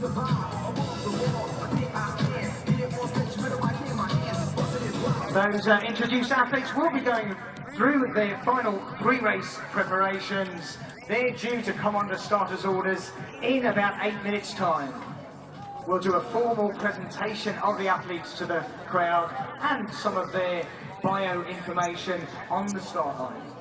Those introduced athletes will be going through their final pre-race preparations. They're due to come under starters' orders in about 8 minutes' time. We'll do a formal presentation of the athletes to the crowd and some of their bio information on the start line.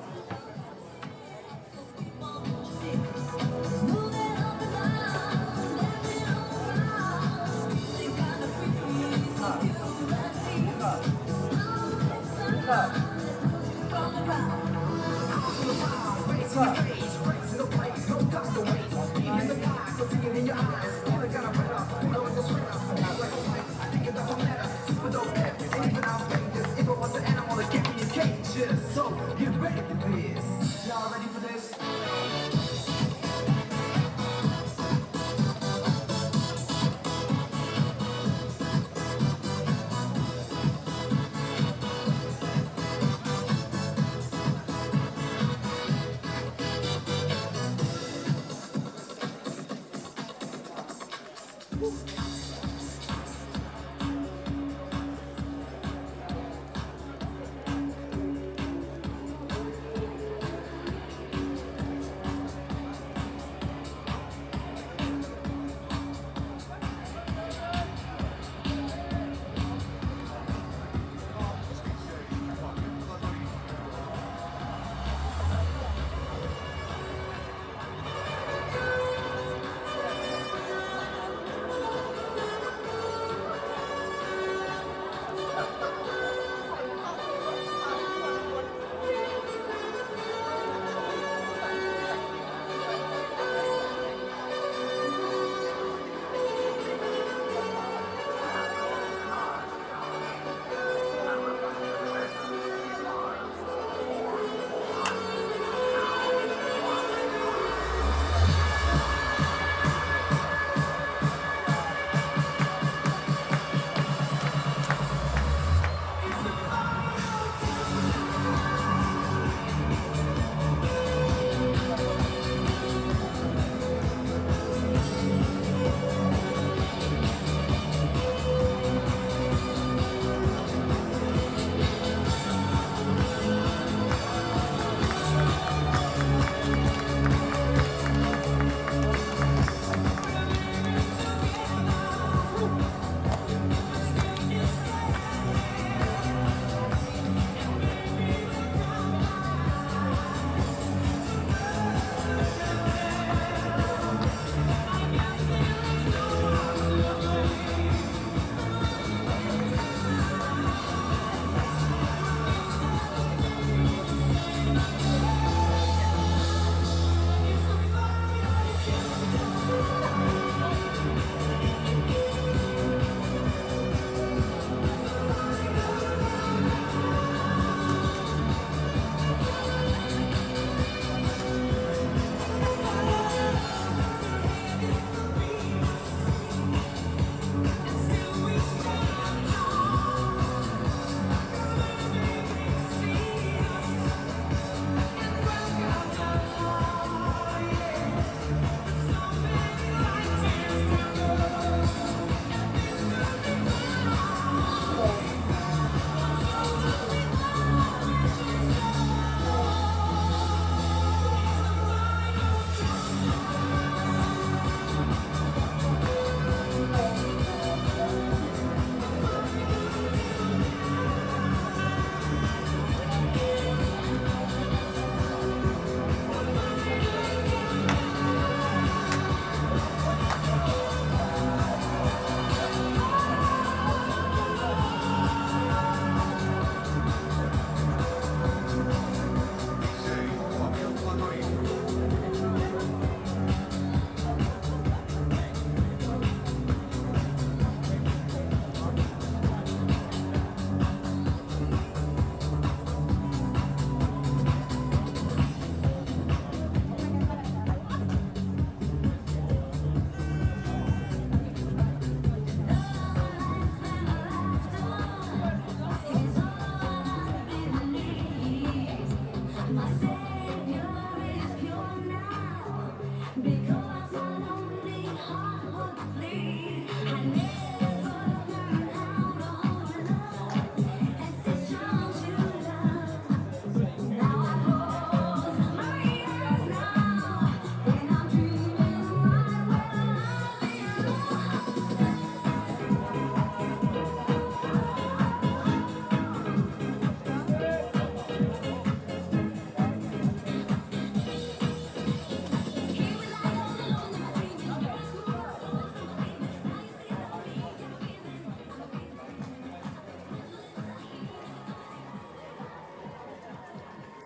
So, get ready for this. Y'all ready for this?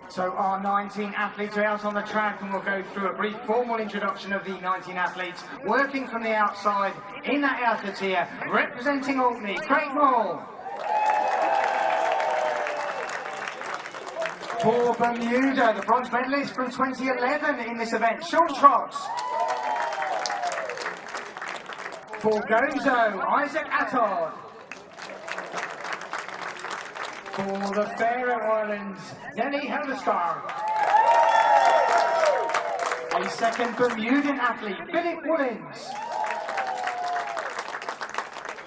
So our 19 athletes are out on the track, and we'll go through a brief formal introduction of the 19 athletes working from the outside in that outer tier, representing Orkney, Craig Moore. For Bermuda, the bronze medalist from 2011 in this event, Sean Trott. For Gozo, Isaac Attard. For the Faroe Islands, Denny Helderskar. A second Bermudan athlete, Philip Woolins.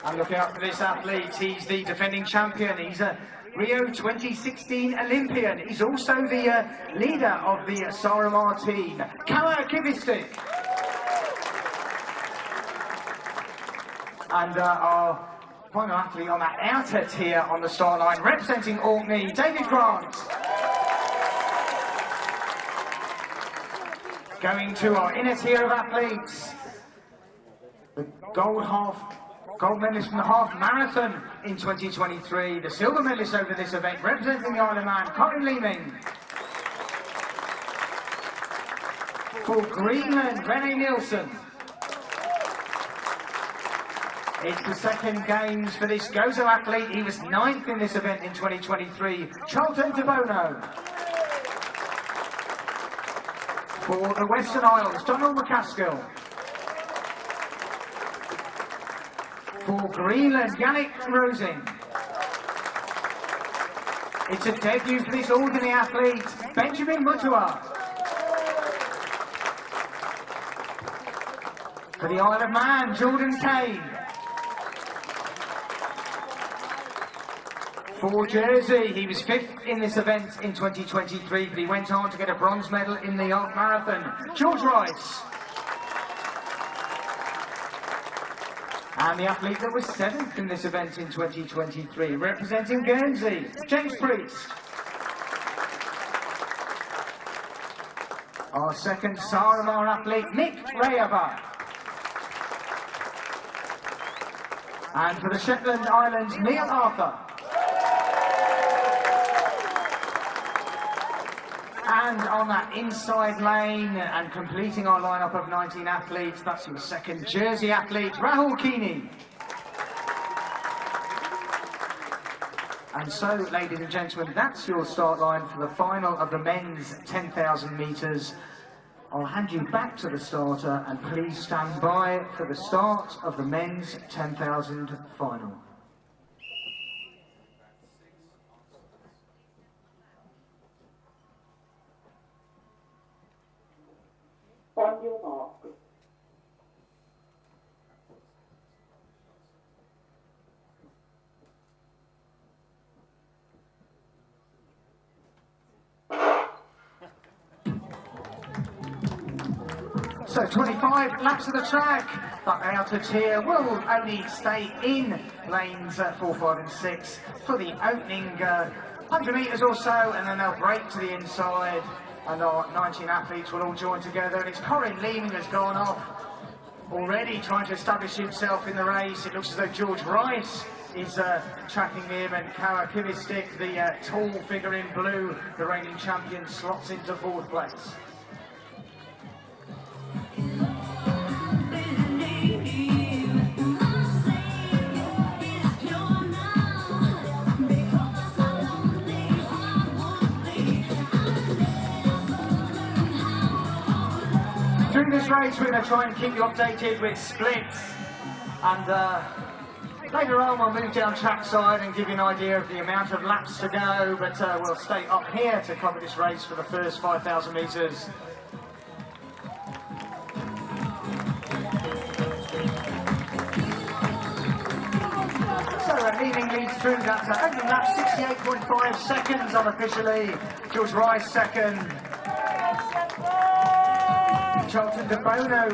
And look out for this athlete, he's the defending champion, he's a Rio 2016 Olympian. He's also the leader of the Saramar team, Kawa Kivistik. And our final athlete on that outer tier on the start line, representing Orkney, David Grant. Going to our inner tier of athletes, the gold medalist from the half marathon in 2023, the silver medalist over this event, representing the Isle of Man, Colin Leeming. For Greenland, Rene Nielsen. It's the second games for this Gozo athlete. He was 9th in this event in 2023, Charlton de Bono. For the Western Isles, Donald McCaskill. For Greenland, Yannick Rosing. It's a debut for this Orkney athlete, Benjamin Mutua. For the Isle of Man, Jordan Kane. For Jersey, he was 5th in this event in 2023, but he went on to get a bronze medal in the half marathon, George Rice. And the athlete that was 7th in this event in 2023, representing Guernsey, James Priest. Our second Saramar athlete, Nick Rayava. And for the Shetland Islands, Neil Arthur. And on that inside lane and completing our lineup of 19 athletes, that's your second Jersey athlete, Rahul Keeney. And so, ladies and gentlemen, that's your start line for the final of the men's 10,000 metres. I'll hand you back to the starter, and please stand by for the start of the men's 10,000 final. On your mark. So 25 laps of the track. That outer tier will only stay in lanes 4, 5 and 6 for the opening 100 metres or so, and then they'll break to the inside. And our 19 athletes will all join together, and it's Colin Leeming has gone off already, trying to establish himself in the race. It looks as though George Rice is tracking him, and Kawa Kivistik, the tall figure in blue, the reigning champion, slots into 4th place. Through this race, we're going to try and keep you updated with splits, and later on we'll move down trackside and give you an idea of the amount of laps to go, but we'll stay up here to cover this race for the first 5,000 metres. So Leeming leads through that opening lap, 68.5 seconds unofficially. George Rice second. Charlton de Bono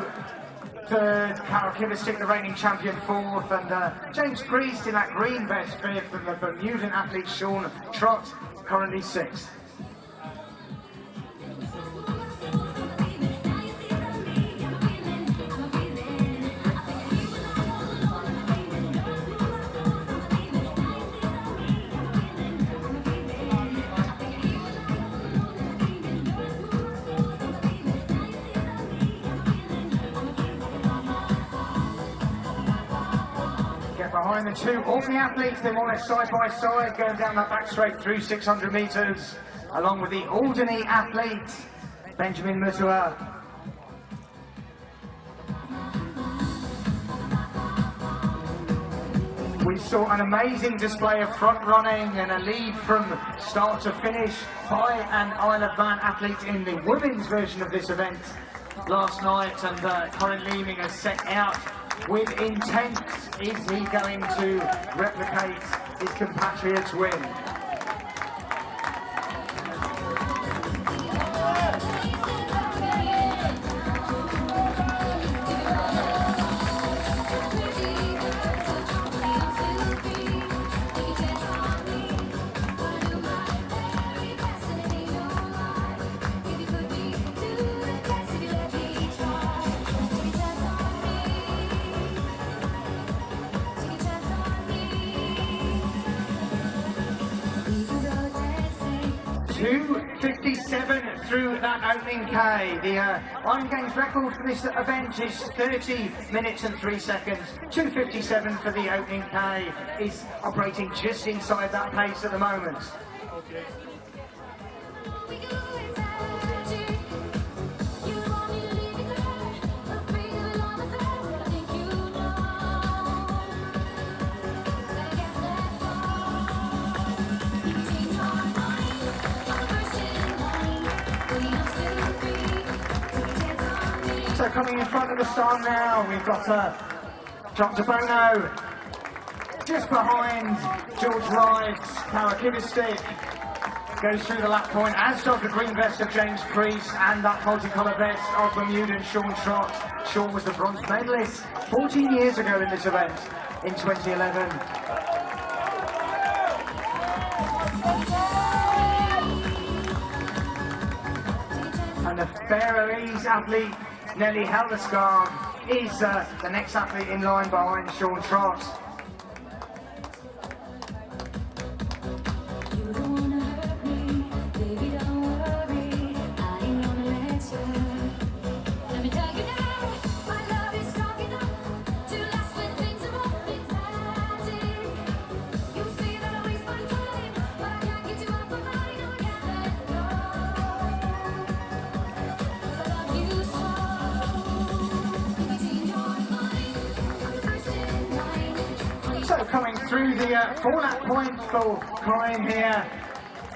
third, Kawa Kivistik, the reigning champion, 4th, and James Priest in that green vest 5th, and the Bermudan athlete Sean Trott currently 6th. behind the two Orkney athletes. They're more or less side by side, going down that back straight through 600 metres, along with the Alderney athlete, Benjamin Mutua. We saw an amazing display of front running and a lead from start to finish by an Isle of Man athlete in the women's version of this event last night, and Corin Leeming has set out with intent. Is he going to replicate his compatriot's win? .2:57 through that opening K. The Iron Games record for this event is 30 minutes and 3 seconds. 2:57 for the opening K is operating just inside that pace at the moment. Okay. So coming in front of the start now, we've got Dr. Bono just behind George Wright's Karakidistic. Goes through the lap point, as does the green vest of James Priest and that multicolour vest of Bermudan Sean Trott. Sean was the bronze medalist 14 years ago in this event in 2011. And the Faroese athlete Nelly Helderskog is the next athlete in line behind Sean Trott. So coming through the 4-lap point for Corin here,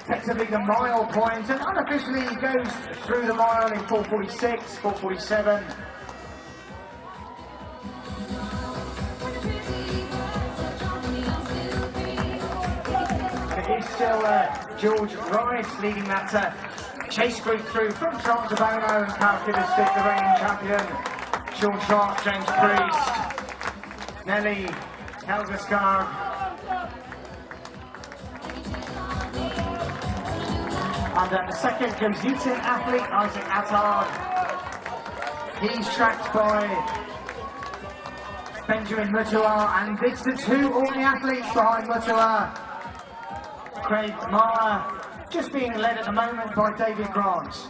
effectively the mile point, and unofficially he goes through the mile in 4:46, 4:47. It is still George Wright leading that chase group through from Trott to Bono and Karakidistic, the reigning champion, Sean Trott, James Priest, Nelly Helderskog. And the second Gazetian athlete, Isaac Attard. He's tracked by Benjamin Mutua, and it's the two Orkney athletes behind Mutua. Craig Mara just being led at the moment by David Grant.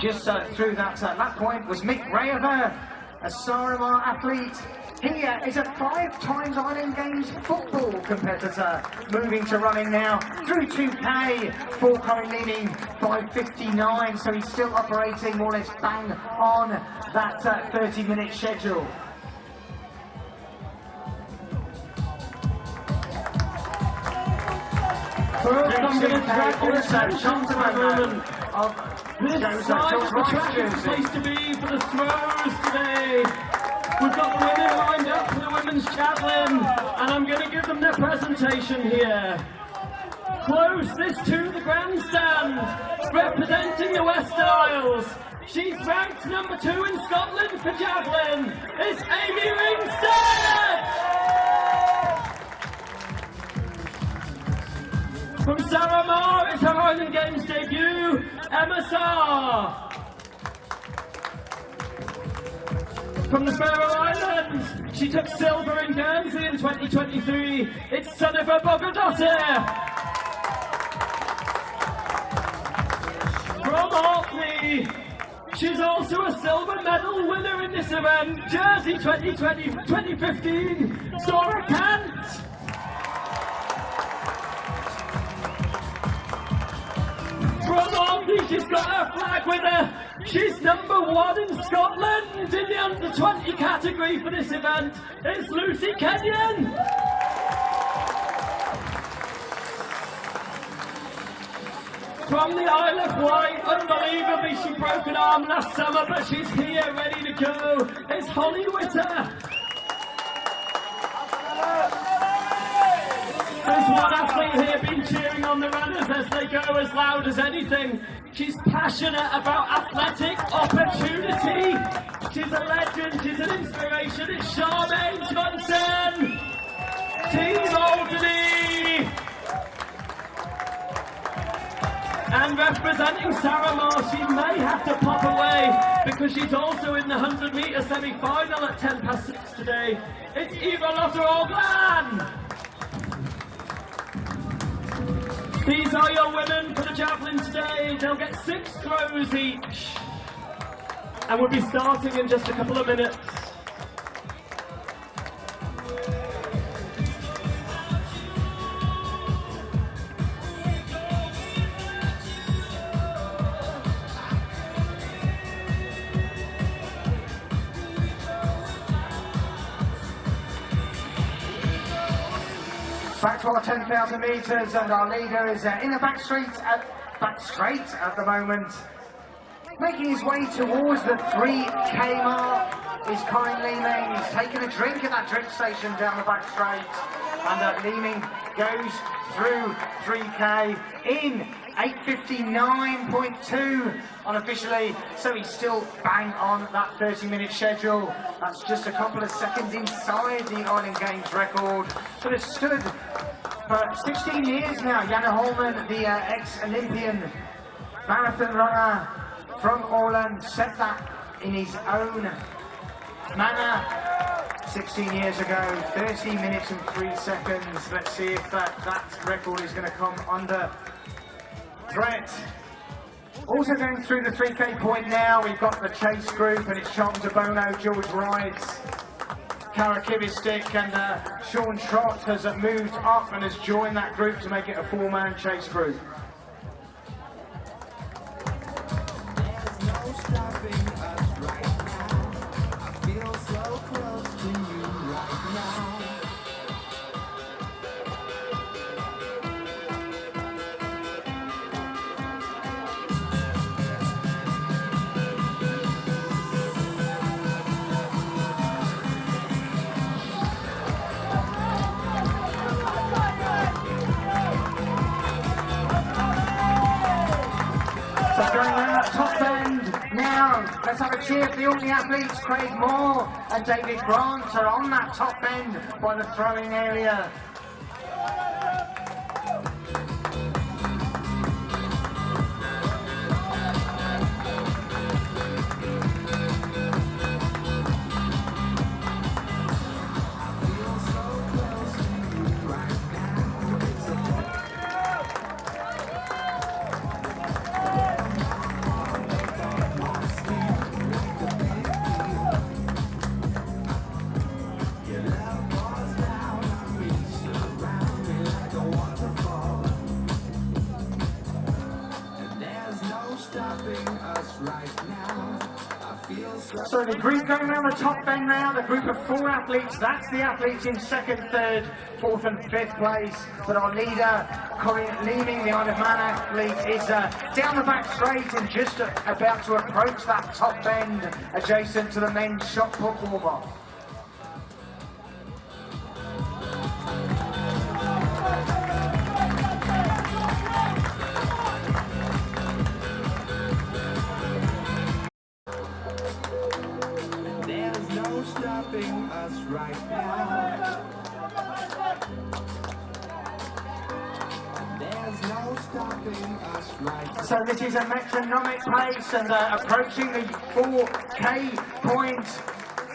Just through that lap point was Mick Rayover, a Saramar athlete. He is a 5-time Island Games football competitor, moving to running now through 2K for Corin Leeming, 5:59, so he's still operating more or less bang on that 30-minute schedule. First, I'm going to drag your attention to the women of this side of the track is the place to be for the throws today. We've got the women lined up for the women's javelin, and I'm going to give them their presentation here. Closest to the grandstand, representing the West Isles. She's ranked number 2 in Scotland for javelin. It's Amy Ringstead! From Saramar, it's her Island Games debut, Emma Sarr. From the Faroe Islands, she took silver in Guernsey in 2023. It's Sunniva Bogadottir. From Orkney, she's also a silver medal winner in this event. Jersey 2015, Sora Kant. From Orkney, she's got her flag with her. She's #1 in Scotland in the under 20 category for this event. It's Lucy Kenyon. From the Isle of Wight, unbelievably, she broke an arm last summer, but she's here ready to go. It's Holly Witter. There's one athlete here been cheering on the runners as they go as loud as anything. She's passionate about athletic opportunity. She's a legend, she's an inspiration. It's Charmaine Johnson. Team Alderney. And representing Sarah, she may have to pop away because she's also in the 100-metre semi-final at 6:10 today. It's Eva Lotta Orglan. These are your women for the javelin today. They'll get 6 throws each. And we'll be starting in just a couple of minutes. Back to our 10,000 metres, and our leader is in the back straight at the moment. Making his way towards the 3K mark is Colin Leeming. He's taken a drink at that drink station down the back straight, and Leeming goes through 3K in 8:59.2 unofficially, so he's still bang on that 30-minute schedule. That's just a couple of seconds inside the Island Games record, but it's stood for 16 years now. Janne Holman, the ex-Olympian marathon runner from Åland, set that in his own manner 16 years ago, 30 minutes and 3 seconds. Let's see if that record is going to come under threat. Also going through the 3K point now, we've got the chase group, and it's Charles Abono, George Wright, Cara Kivistic, and Sean Trott has moved up and has joined that group to make it a 4-man chase group. There's no stopping us right now. I feel so close to you right now. So going around that top end now, let's have a cheer for the Orkney athletes. Craig Moore and David Grant are on that top end by the throwing area. So the group going around the top bend now, the group of 4 athletes, that's the athletes in 2nd, 3rd, 4th and 5th place. But our leader, Colin Leeming, the Isle of Man athlete, is down the back straight and just about to approach that top bend adjacent to the men's shot put warm-up. Stopping us right now. There's no stopping us right now. So this is a metronomic pace, and approaching the 4K point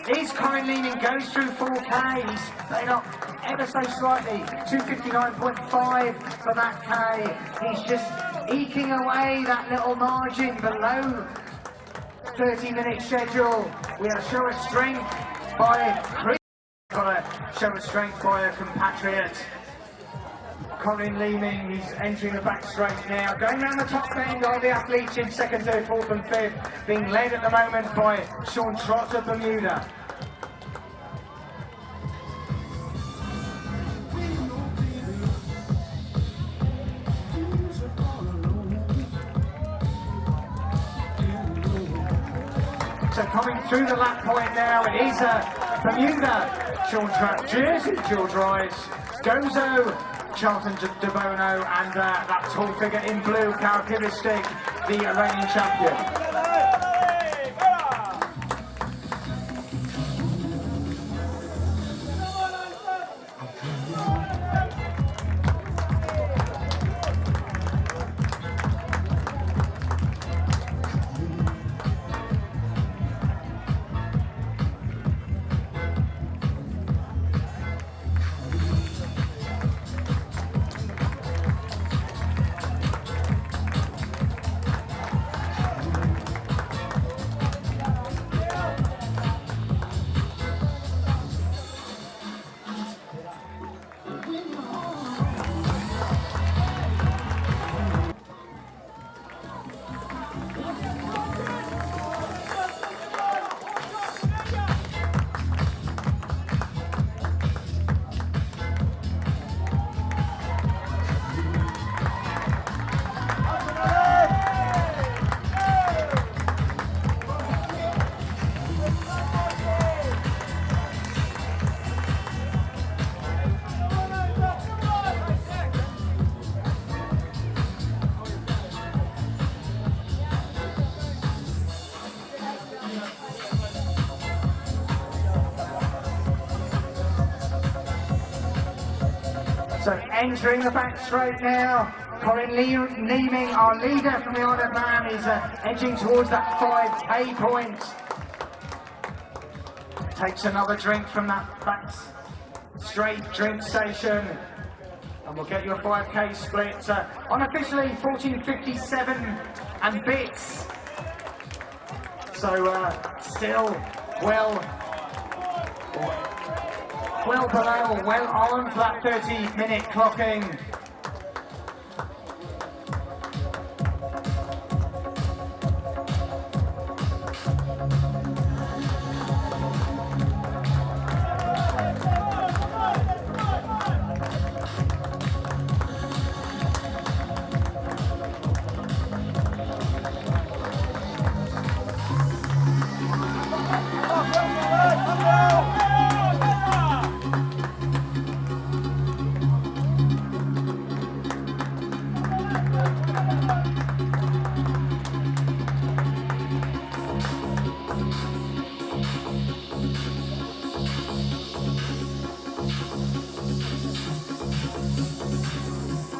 is Colin Leaning, goes through 4K. He's played up ever so slightly, 259.5 for that K. He's just eking away that little margin below 30-minute schedule. We have a show of strength by Chris. Got a show of strength by a compatriot. Colin Leaning, he's entering the back straight now. Going round the top end are the athletes in 2nd, 3rd, 4th and 5th, being led at the moment by Sean Trott of Bermuda. So coming through the lap point now, it is Bermuda, Sean Trott, Jersey, George Rice, Gozo, Charlton de Bono, and that tall figure in blue, characteristic, the reigning champion. So entering the back straight now, Colin Leaning, our leader from the Isle of Man, is edging towards that 5K point. Takes another drink from that back straight drink station, and we'll get you a 5K split. Unofficially 14:57 and bits. So still well below, well on for that 30-minute clocking.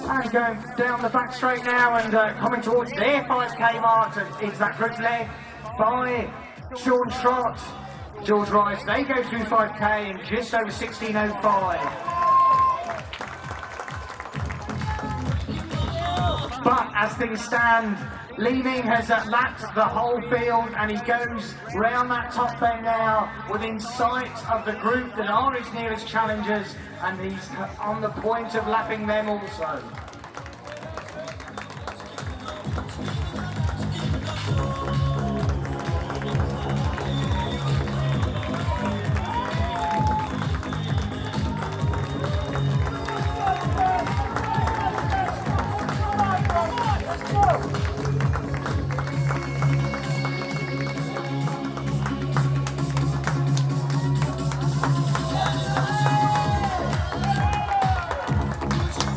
And going down the back straight now and coming towards their 5K mark is that group led by Sean Trott, George Rice. They go through 5K in just over 16:05. But as things stand, Leaning has lapped the whole field and he goes round that top bend now within sight of the group that are his nearest challengers, and he's on the point of lapping them also.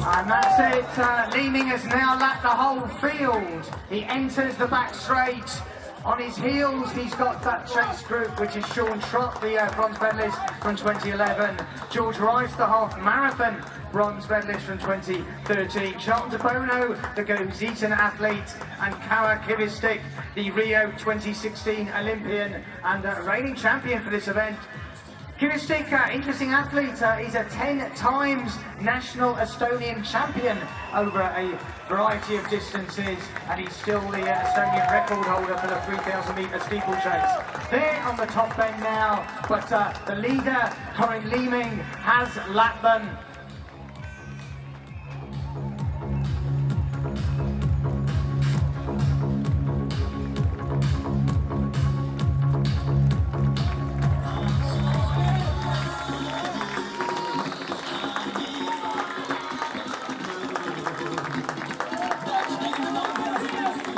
And that's it, Leaning has now lapped the whole field. He enters the back straight On his heels, he's got that chase group, which is Sean Trott, the bronze medalist from 2011. George Rice, the half marathon bronze medalist from 2013. Charles Bono, the Gozitan athlete, and Kawa Kivistik, the Rio 2016 Olympian and reigning champion for this event. Kivistik, interesting athlete, he's a 10 times national Estonian champion over a variety of distances, and he's still the Estonian record holder for the 3,000 metre steeplechase. They're on the top end now, but the leader, Corinne Leeming, has lapped them.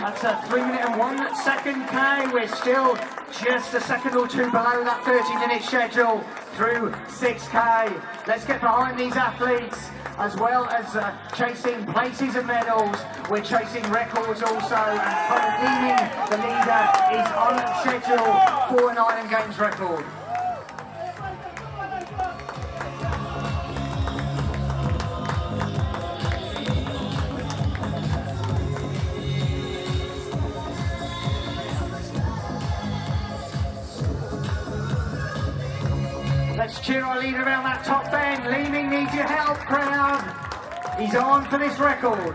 That's a 3 minute and 1 second K. We're still just a second or two below that 30-minute schedule through 6K. Let's get behind these athletes, as well as chasing places and medals. We're chasing records also, and Corinne Leeming, the leader, is on schedule for an Island Games record. Let's cheer our leader around that top bend. Leeming needs your help, crowd. He's on for this record.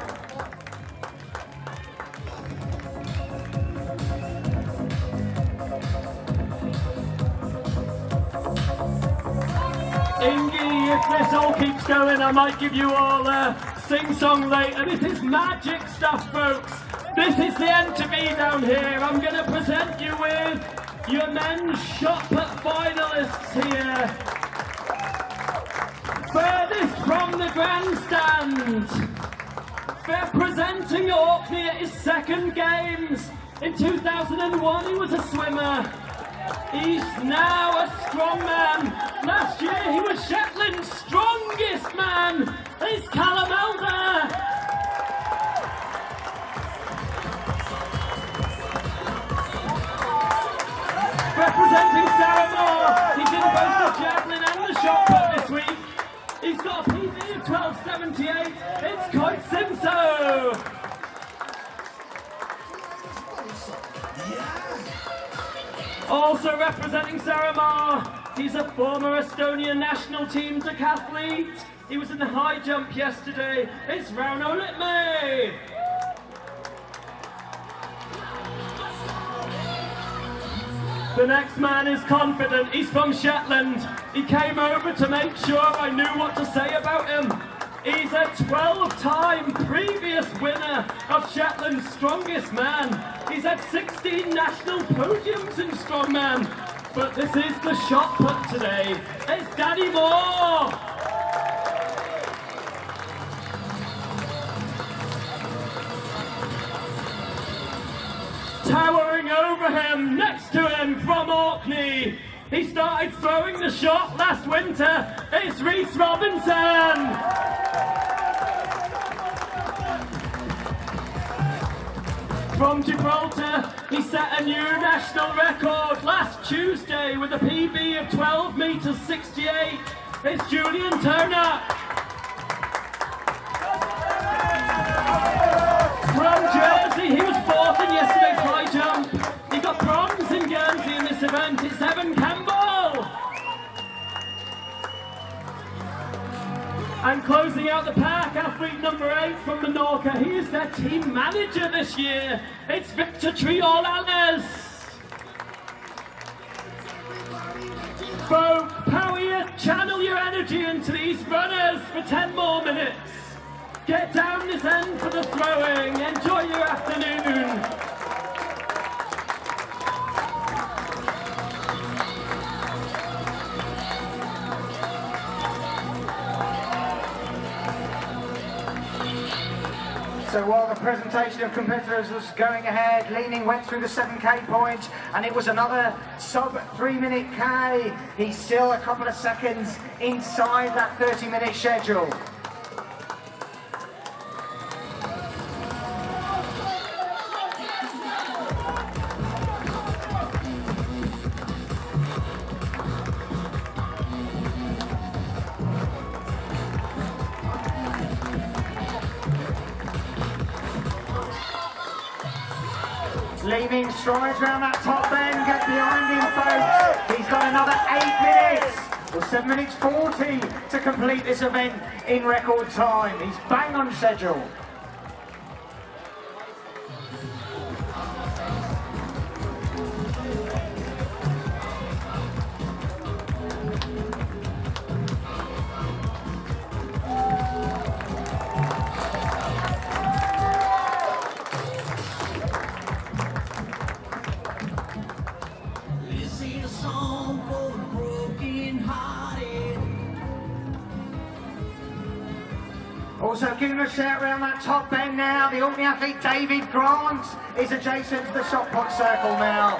Ingy, if this all keeps going, I might give you all a sing-song later. This is magic stuff, folks. This is the end to be down here. I'm going to present you with your men's shot put finalists here. Furthest from the grandstand, representing Orkney at his second games. In 2001 he was a swimmer. He's now a strong man. Last year he was Shetland's strongest man. It's Callum Elder. Representing Saramore, he's in both the javelin and the shot put this week. He's got a PB of 12.78. It's Coit Simso. Also representing Saramore, he's a former Estonian national team decathlete. He was in the high jump yesterday. It's Rauno Litme. The next man is confident. He's from Shetland. He came over to make sure I knew what to say about him. He's a 12-time previous winner of Shetland's Strongest Man. He's had 16 national podiums in Strongman. But this is the shot put today. It's Danny Moore. Towering over him, next to him from Orkney. He started throwing the shot last winter. It's Rhys Robinson. From Gibraltar, he set a new national record last Tuesday with a PB of 12 metres 68. It's Julian Turner. From Jersey, he was fourth in yesterday's high jump. He got bronze in Guernsey in this event. It's Evan Campbell. And closing out the pack, athlete number 8 from Menorca. He is their team manager this year. It's Victor Triol-Alnes. So, power your, channel your energy into these runners for 10 more minutes. Get down this end for the throwing. Enjoy your afternoon. So while the presentation of competitors was going ahead, Leeming went through the 7K point, and it was another sub 3 minute K. He's still a couple of seconds inside that 30-minute schedule. Leaving strides around that top bend, get behind him folks. He's got another 8 minutes, or 7 minutes 40 to complete this event in record time. He's bang on schedule. Also giving a shout around that top bend now, the Orkney athlete David Grant is adjacent to the shot put circle now.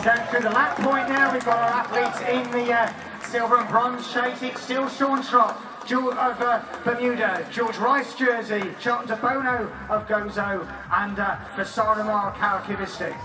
Going through the lap point now, we've got our athletes in the silver and bronze chase. It's still Sean Trott, George of Bermuda, George Rice Jersey, Charlton de Bono of Gozo, and Vasaramar Karakivistik.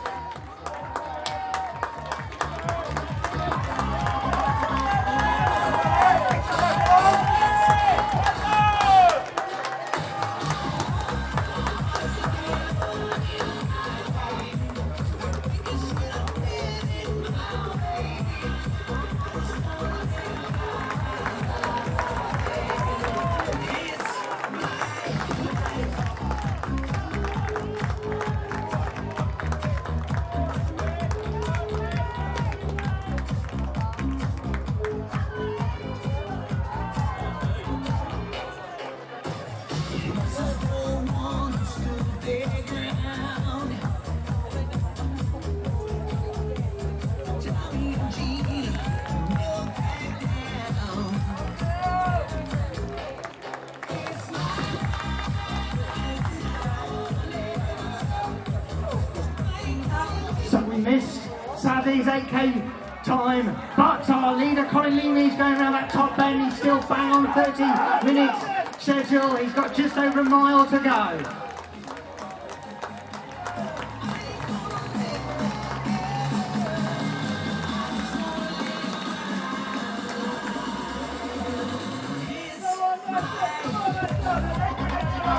So we missed Saturday's 8K time, but our leader Colin Leamy is going around that top bend. He's still bang on 30 minutes schedule. He's got just over a mile to go.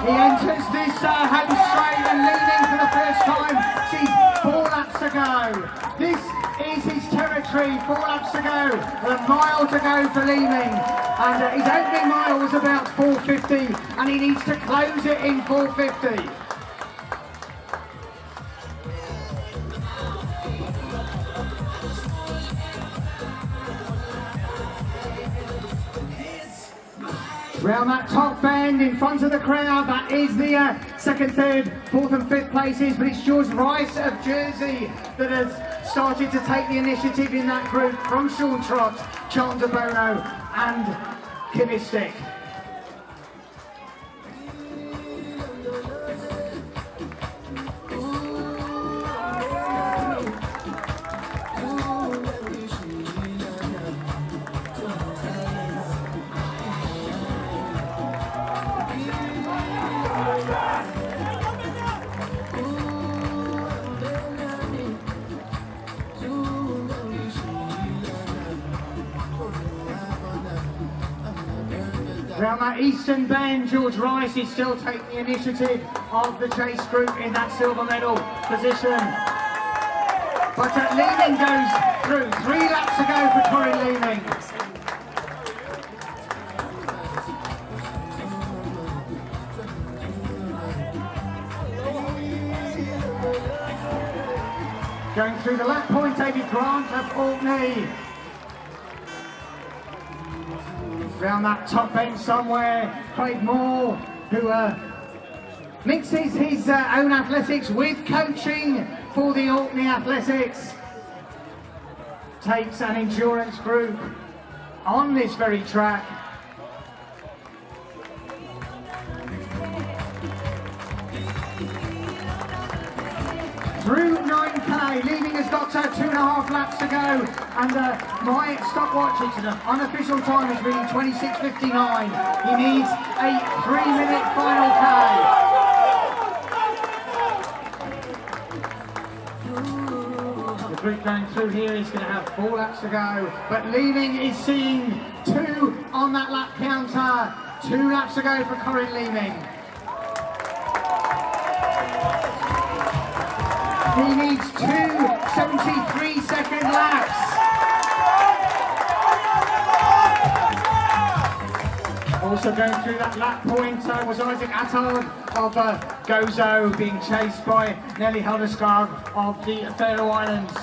He enters this home straight and leading for the first time. Sees 4 laps to go. This is his territory. 4 laps to go. A mile to go for Leeming. And his opening mile was about 4:50, and he needs to close it in 4:50. Round that top bend in front of the crowd, that is the second, third, fourth and fifth places, but it's George Rice of Jersey that has started to take the initiative in that group from Sean Trott, Charlton de Bono and Kivistik. Round that eastern bend, George Rice is still taking the initiative of the chase group in that silver medal position. But Leeming goes through. 3 laps to go for Corey Leeming. Going through the lap point, David Grant of Orkney. Round that top end somewhere, Craig Moore, who mixes his own athletics with coaching for the Orkney Athletics. Takes an endurance group on this very track. Through 9K, Leeming has got 2.5 laps to go, and my stopwatch, it's an unofficial time, is reading 26:59. He needs a 3-minute final K. keep going through here. He's going to have 4 laps to go. But Leeming is seeing 2 on that lap counter. 2 laps to go for Corin Leeming. He needs 2 73-second laps. Also going through that lap point was Isaac Attard of Gozo, being chased by Nelly Hildeskog of the Faroe Islands.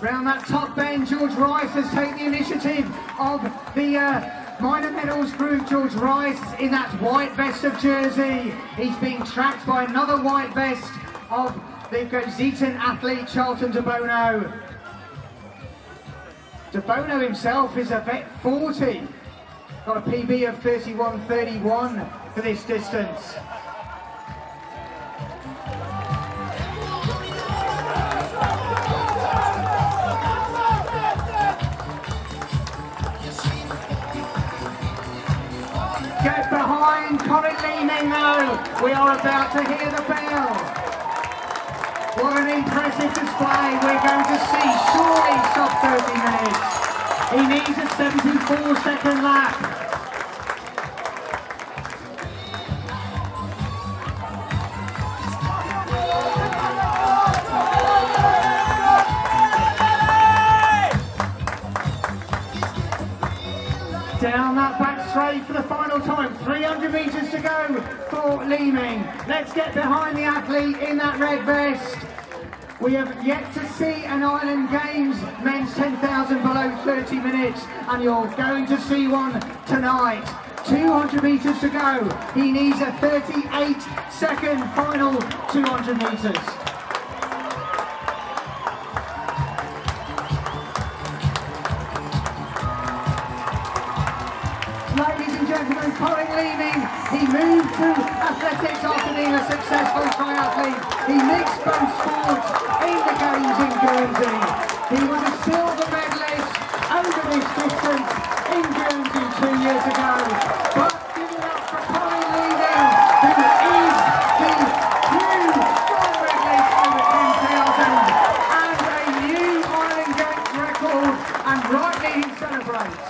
Round that top bend, George Rice has taken the initiative of the minor medals group. George Rice in that white vest of Jersey. He's being tracked by another white vest of the Gozitan athlete, Charlton De Bono. De Bono himself is a vet 40. Got a PB of 31.31 for this distance. Get behind Corin Leeming though. We are about to hear the bell. What an impressive display. We're going to see surely sub 30 minutes. He needs a 74-second lap. Down that back straight for the final time. 300 metres to go for Leeming. Let's get behind the athlete in that red vest. We have yet to see an Island Games men's 10,000 below 30 minutes, and you're going to see one tonight. 200 metres to go. He needs a 38-second final 200 metres. Ladies and gentlemen, Corin Leeming, he moved to athletics after being a successful triathlete. He mixed both sports in the Games in Guernsey. He was a silver medalist over this distance in Guernsey 2 years ago. But give it up for Corin Leeming, who is the new gold medalist over 10,000 and a new Island Games record, and rightly he celebrates.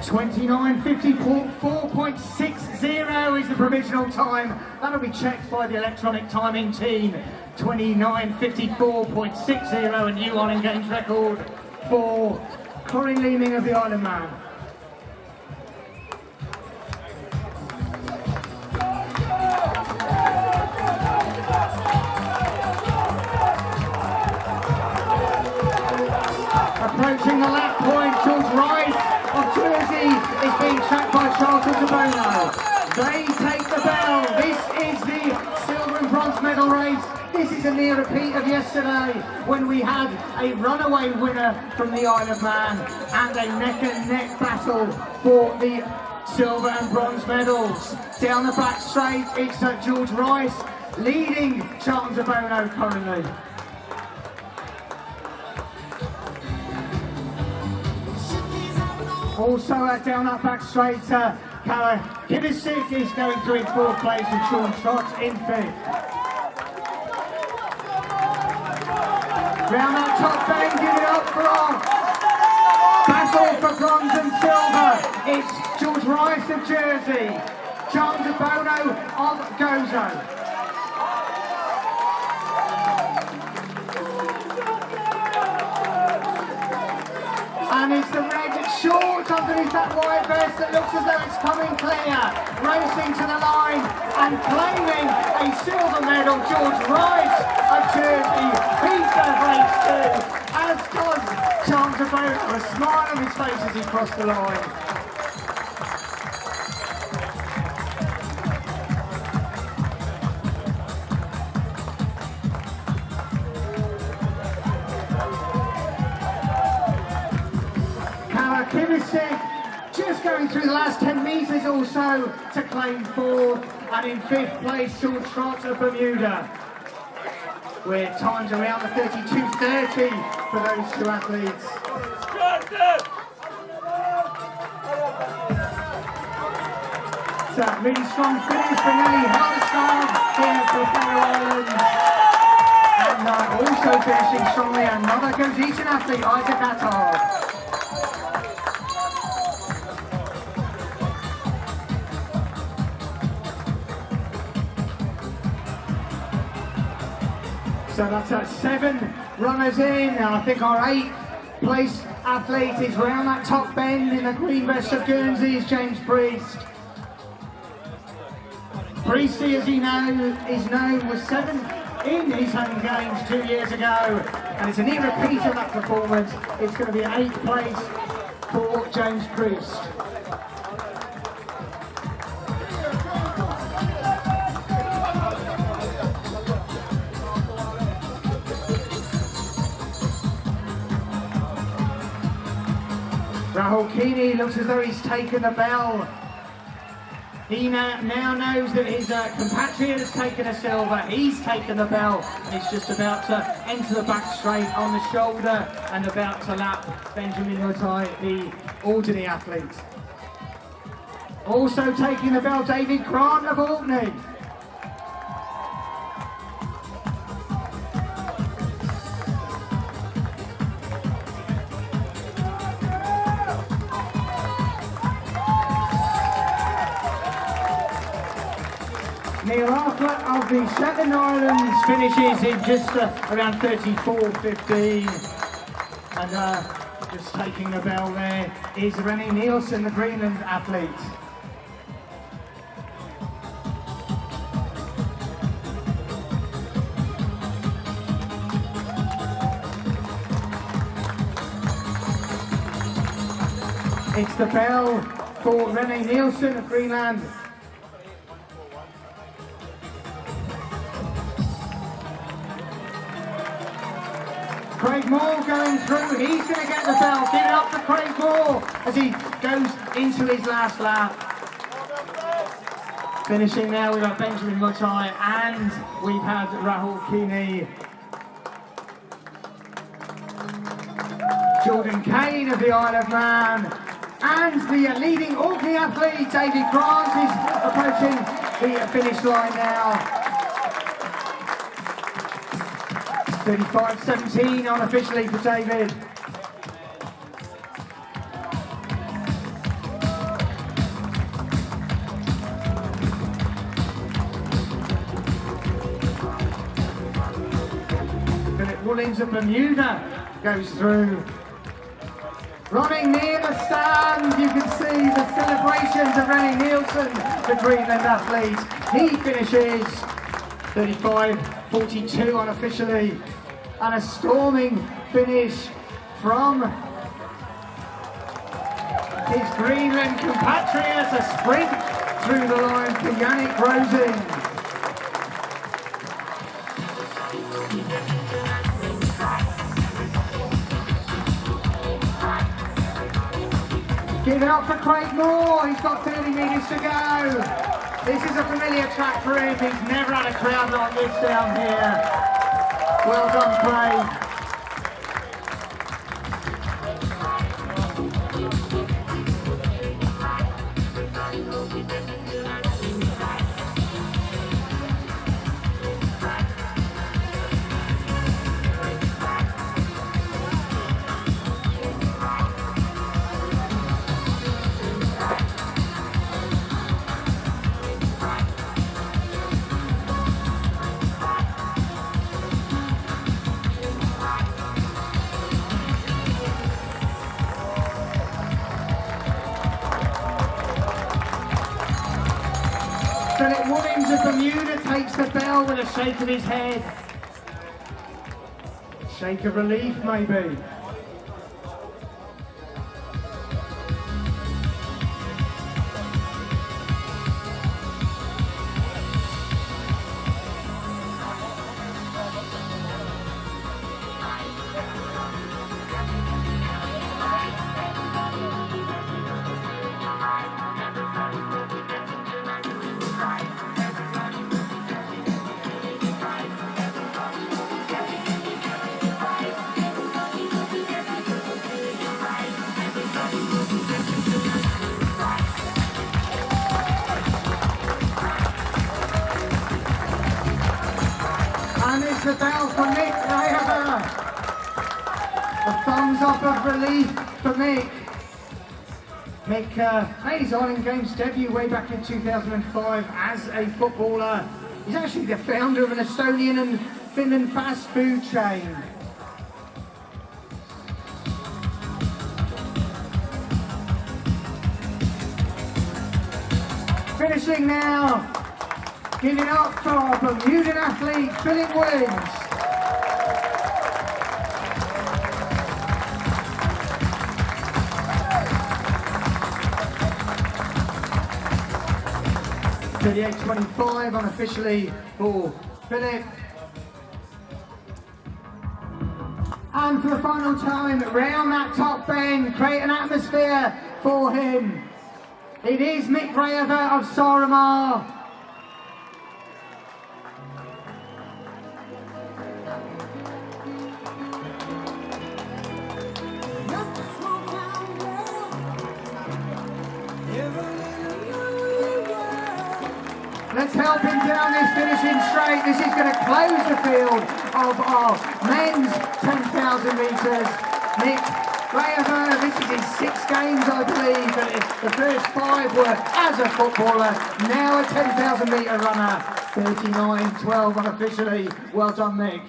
.59.54.60 is the provisional time. That'll be checked by the electronic timing team. 29.54.60, a new Island Games record for Corin Leeming of the Island Man. Approaching the lap point, George Rice of Jersey is being tracked by Charlton De Bono. They take the bell. This is the silver and bronze medal race. This is a near repeat of yesterday when we had a runaway winner from the Isle of Man and a neck and neck battle for the silver and bronze medals. Down the back straight, it's George Rice leading Charlton De Bono currently. Also down that back straight, Cara Kidisic is going through in 4th place and Sean Trott in 5th. Round that top bend, give it up for our battle for bronze and silver. It's George Rice of Jersey, Charlton De Bono of Gozo. And it's the red shorts underneath that white vest that looks as though it's coming clear. Racing to the line and claiming a silver medal, George Rice of Jersey. He celebrates too, as does Charlton De Bono, a smile on his face as he crossed the line. going through the last 10 metres or so to claim fourth, and in fifth place short trot of Bermuda, where times around the 32:30 for those two athletes. So really strong finish for Nelly Hardestad here for the Faroe Islands. And also finishing strongly, another Gojitian athlete, Isaac Attard. So that's 7 runners in, and I think our 8th place athlete is round that top bend in the green vest of Guernsey is James Priest. Priesty, as he is known, was 7th in his home games 2 years ago, and it's a near repeat of that performance. It's going to be 8th place for James Priest. Rahul Keeney looks as though he's taken the bell. He now knows that his compatriot has taken a silver. He's taken the bell. He's just about to enter the back straight on the shoulder and about to lap Benjamin Lutai, the Alderney athlete. Also taking the bell, David Grant of Orkney. Neil Arthur of the Shetland Islands finishes in just around 34:15, and just taking the bell there is Rennie Nielsen, the Greenland athlete. It's the bell for Rennie Nielsen of Greenland. Craig Moore going through, he's going to get the bell. Give it up for Craig Moore as he goes into his last lap. Finishing now, we've got Benjamin Lutai and we've had Rahul Keeney. Jordan Kane of the Isle of Man and the leading Orkney athlete, David Grant, is approaching the finish line now. 35:17 unofficially for David. Philip Woolings of Bermuda goes through. Running near the stand, you can see the celebrations of Rennie Nielsen, the Greenland athlete. He finishes 35:42 unofficially. And a storming finish from his Greenland compatriot, a sprint through the line for Yannick Rosing. Give it up for Craig Moore, he's got 30 metres to go. This is a familiar track for him, he's never had a crowd like this down here. Well done, Craig. Philip Woolings of Bermuda takes the bell with a shake of his head. Shake of relief, maybe. the bell for Mick Raver. A thumbs up of relief for Mick. Mick made his Island Games debut way back in 2005 as a footballer. He's actually the founder of an Estonian and Finland fast food chain. Finishing now, giving up for our Bermudan athlete, Philip Williams. .38.25 unofficially for Philip. And for the final time, round that top bend, create an atmosphere for him. It is Mick Raver of Saaremaa. Let's help him down this finishing straight. This is going to close the field of our men's 10,000 metres. Mick Raver, this is his 6 games, I believe, but the first 5 were as a footballer, now a 10,000 metre runner. 39.12 unofficially. Well done, Mick.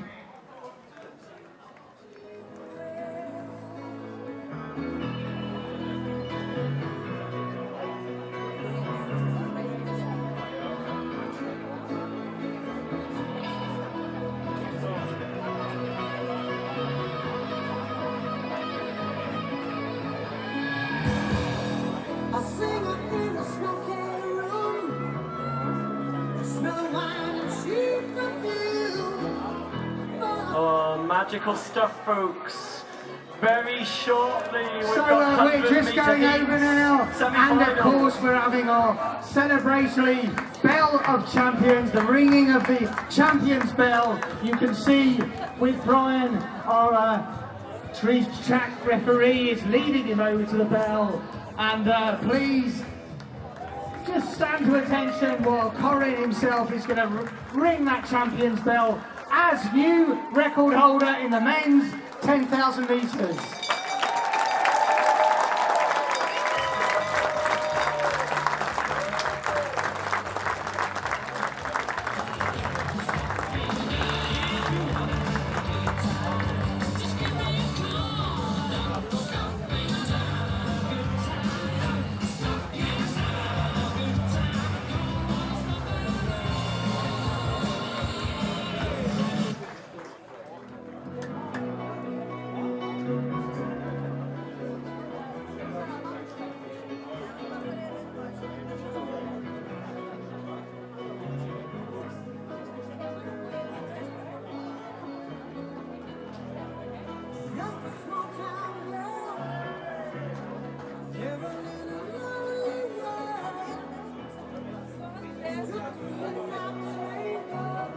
Magical stuff, folks. Very shortly, we've So got we're just going over now, and of course we're having our celebratory Bell of Champions, the ringing of the Champions Bell. You can see with Brian, our track referee is leading him over to the bell. And please, just stand to attention while Corin himself is going to ring that Champions Bell as new record holder in the men's 10,000 metres.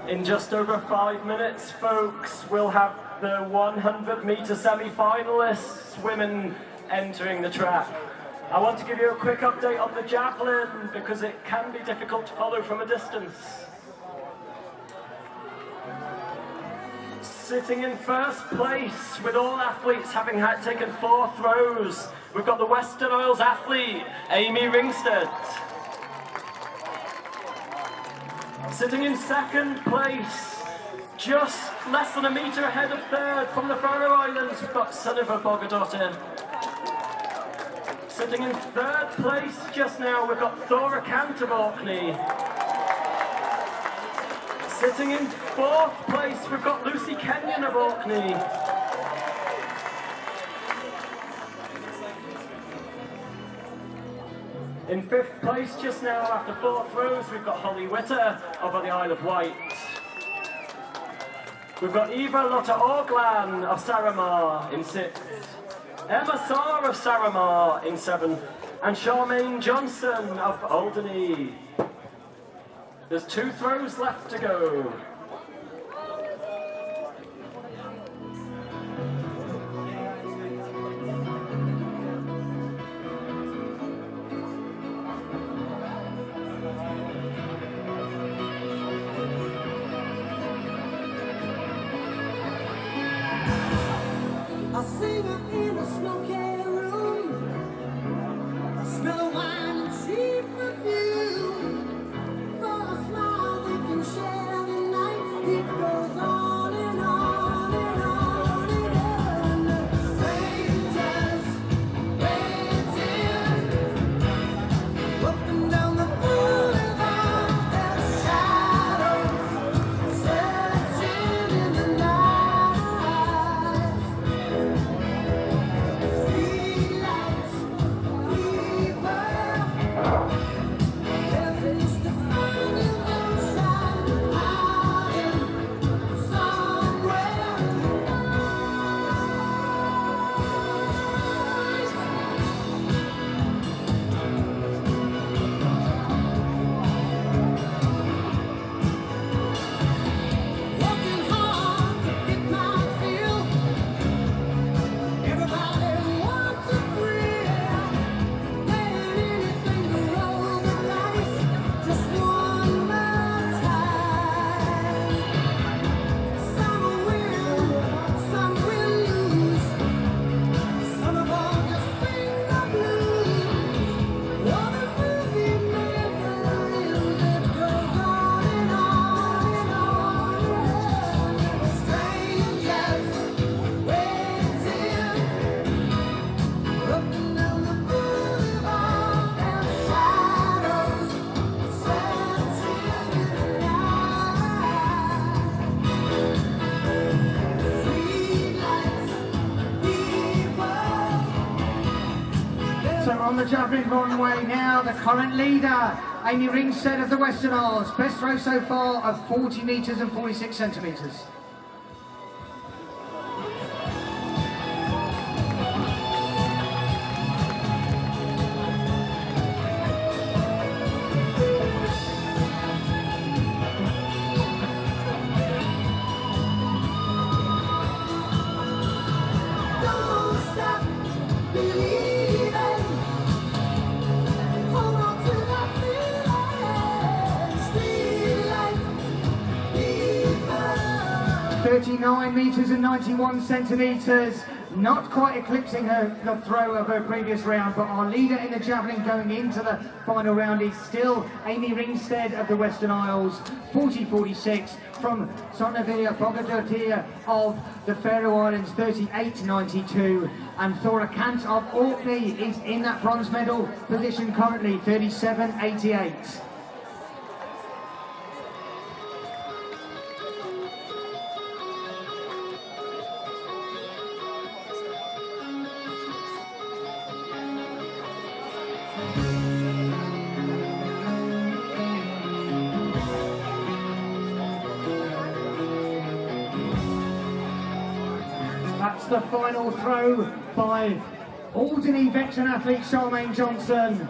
In just over 5 minutes, folks, we'll have the 100-metre semi-finalists, women entering the track. I want to give you a quick update on the javelin because it can be difficult to follow from a distance. Sitting in first place with all athletes having taken 4 throws, we've got the Western Isles athlete, Amy Ringstead. Sitting in second place, just less than a metre ahead of third from the Faroe Islands, we've got Sunniva Bogadottir. Sitting in third place just now, we've got Thora Kant of Orkney. Sitting in fourth place, we've got Lucy Kenyon of Orkney. In fifth place just now, after 4 throws, we've got Holly Witter of the Isle of Wight. We've got Eva Lotta Orglan of Saaremaa in 6th. Emma Saar of Saaremaa in 7th. And Charmaine Johnson of Alderney. There's 2 throws left to go. singer in a smoky room. I smell of wine and cheap perfume. For a smile we can share the night. It goes on and on and on and on. Strangers waiting, walking down the boulevard. Their shadows searching in the night. Streetlights, people, heaven is to find an ocean hiding somewhere in the working hard to get my fill. Everybody wants a thrill. Paying anything to roll the dice just one more time. Some will win, some will lose. Some of all just sing the blues. Oh, the movie never ends. It goes on and on and on and on. Strangers waiting, looking down the boulevard. Their shadows searching in the night. Streetlights, people. So on the javelin runway now, the current leader, Amy Ringstead of the Western Isles. Best throw so far of 40 metres and 46 centimetres. Don't stop believing. Hold on to that feeling. Streetlight people. 39 metres and 91 centimetres. Not quite eclipsing the throw of her previous round, but our leader in the javelin going into the final round is still Amy Ringstead of the Western Isles, 40-46, from Sonneville Bogadotir of the Faroe Islands, 38-92, and Thora Kant of Orkney is in that bronze medal position currently, 37-88. That's the final throw by Alderney veteran athlete Charmaine Johnson.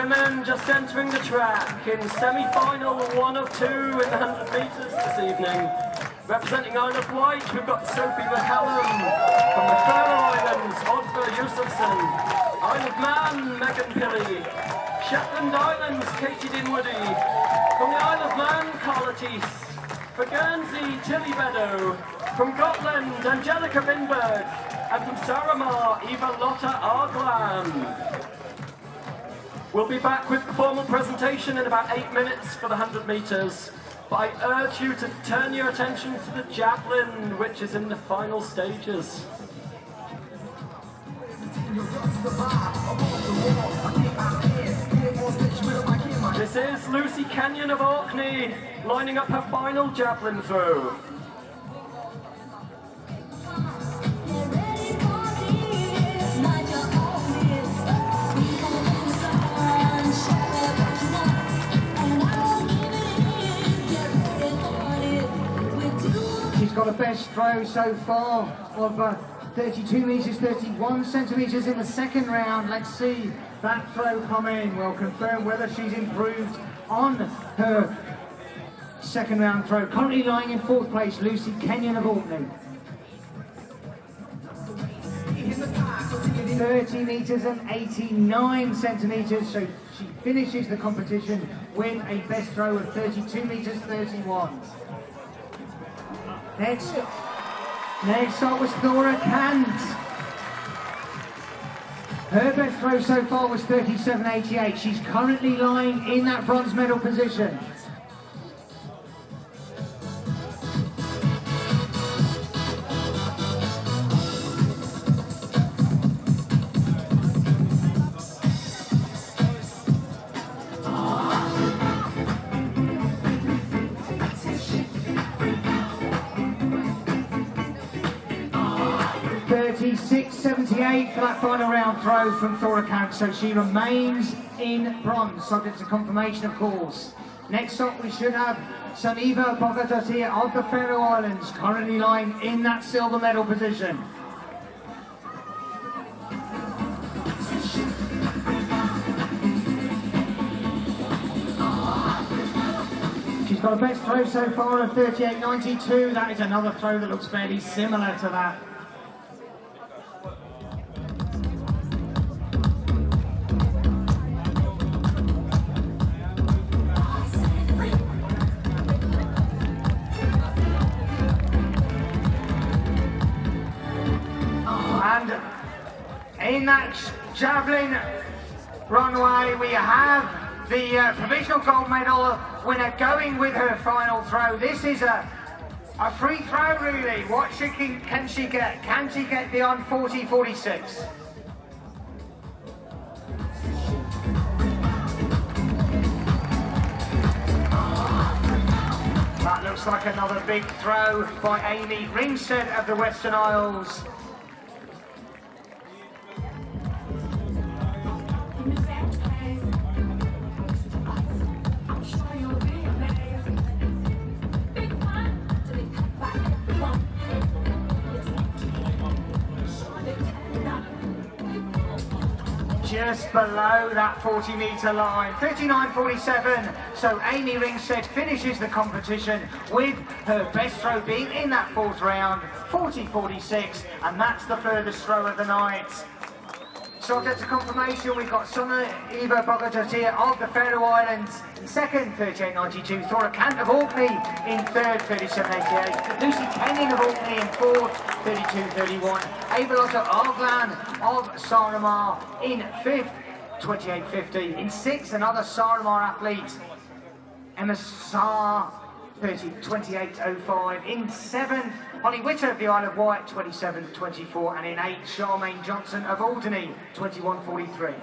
women just entering the track in semi-final 1 of 2 in the 100 metres this evening. Representing Isle of Wight, we've got Sophie McCallum. From the Faroe Islands, Oddvar Josefsson. Isle of Man, Megan Pilley. Shetland Islands, Katie Dinwoody. From the Isle of Man, Carla Thies. For Guernsey, Tilly Beddoe. From Gotland, Angelica Binberg. And from Saaremaa, Eva Lotta Arglan. We'll be back with the formal presentation in about 8 minutes for the 100 metres. But I urge you to turn your attention to the javelin, which is in the final stages. This is Lucy Kenyon of Orkney, lining up her final javelin throw. She's got a best throw so far of 32 metres 31 centimetres in the second round. Let's see that throw come in. We'll confirm whether she's improved on her second round throw. Currently lying in 4th place, Lucy Kenyon of Orkney. 30 metres and 89 centimetres, so she finishes the competition with a best throw of 32 metres 31. Next up was Thora Kant. Her best throw so far was 37.88. She's currently lying in that bronze medal position. .78 for that final round throw from Thora Kant, so she remains in bronze, subject to confirmation of course. Next up we should have Sunniva Bogadottir of the Faroe Islands, currently lying in that silver medal position. She's got a best throw so far of 38.92. That is another throw that looks fairly similar to that. In that javelin runway, we have the provisional gold medal winner going with her final throw. This is a free throw, really. What can she get? Can she get beyond 40.46? That looks like another big throw by Amy Ringstead of the Western Isles. Just below that 40-metre line, 39.47. So Amy Ringstead finishes the competition with her best throw being in that 4th round, 40.46, and that's the furthest throw of the night. Subject to confirmation, we've got Sunniva Bogadottir of the Faroe Islands in 2nd, 38.92. Thora Kant of Orkney in 3rd, 37.88. Lucy Kenyon of Orkney in 4th, 32.31. Eva Lotta Arglan of Saaremaa in 5th, 28.50. In 6th, another Saaremaa athlete, Emma Saar, 28.05. In 7th, Holly Witter of the Isle of Wight, 27.24. And in 8th, Charmaine Johnson of Alderney, 21.43.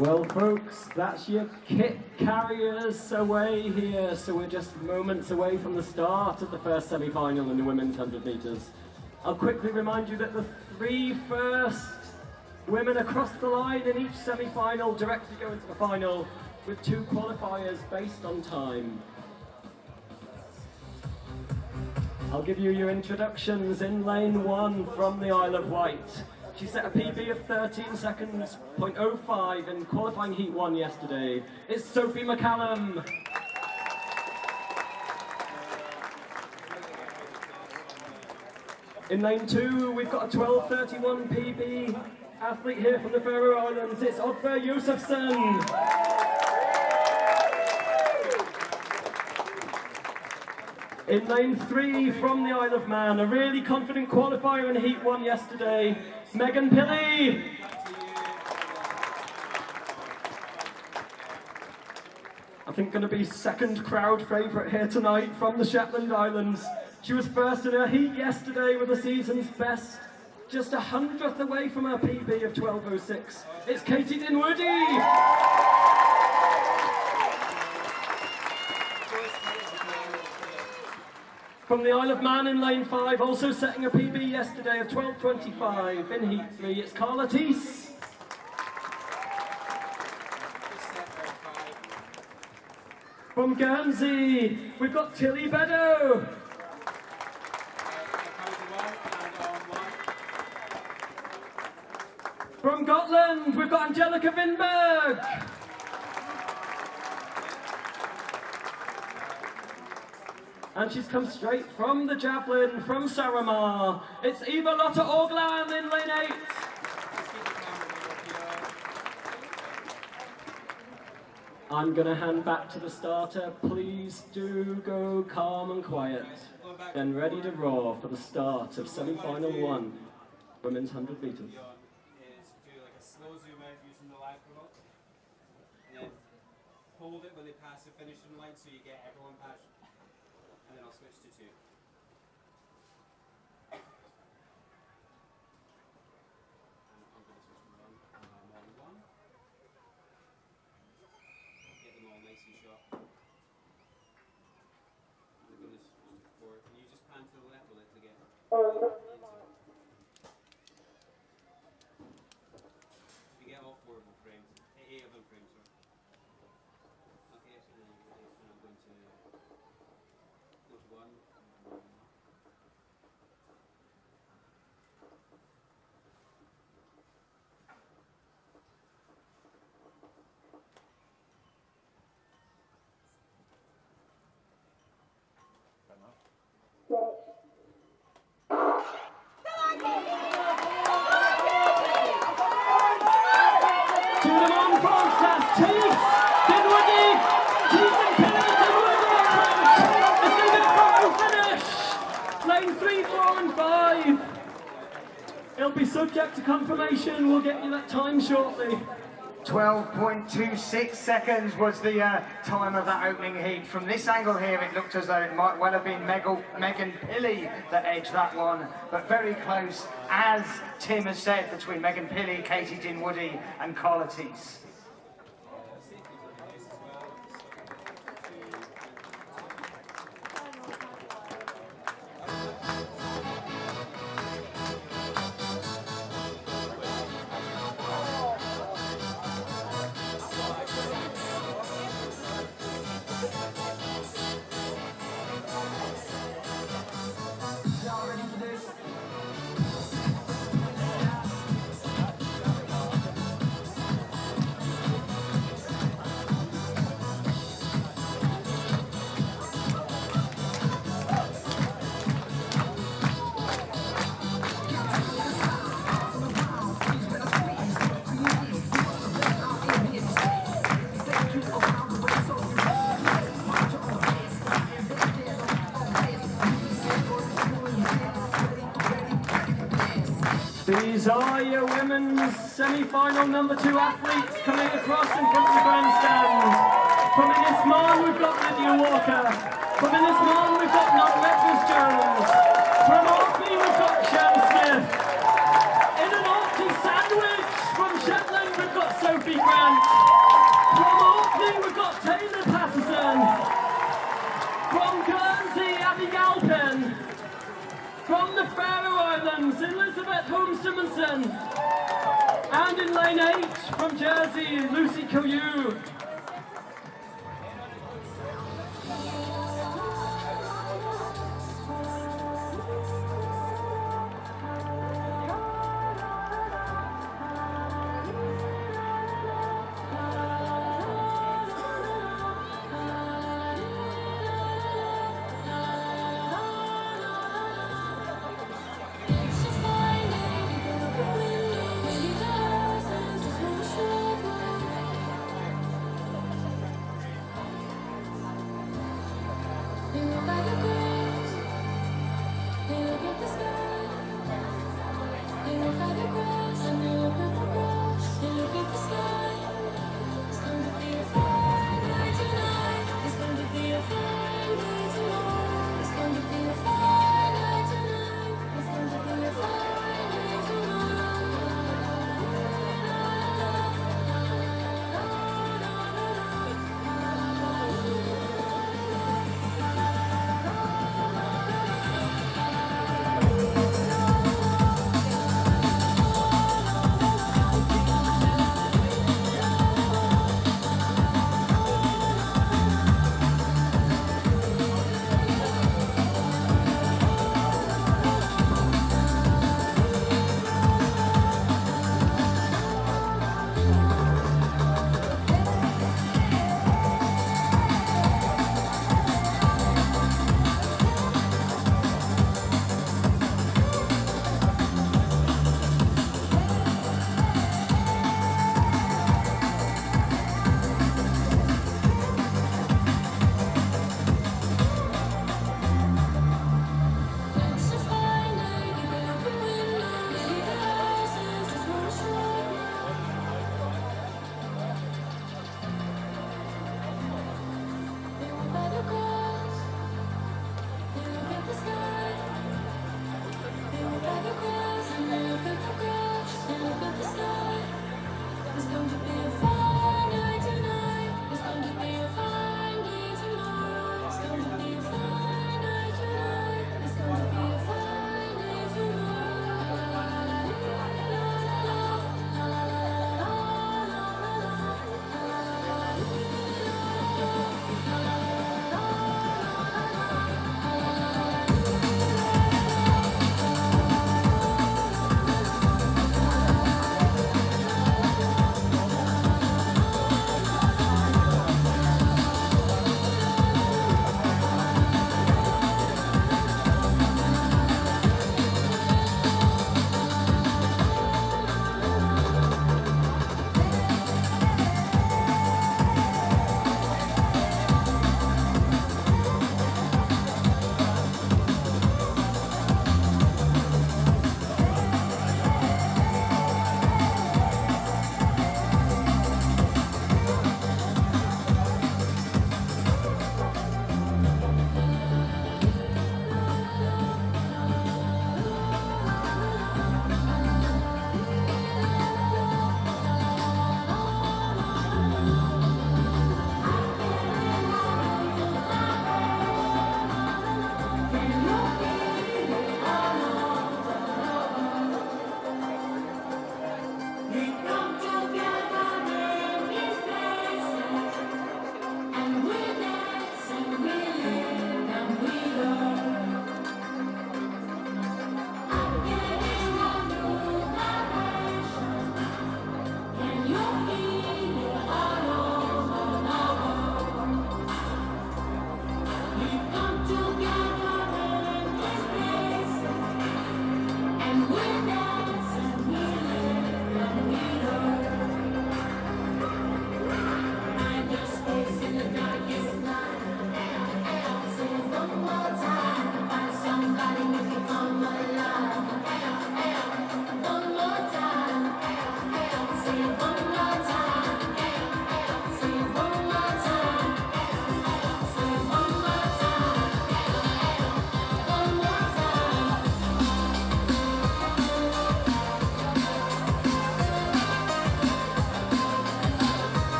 Well, folks, that's your kit carriers away here. So we're just moments away from the start of the first semi-final in the women's 100 metres. I'll quickly remind you that the 3 first women across the line in each semi-final directly go into the final with 2 qualifiers based on time. I'll give you your introductions. In lane 1 from the Isle of Wight. She set a PB of 13 seconds, 0.05 in qualifying heat 1 yesterday. It's Sophie McCallum. In lane 2, we've got a 12:31 PB athlete here from the Faroe Islands. It's Oddvar Josefsson. In lane 3 from the Isle of Man, a really confident qualifier in heat 1 yesterday, Megan Pilley. I think going to be second crowd favourite here tonight from the Shetland Islands. She was first in her heat yesterday with the season's best, just 100th away from her PB of 12:06. It's Katie Dinwoody. From the Isle of Man in lane 5, also setting a PB yesterday of 12:25 in heat 3, it's Carla Teese. From Guernsey, we've got Tilly Beddoe. From Gotland, we've got Angelica Winberg. And she's come straight from the javelin, from Saramaa. It's Eva Lotta Orgland in lane 8. I'm going to hand back to the starter. Please do go calm and quiet. Then ready to roar for the start of semi-final 1, women's 100 metres. Is do like a slow zoom out using the live remote. And then hold it when they pass the finishing line so you get everyone past. And then I'll switch to 2. And I'm going to switch from 1. I'm on 1. Get them all nice and shot. I'm going to switch to 4. Can you just pan to the left a little to get into it? You get all 4 of them framed. 8 of them framed, sorry. Okay, so then you're ready, and I'm going to go to 1. Two of them on France, that's Tees, Dinwiddie, Tees and Pilly, Dinwiddie, Crouch. It's going to be a photo finish. Lane 3, 4 and 5. It'll be subject to confirmation. We'll get you that time shortly. 12.26 seconds was the time of that opening heat. From this angle here, it looked as though it might well have been Megan Pilley that edged that one, but very close, as Tim has said, between Megan Pilley, Katie Dinwoodie and Carla Tees. These are your women's semi-final number 2 athletes coming across in front of the grandstand. From Innismore, we've got Lydia Walker. From Innismore, we've got Not Jones. From Orkney, we've got Shan Smith. In an Orkney sandwich from Shetland, we've got Sophie Grant. From Orkney, we've got Taylor Patterson. From Guernsey, Abby Galpin. From the Faroe Islands, Elizabeth Holmes-Simonson. And in lane 8, from Jersey, Lucy Coyou.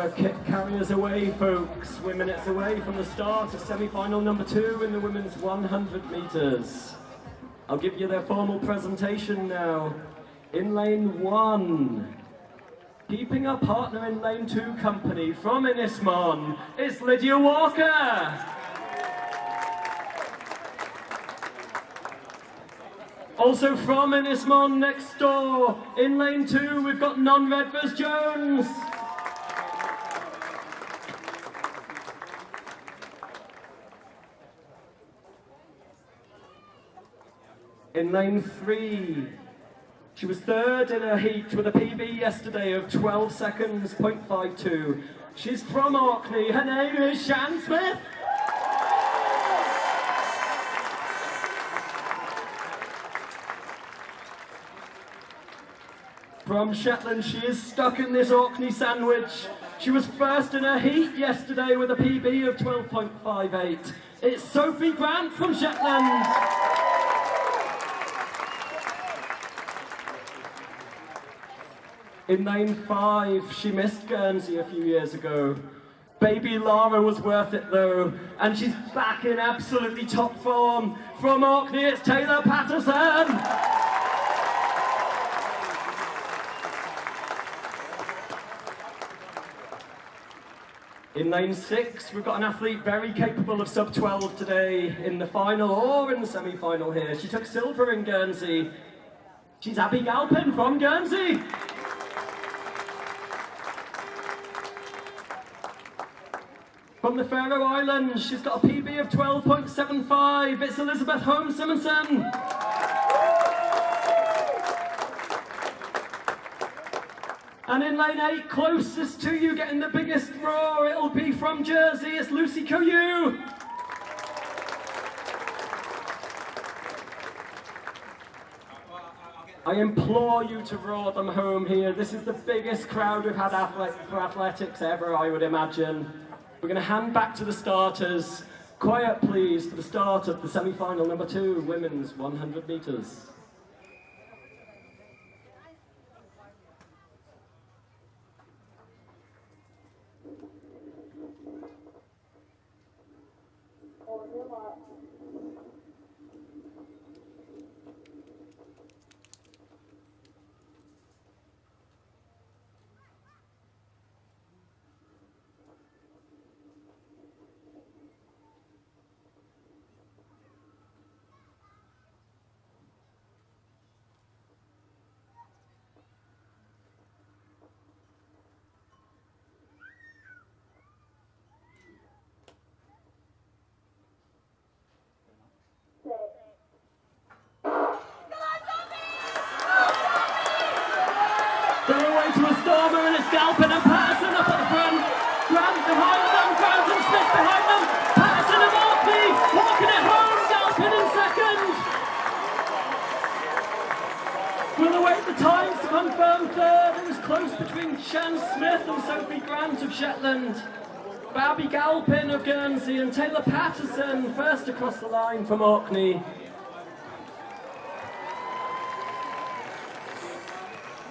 carry us away, folks. We're minutes away from the start of semi-final number 2 in the women's 100 metres. I'll give you their formal presentation now. In lane 1, keeping her partner in lane 2 company from Innismon, it's Lydia Walker. Also from Innismon next door, in lane 2, we've got Non-Redvers Jones. In lane 3, she was third in her heat with a PB yesterday of 12 seconds, 0.52. She's from Orkney, her name is Shan Smith. From Shetland, she is stuck in this Orkney sandwich. She was first in her heat yesterday with a PB of 12.58. It's Sophie Grant from Shetland. In lane 5, she missed Guernsey a few years ago. Baby Lara was worth it though, and she's back in absolutely top form. From Orkney, it's Taylor Patterson. In lane 6, we've got an athlete very capable of sub-12 today in the final or in the semi-final here. She took silver in Guernsey. She's Abby Galpin from Guernsey. From the Faroe Islands, she's got a PB of 12.75. It's Elizabeth Holmes Simonson. And in lane 8, closest to you, getting the biggest roar, it'll be from Jersey, it's Lucy Coyu. I implore you to roar them home here. This is the biggest crowd we've had for athletics ever, I would imagine. We're going to hand back to the starters. Quiet, please, for the start of the semi-final number 2, women's 100 metres. They're away to a stormer and it's Galpin and Patterson up at the front. Grant behind them, Grant and Smith behind them. Patterson and Orkney walking it home. Galpin in second. We'll await the times to confirm third. It was close between Shan Smith and Sophie Grant of Shetland. Abby Galpin of Guernsey and Taylor Patterson first across the line from Orkney.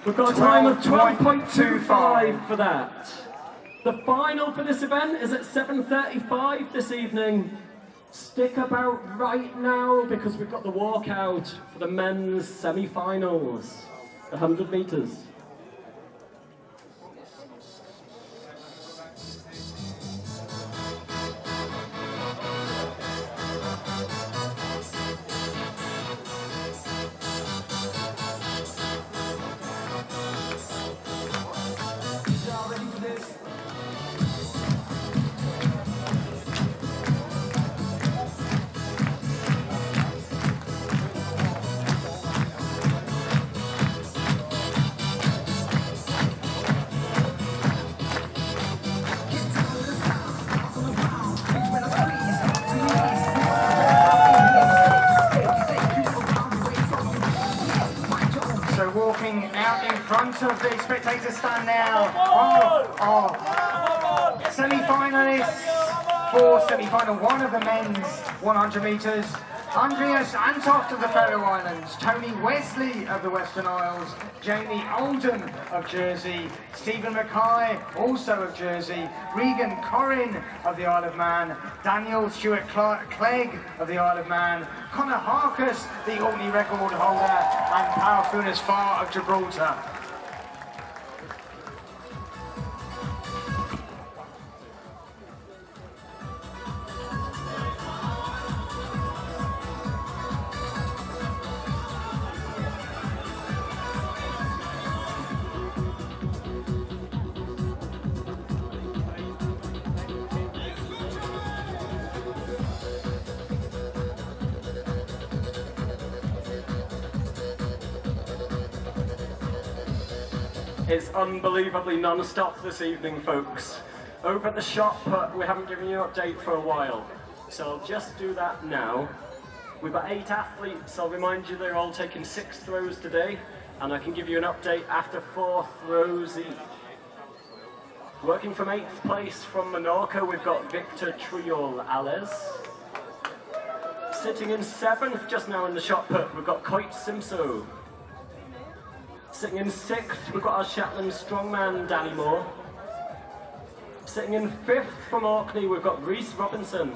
We've got a time of 12.25 for that. The final for this event is at 7:35 this evening. Stick about right now because we've got the walkout for the men's semi-finals, the 100 metres. Walking out in front of the spectator stand now. Semi-finalists for semi-final 1 of the men's 100 metres. Andreas Antoft of the Faroe Islands, Tony Wesley of the Western Isles, Jamie Oldham of Jersey, Stephen Mackay, also of Jersey, Regan Corrin of the Isle of Man, Daniel Stewart Clegg of the Isle of Man, Connor Harkus, the Orkney record holder, and Powerfunas Farr of Gibraltar. It's unbelievably non-stop this evening, folks. Over at the shop, we haven't given you an update for a while, so I'll just do that now. We've got 8 athletes. I'll remind you they're all taking 6 throws today, and I can give you an update after 4 throws each. Working from 8th place from Menorca, we've got Victor Triol Ales. Sitting in 7th just now in the shot put, we've got Coit Simso. Sitting in 6th, we've got our Shetland strongman, Danny Moore. Sitting in 5th from Orkney, we've got Rhys Robinson.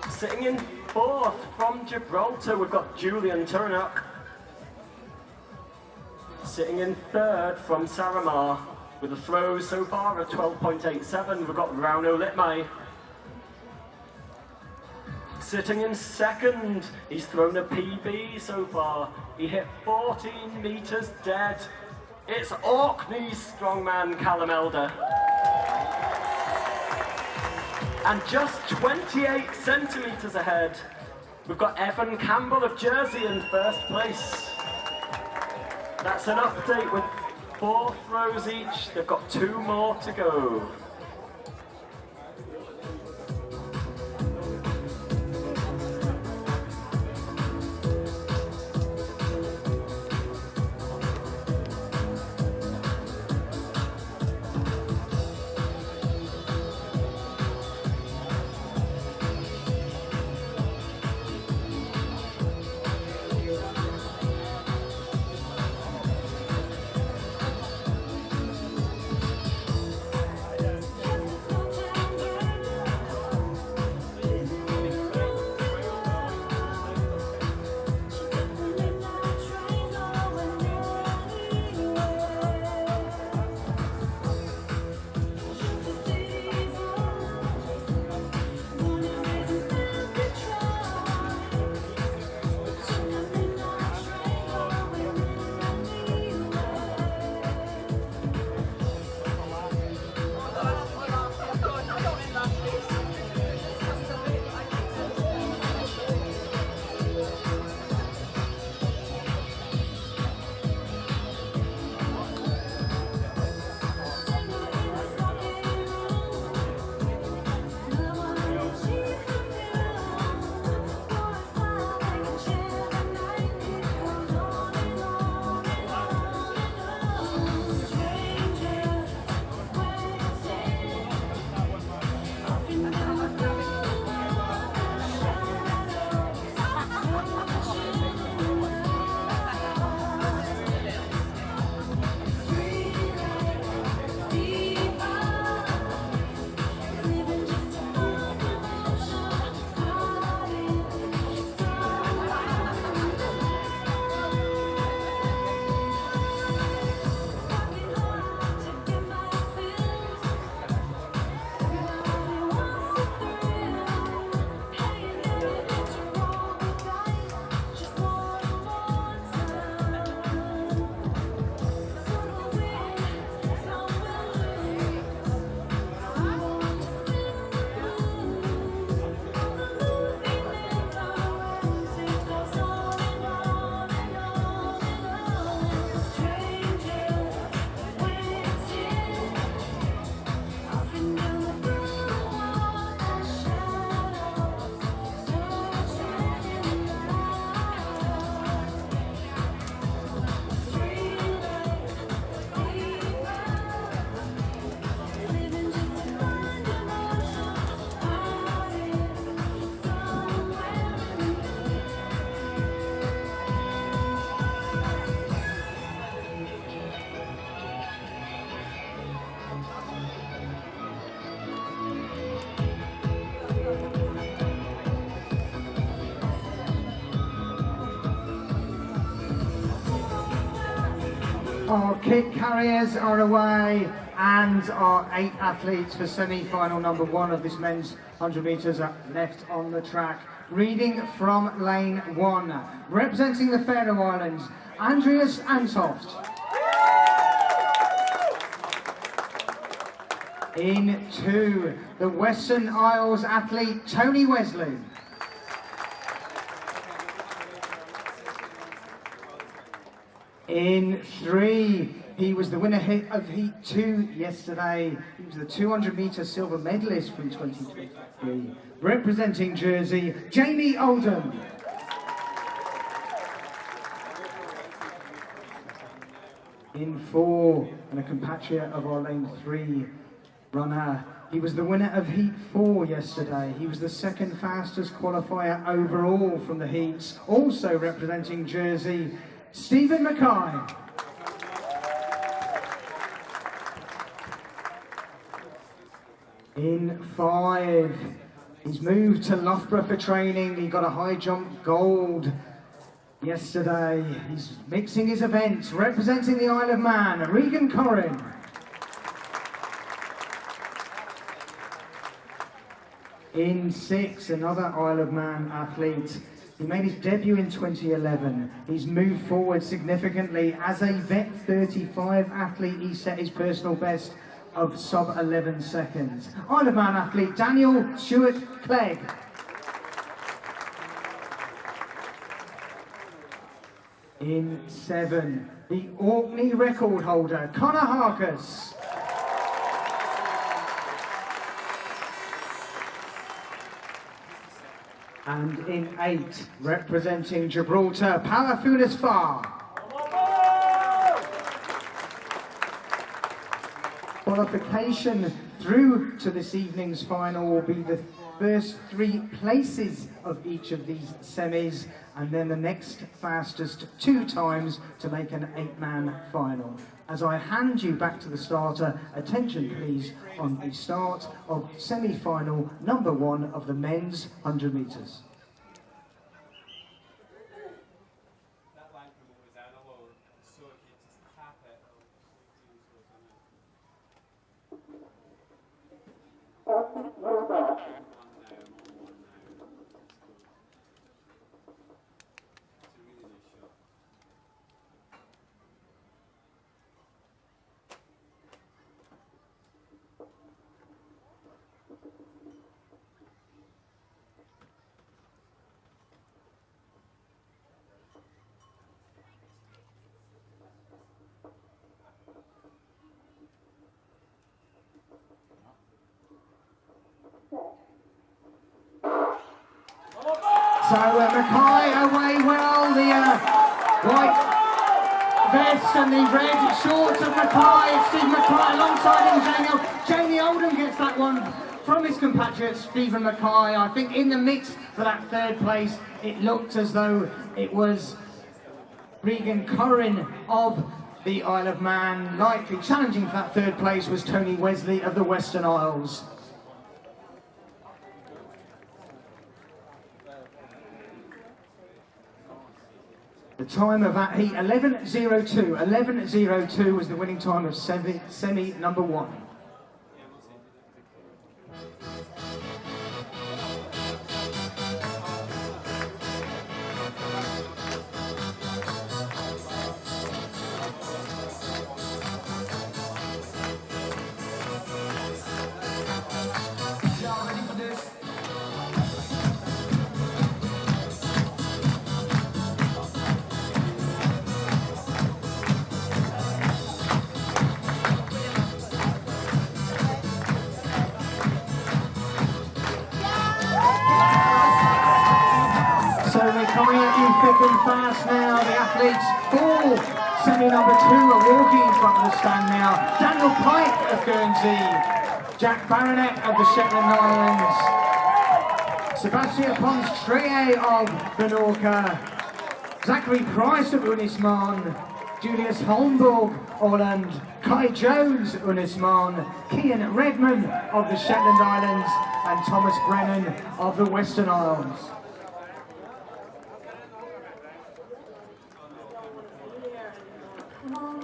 Sitting in 4th from Gibraltar, we've got Julian Turnock. Sitting in 3rd from Saramar, with a throw so far of 12.87, we've got Rauno Litmai. Sitting in 2nd, he's thrown a PB so far. He hit 14 meters dead. It's Orkney's strongman, Callum Elder. And just 28 centimeters ahead, we've got Evan Campbell of Jersey in 1st place. That's an update with 4 throws each. They've got 2 more to go. Our kit carriers are away, and our 8 athletes for semi-final number 1 of this men's 100 metres are left on the track. Reading from lane 1, representing the Faroe Islands, Andreas Antoft. In 2, the Western Isles athlete Tony Wesley. In 3, he was the winner of Heat 2 yesterday. He was the 200 metre silver medalist from 2023. Representing Jersey, Jamie Oldham. In 4, and a compatriot of our lane 3 runner. He was the winner of Heat 4 yesterday. He was the 2nd fastest qualifier overall from the heats. Also representing Jersey, Stephen Mackay. In 5, he's moved to Loughborough for training. He got a high jump gold yesterday. He's mixing his events, representing the Isle of Man, Regan Corrin. In 6, another Isle of Man athlete. He made his debut in 2011. He's moved forward significantly. As a vet 35 athlete, he set his personal best of sub 11 seconds. Isle of Man athlete Daniel Stewart Clegg. In 7, the Orkney record holder, Connor Harkus. And in 8, representing Gibraltar, Palafunis Far. Qualification through to this evening's final will be the first 3 places of each of these semis, and then the next fastest 2 times to make an 8-man final. As I hand you back to the starter, attention please on the start of semi-final number 1 of the men's 100 metres. That line promoter down a low, so if you just tap it, So Mackay away well, the white vest and the red shorts of Mackay. Stephen Mackay alongside him, Jamie Oldham gets that one from his compatriot Stephen Mackay. I think in the mix for that 3rd place, it looked as though it was Regan Corrin of the Isle of Man. Likely challenging for that 3rd place was Tony Wesley of the Western Isles. The time of that heat, 11:02. 11:02 was the winning time of semi number 1. So we're coming at you thick and fast now. The athletes for semi number 2 are walking in front of the stand now. Daniel Pike of Guernsey, Jack Baronet of the Shetland Islands, Sebastian Pons Trier of Menorca, Zachary Price of Unisman, Julius Holmborg, Holland, Kai Jones, Unisman, Kian Redman of the Shetland Islands, and Thomas Brennan of the Western Isles. Come on,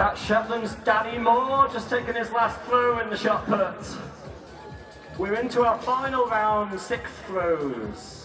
That's Shetland's Danny Moore just taking his last throw in the shot put. We're into our final round, 6 throws.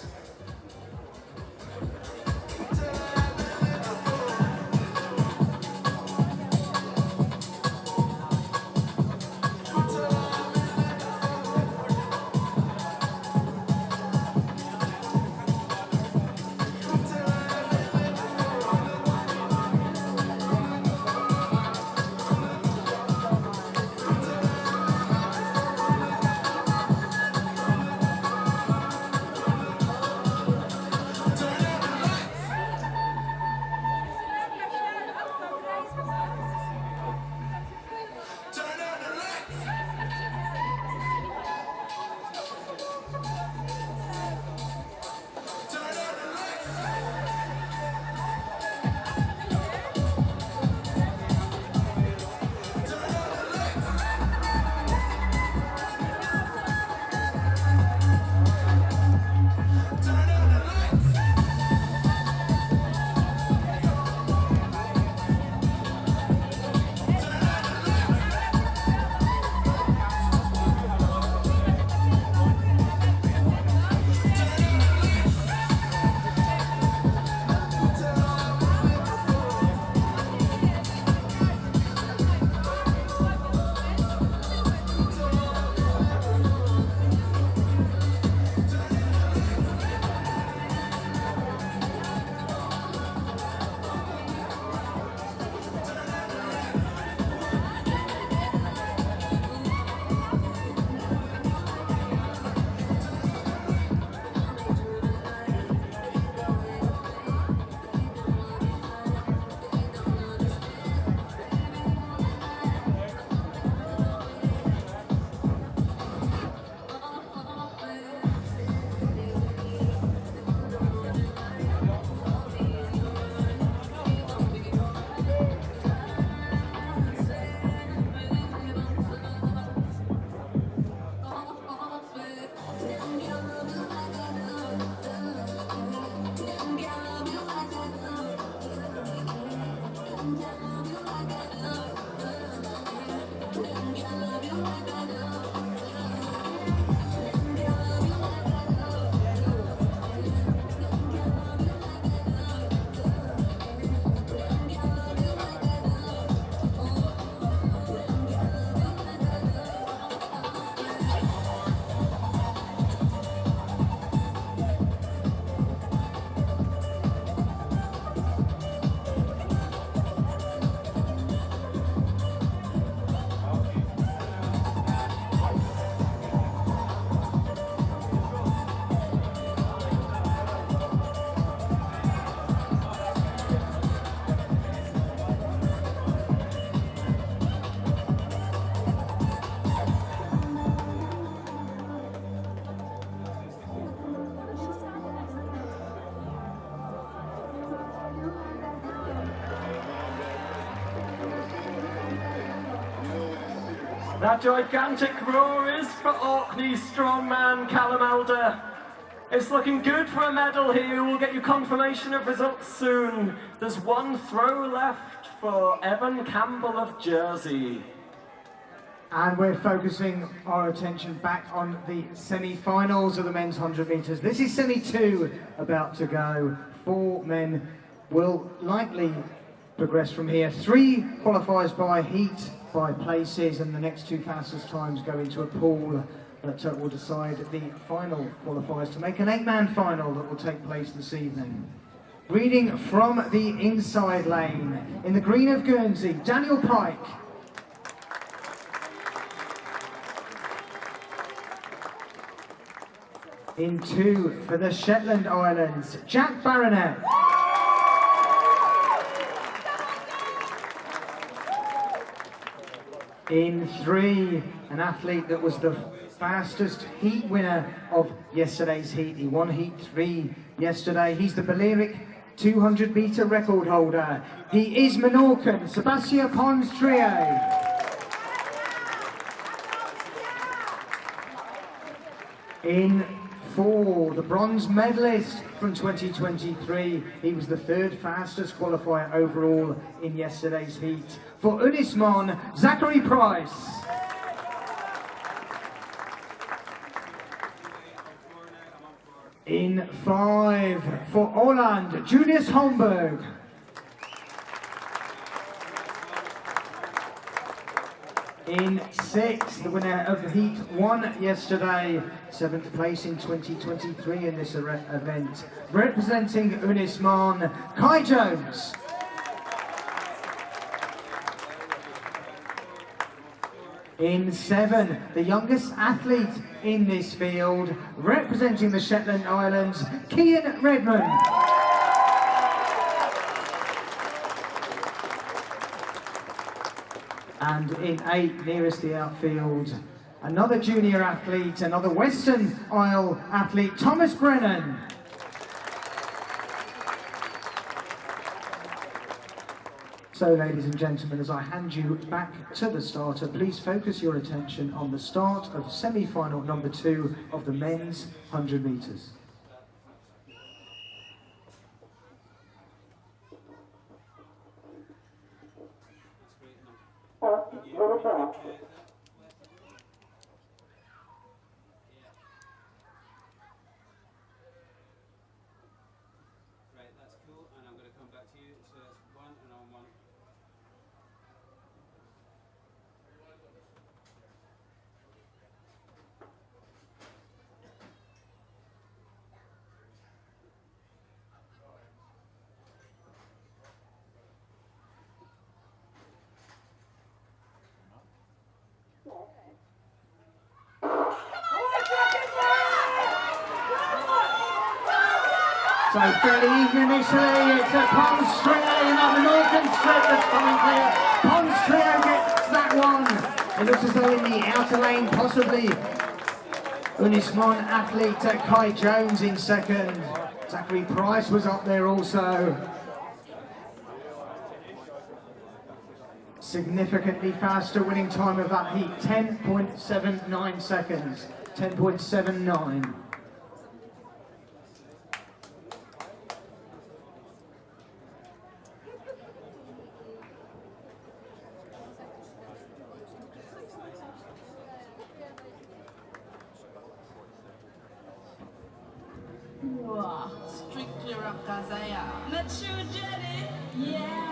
That gigantic roar is for Orkney's strongman Callum Elder. It's looking good for a medal here. We'll get you confirmation of results soon. There's one throw left for Evan Campbell of Jersey. And we're focusing our attention back on the semi-finals of the men's 100 metres. This is semi-2 about to go. 4 men will likely progress from here. 3 qualifiers by heat, by places, and the next 2 fastest times go into a pool that will decide the final qualifiers to make an 8-man final that will take place this evening. Reading from the inside lane, in the green of Guernsey, Daniel Pike. In 2 for the Shetland Islands, Jack Baronet. In 3, an athlete that was the fastest heat winner of yesterday's heat. He won heat 3 yesterday. He's the Balearic 200 metre record holder. He is Menorcan, Sebastian Pons Trio. In for the bronze medalist from 2023. He was the third fastest qualifier overall in yesterday's heat. For Unismon, Zachary Price. In 5 for Orland, Julius Holmberg. In 6, the winner of Heat 1 yesterday, 7th place in 2023 in this event, representing Unismon, Kai Jones. In 7, the youngest athlete in this field, representing the Shetland Islands, Kian Redmond. And in 8, nearest the outfield, another junior athlete, another Western Isle athlete, Thomas Brennan. So, ladies and gentlemen, as I hand you back to the starter, please focus your attention on the start of semi-final number 2 of the men's 100 metres. Right, that's cool, and I'm going to come back to you. So that's 1 and on 1. So fairly even initially, it's a Pons trio, another Northern strip that's coming clear. Pons trio gets that one. It looks as though in the outer lane, possibly Unismon athlete Kai Jones in second. Zachary Price was up there also. Significantly faster winning time of that heat, 10.79 seconds, 10.79. Strictly rock as I am. Not sure, Jenny? Yeah.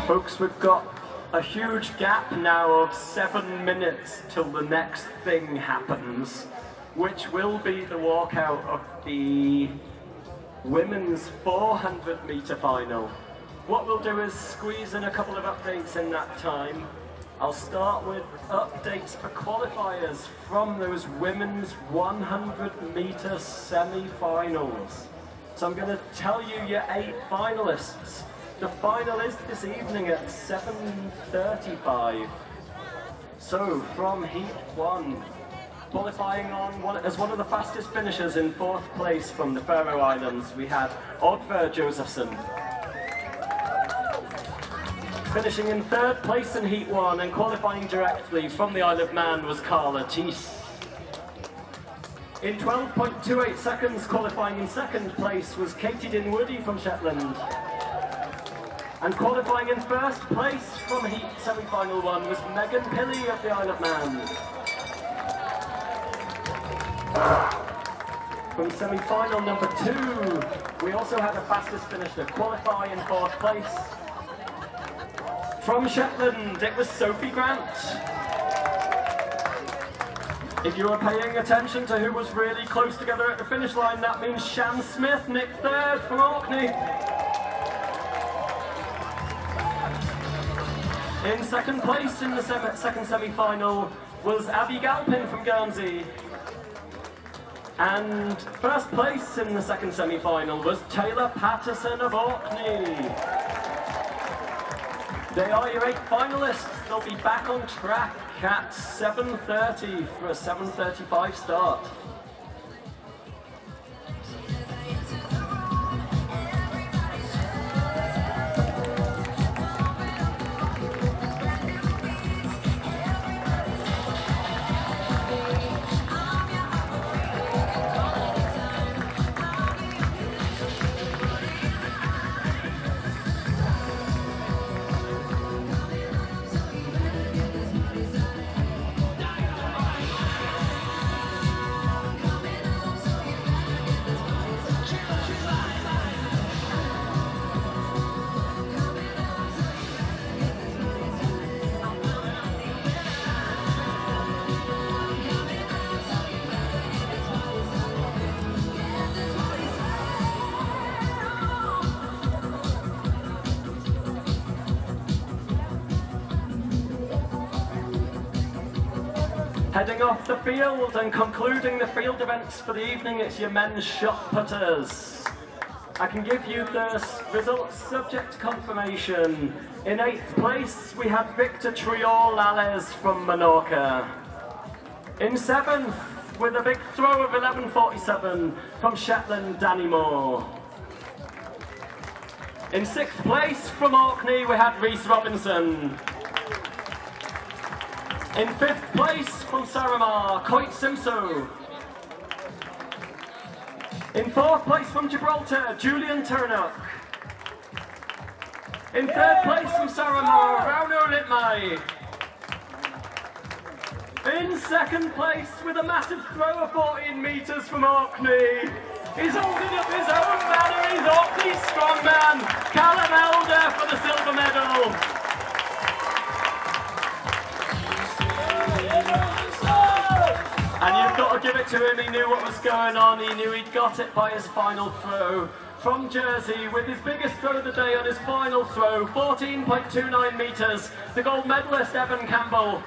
Folks, we've got a huge gap now of 7 minutes till the next thing happens, which will be the walkout of the women's 400 metre final. What we'll do is squeeze in a couple of updates in that time. I'll start with updates for qualifiers from those women's 100 metre semi-finals. So I'm going to tell you your 8 finalists. The final is this evening at 7:35. So from Heat 1, qualifying as one of the fastest finishers in 4th place from the Faroe Islands, we had Oddvar Josephson. Finishing in 3rd place in Heat 1 and qualifying directly from the Isle of Man was Carla Thies. In 12.28 seconds, qualifying in 2nd place was Katie Dinwoody from Shetland. And qualifying in 1st place from Heat semi-final 1 was Megan Pilley of the Isle of Man. From semi-final number 2, we also had the fastest finisher qualify in 4th place. From Shetland, it was Sophie Grant. If you were paying attention to who was really close together at the finish line, that means Shan Smith nicked 3rd from Orkney. In 2nd place in the second semi-final was Abby Galpin from Guernsey. And 1st place in the 2nd semi-final was Taylor Patterson of Orkney. They are your 8 finalists. They'll be back on track at 7:30 for a 7:35 start. Heading off the field and concluding the field events for the evening, it's your men's shot putters. I can give you the results subject to confirmation. In 8th place, we had Victor Triol Lales from Menorca. In 7th, with a big throw of 11.47 from Shetland, Danny Moore. In 6th place, from Orkney, we had Rhys Robinson. In 5th place from Saramar, Coit Simso. In 4th place from Gibraltar, Julian Turnock. In 3rd place from Saramar, Rauno Litmai. In 2nd place with a massive throw of 14 metres from Orkney. He's holding up his own banner, he's Orkney's strongman, Callum Elder for the silver medal. And you've got to give it to him, he knew what was going on, he knew he'd got it by his final throw. From Jersey, with his biggest throw of the day on his final throw, 14.29 metres, the gold medalist Evan Campbell.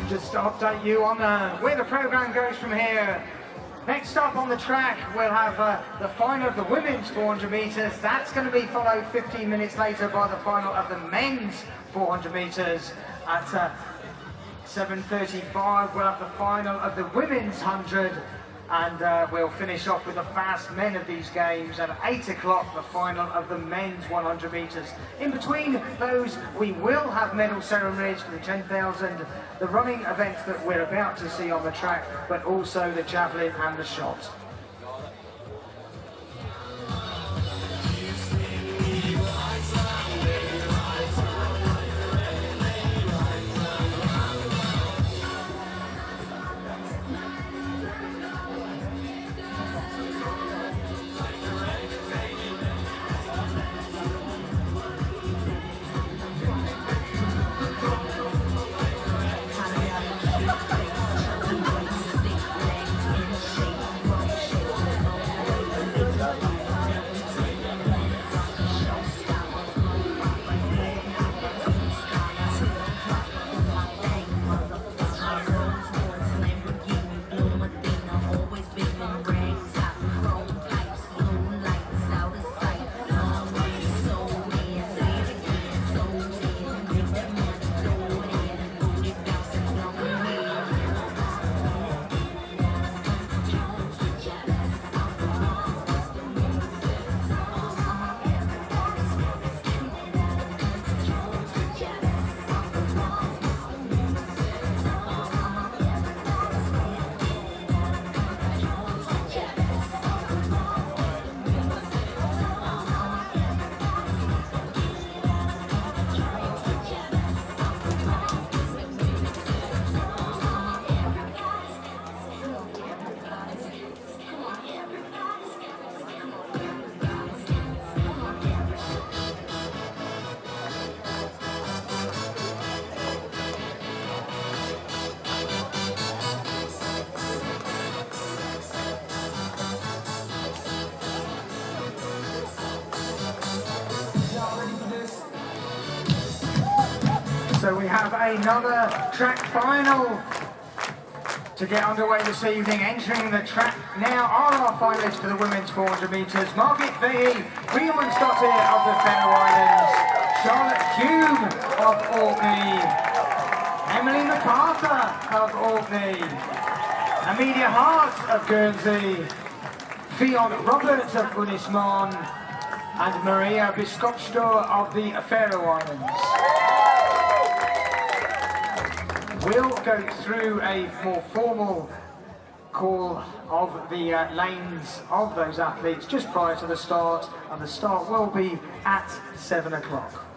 Just to update you on where the programme goes from here. Next up on the track, we'll have the final of the women's 400 metres. That's going to be followed 15 minutes later by the final of the men's 400 metres. At 7:35, we'll have the final of the women's 100. And we'll finish off with the fast men of these games at 8 o'clock, the final of the men's 100 metres. In between those, we will have medal ceremonies for the 10,000, the running events that we're about to see on the track, but also the javelin and the shot. So we have another track final to get underway this evening. Entering the track now are our finalists for the women's 400 metres. Margaret Vehy, Freeman's-Dottir of the Faroe Islands, Charlotte Hume of Orkney, Emily MacArthur of Orkney, Amelia Hart of Guernsey, Fionn Roberts of Unismon, and Maria Biskopstor of the Faroe Islands. We'll go through a more formal call of the lanes of those athletes just prior to the start, and the start will be at 7 o'clock.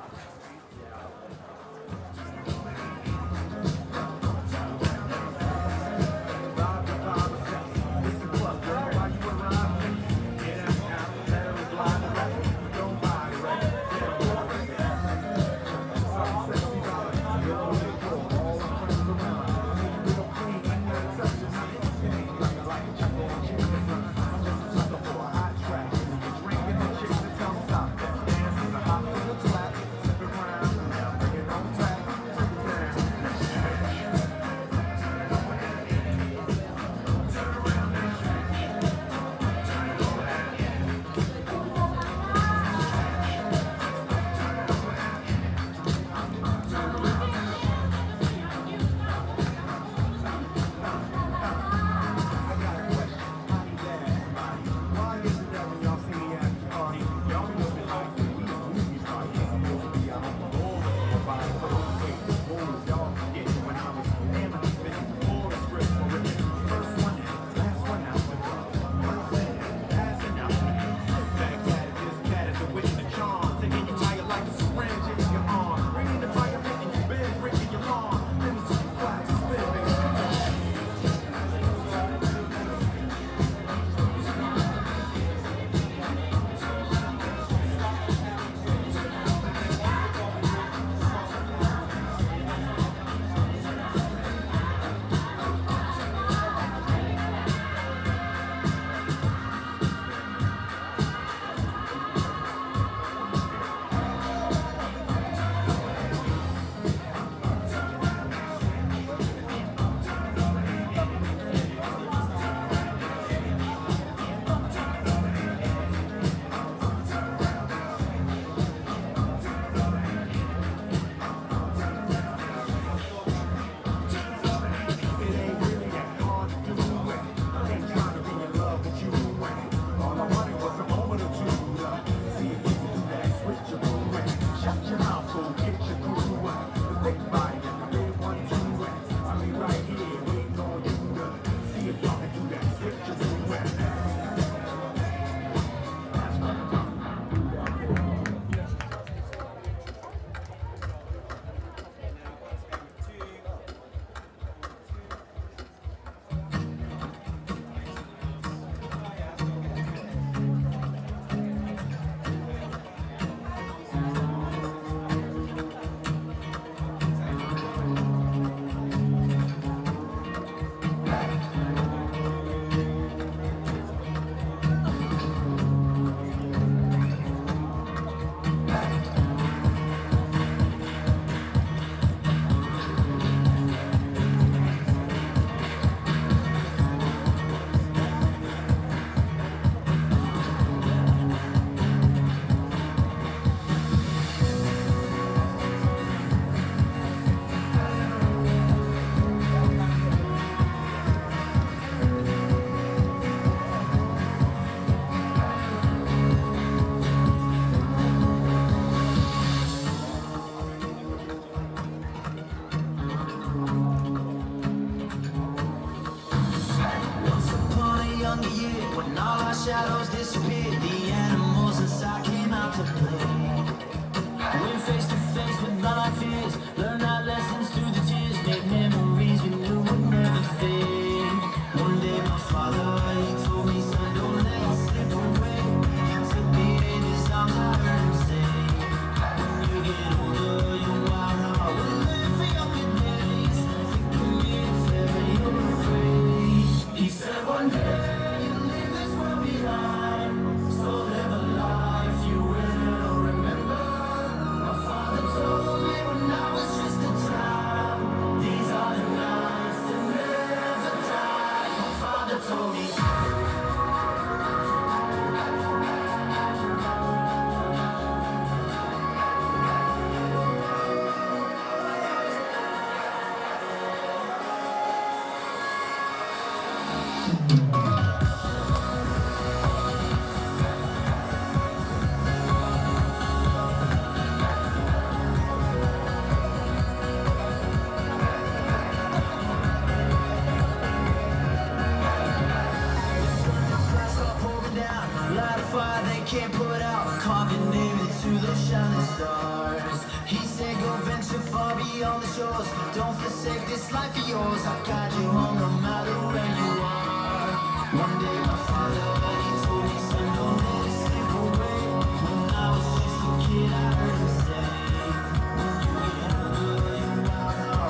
shadows disappeared, the animals inside came out to play. Went face to face with all our fears, learned our lessons through the tears, made memories we knew would never fade. One day my father, he told me, son, don't let it slip away. And took me in his arms, I heard him say, when you get older, your wild heart will live for your good days. Think of me if ever you're afraid. He said one day so live a life you will remember. My father told me when I be on the shores. Don't forsake this life of yours. I'll guide you home no matter where you are. One day my father, he told me, son, don't let it slip away. When I was just a kid, I heard him say, you get older, you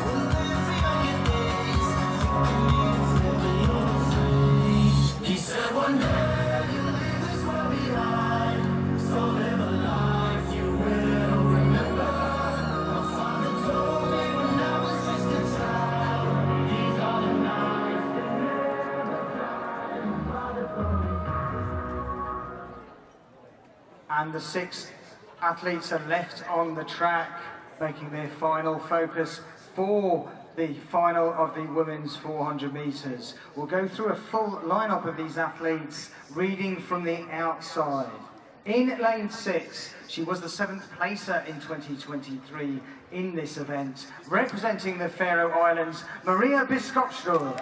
will live younger days. Forever you're free. He said one day you leave this world behind, so live a life you will remember. My father told me when I was just a child, these are the nights that never die. My father told me. And the 6 athletes are left on the track, making their final focus for the final of the women's 400 metres. We'll go through a full lineup of these athletes, reading from the outside. In lane 6, she was the 7th placer in 2023 in this event, representing the Faroe Islands, Maria Biskopsdal.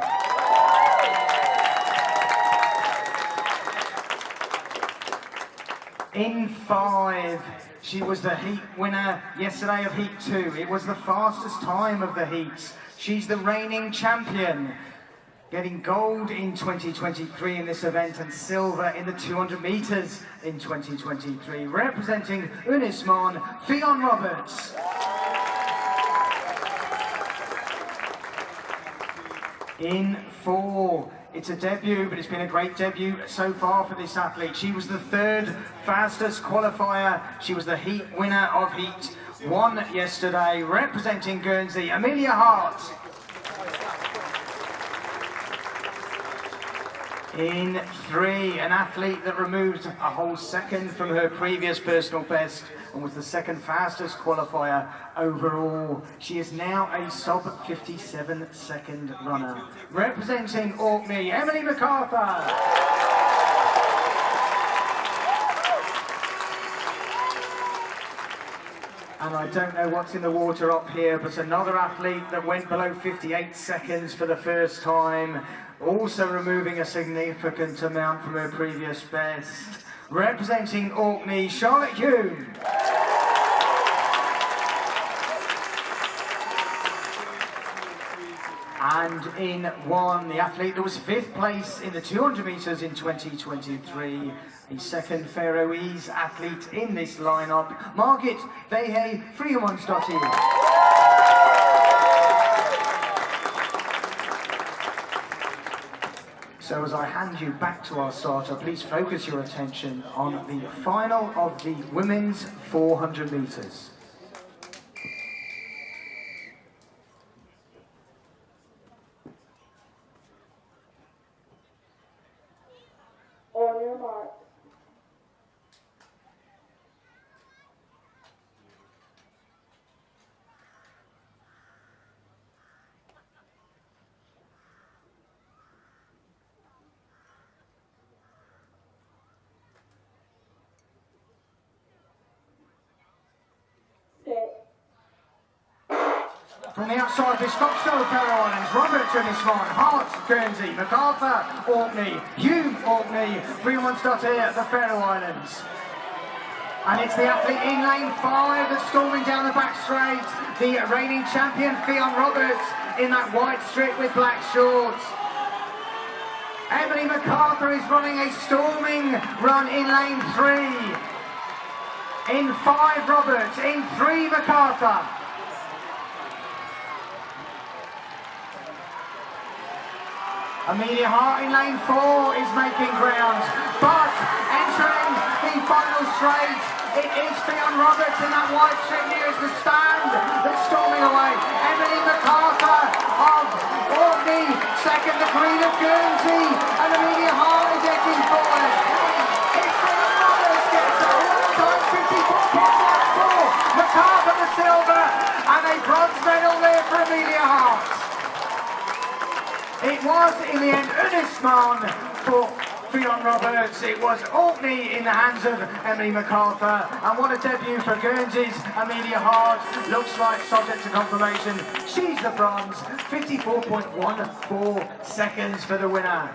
In 5, she was the heat winner yesterday of heat 2. It was the fastest time of the heats. She's the reigning champion, getting gold in 2023 in this event and silver in the 200 metres in 2023. Representing Unismon, Fionn Roberts. In 4, it's a debut, but it's been a great debut so far for this athlete. She was the 3rd fastest qualifier. She was the heat winner of heat 1 yesterday, representing Guernsey, Amelia Hart. In 3, an athlete that removed a whole second from her previous personal best and was the 2nd fastest qualifier overall. She is now a sub 57 second runner. Representing Orkney, Emily MacArthur. And I don't know what's in the water up here, but another athlete that went below 58 seconds for the first time, also removing a significant amount from her previous best. Representing Orkney, Charlotte Hume. And in 1, the athlete that was 5th place in the 200 metres in 2023, a 2nd Faroese athlete in this lineup, Margit Vehe Friamundsdottir. So as I hand you back to our starter, please focus your attention on the final of the women's 400 metres. On your mark. Set. From the outside, Biskopsdal, Faroe Islands, Roberts in this one, Hart, Guernsey, MacArthur, Orkney, Hume, Orkney, Friamundsdottir, the Faroe Islands. And it's the athlete in lane 5 that's storming down the back straight, the reigning champion, Fionn Roberts, in that white strip with black shorts. Emily MacArthur is running a storming run in lane 3. In 5, Roberts, in 3, MacArthur. Amelia Hart in lane 4 is making ground, but entering the final straight, it is Fionn Roberts in that white strip nearest the stand that's storming away. Emily MacArthur of Orkney, 2nd, the Queen of Guernsey, and Amelia Hart is edging forward. It's Fionn Roberts gets a one-time 54.14, MacArthur the silver, and a bronze medal there for Amelia Hart. It was, in the end, Unismon for Fionn Roberts. It was Orkney in the hands of Emily MacArthur. And what a debut for Guernsey's Amelia Hart. Looks like, subject to confirmation, she's the bronze. 54.14 seconds for the winner.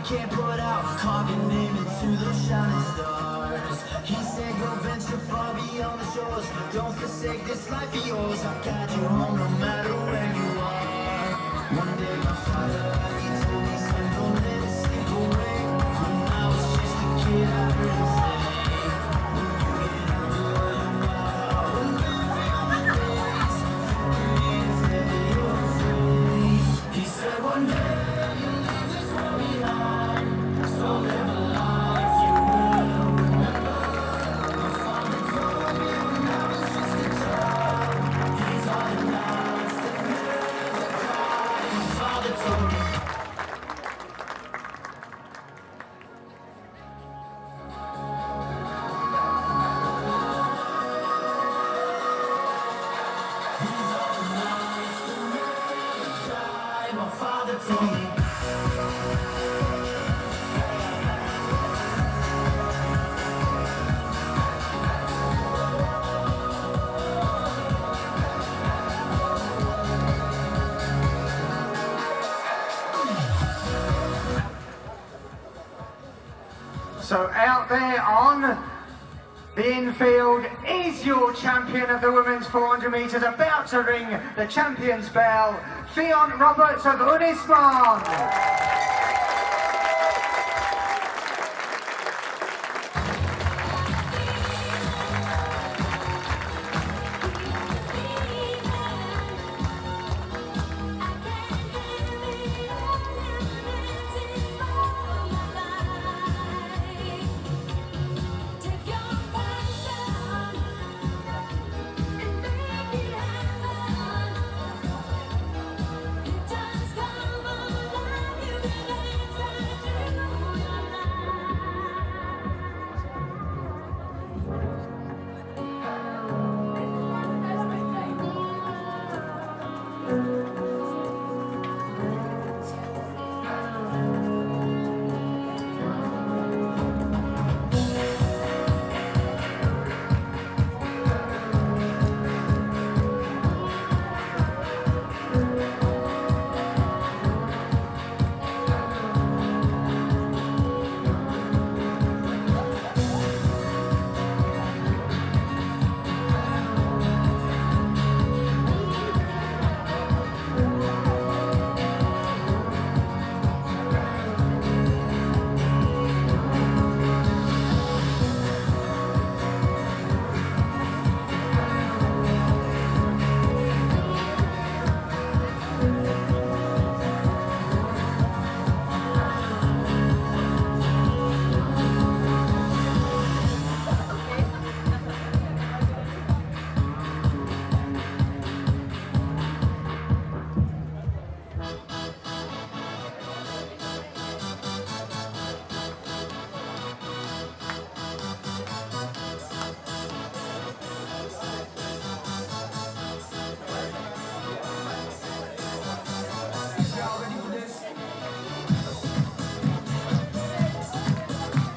can't put out. Carve your name into those shining stars. He said go venture far beyond the shores. Don't forsake this life of yours. I'll guide you home no matter where you are. One day my father, he told me, son, don't let it slip away. When I was just a kid, I heard him say, he said one day you'll leave this world behind, so live a life you will remember. My father told me when I was just a child, these are the nights that never cry. My father told me. These are the nights that never cry. My father told me. So out there on the infield is your champion of the women's 400 metres, about to ring the champion's bell, Fionn Roberts of Unismon.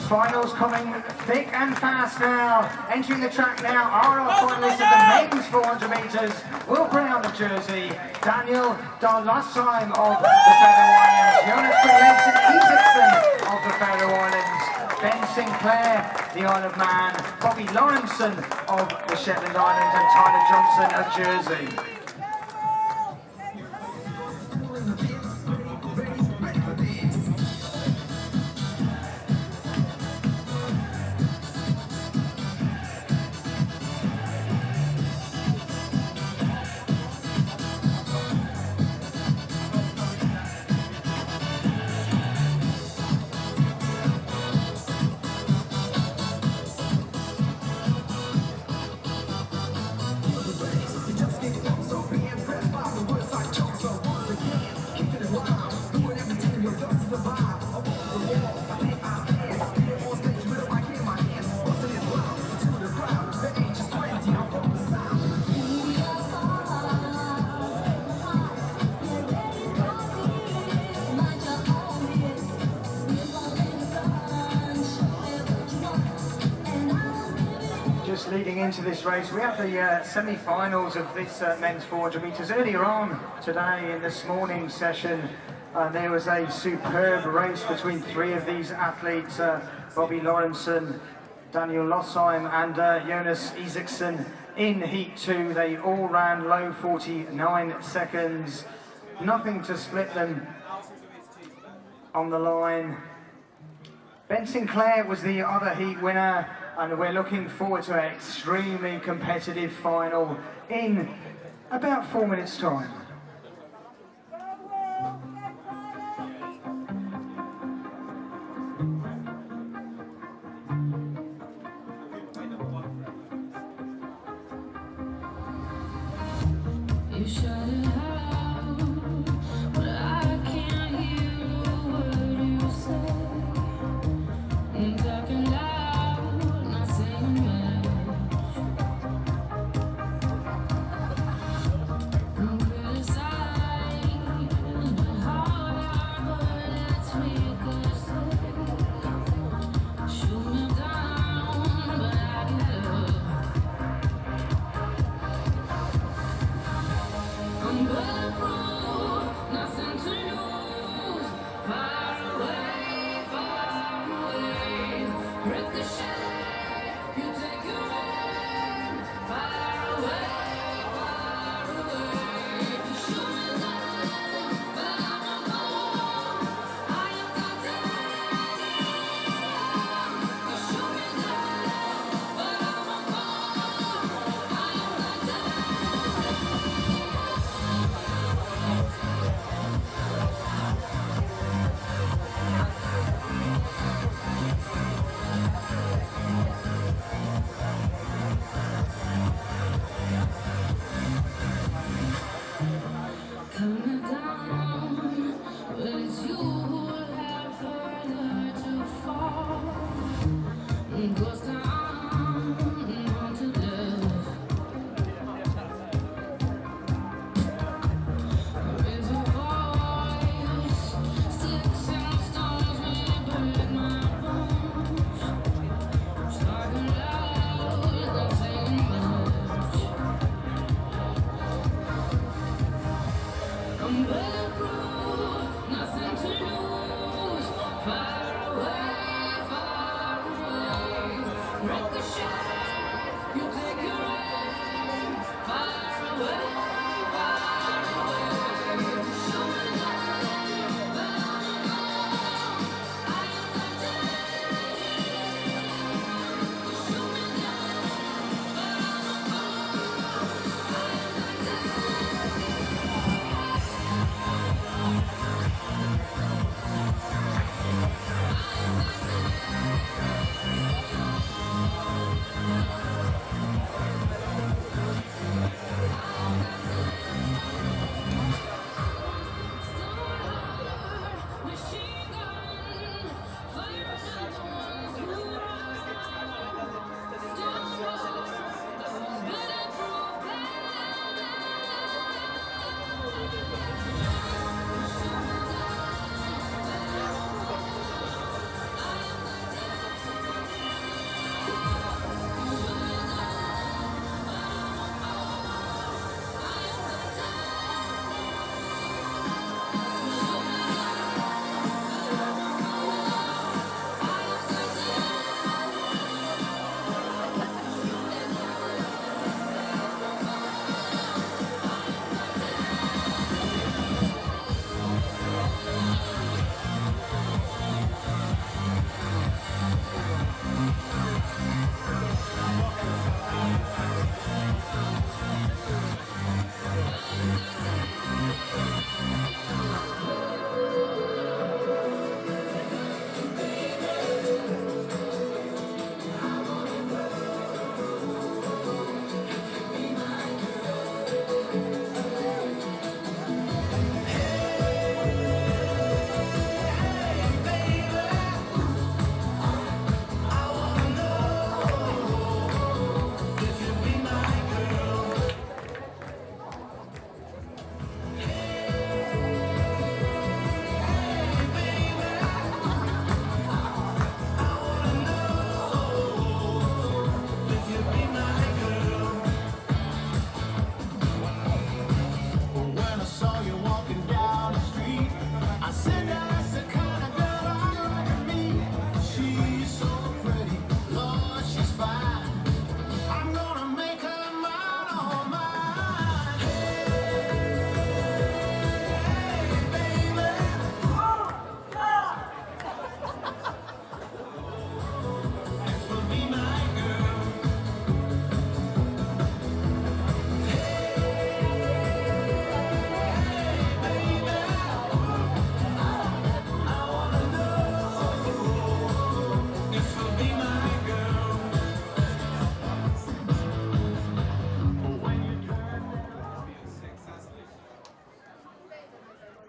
Finals coming thick and fast now. Entering the track now are our finalists of the men's 400 metres. Will bring on the jersey Daniel Darlasheim of the Faroe Islands, Jonas Grimleifsen Isaacson of the Faroe Islands, Ben Sinclair, the Isle of Man, Bobby Lawrenson of the Shetland Islands, and Tyler Johnson of Jersey. Leading into this race, we have the semi-finals of this men's 400 metres earlier on today in this morning's session. There was a superb race between three of these athletes, Bobby Lawrenson, Daniel Lossheim and Jonas Isaacson in Heat 2. They all ran low 49 seconds. Nothing to split them on the line. Ben Sinclair was the other heat winner, and we're looking forward to an extremely competitive final in about 4 minutes' time. You shut it out, but I can't hear a word you say. I'm talking loud, not saying much. I'm criticized, but hard, but it's me 'cause they shoot me down, but I get up.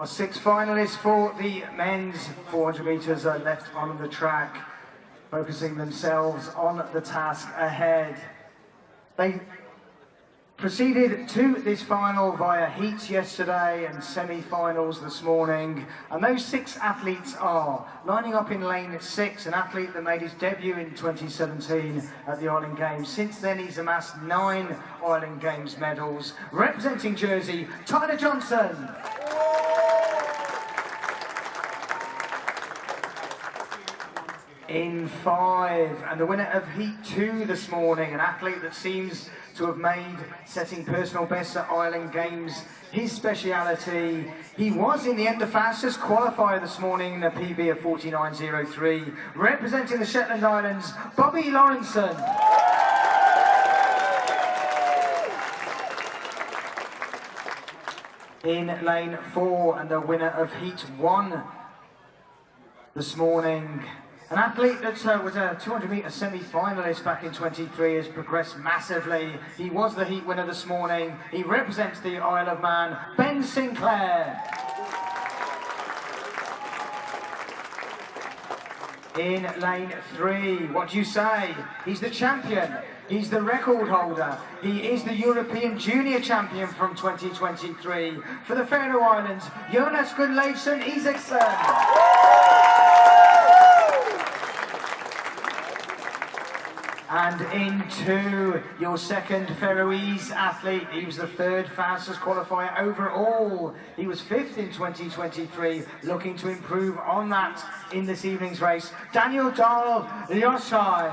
Our 6 finalists for the men's 400 metres are left on the track, focusing themselves on the task ahead. They proceeded to this final via heats yesterday and semi-finals this morning, and those 6 athletes are lining up in lane 6, an athlete that made his debut in 2017 at the Island Games. Since then he's amassed 9 Island Games medals. Representing Jersey, Tyler Johnson. In 5, and the winner of Heat 2 this morning, an athlete that seems to have made setting personal bests at Island Games his speciality. He was in the end the fastest qualifier this morning in a PB of 49.03, representing the Shetland Islands, Bobby Lawrenson. In lane 4, and the winner of Heat 1 this morning, an athlete that was a 200 metre semi-finalist back in 23 has progressed massively. He was the heat winner this morning. He represents the Isle of Man, Ben Sinclair. In lane 3, what do you say? He's the champion. He's the record holder. He is the European Junior Champion from 2023 for the Faroe Islands, Jonas Gunnleifsson Isaksson. And in 2, your second Faroese athlete. He was the 3rd fastest qualifier overall. He was 5th in 2023, looking to improve on that in this evening's race. Daniel Dahl Ljoshheim.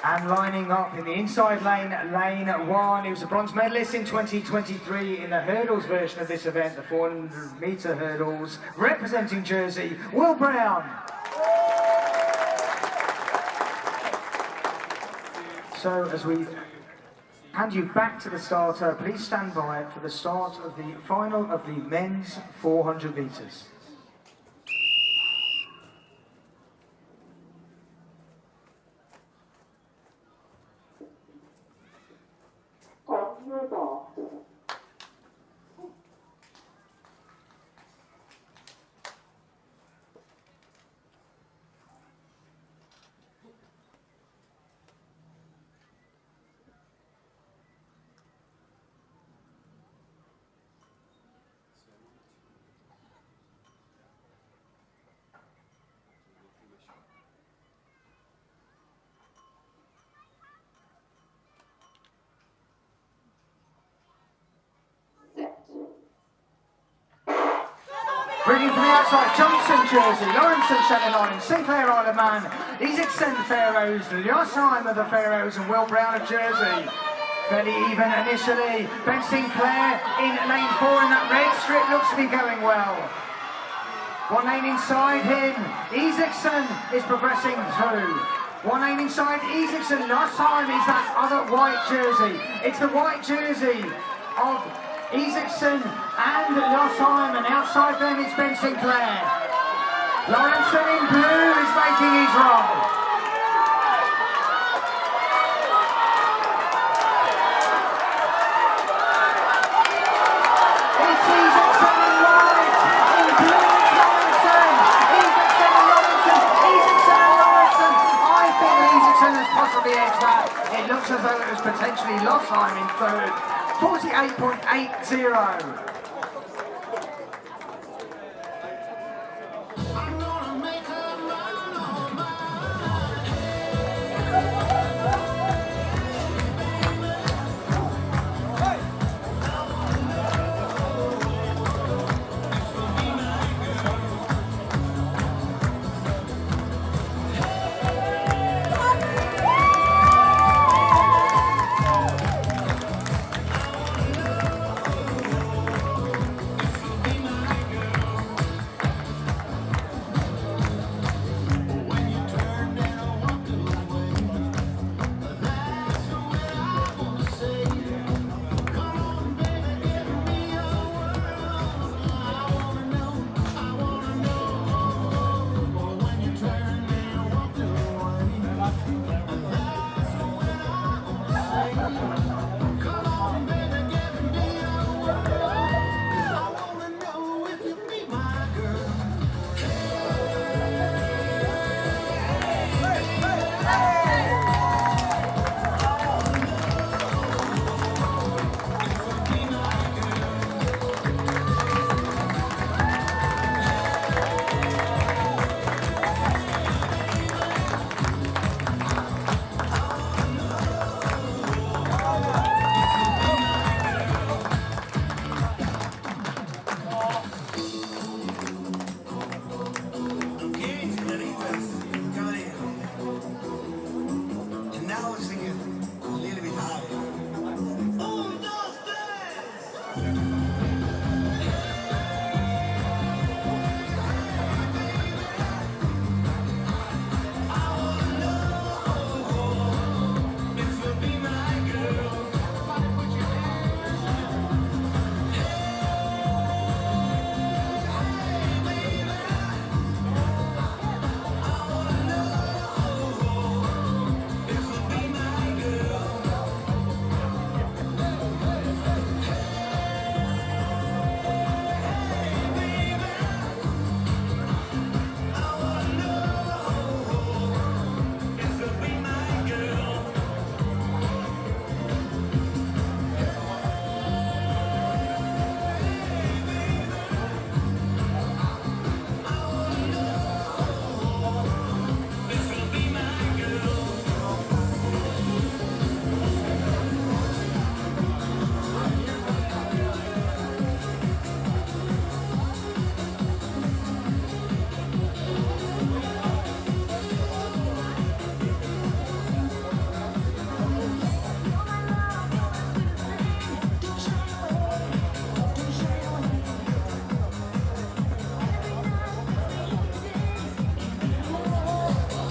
And lining up in the inside lane, lane 1, he was a bronze medalist in 2023 in the hurdles version of this event, the 400 metre hurdles, representing Jersey, Will Brown. So as we hand you back to the starter, please stand by for the start of the final of the men's 400 metres. On your mark. Bringing from the outside, Johnson, Jersey, Lawrenson, Shetland Islands, Sinclair, Isle of Man, Isaksson, Faroes, Ljoshheim of the Faroes, and Will Brown of Jersey. Fairly even initially. Ben Sinclair in lane 4, and that red strip looks to be going well. 1 lane inside him, Isaksson is progressing through. 1 lane inside Isaksson, Ljoshheim is that other white jersey. It's the white jersey of Isaksson and Ljoshheim, and outside them it's Ben Sinclair. Lawrenson in blue is making his run. It's Isaksson in white, in blue it's Lawrenson. Isaksson and Lawrenson, Isaksson and Lawrenson. I think Isaksson has possibly edged that. It looks as though it was potentially Ljoshheim in 3rd. 48.80.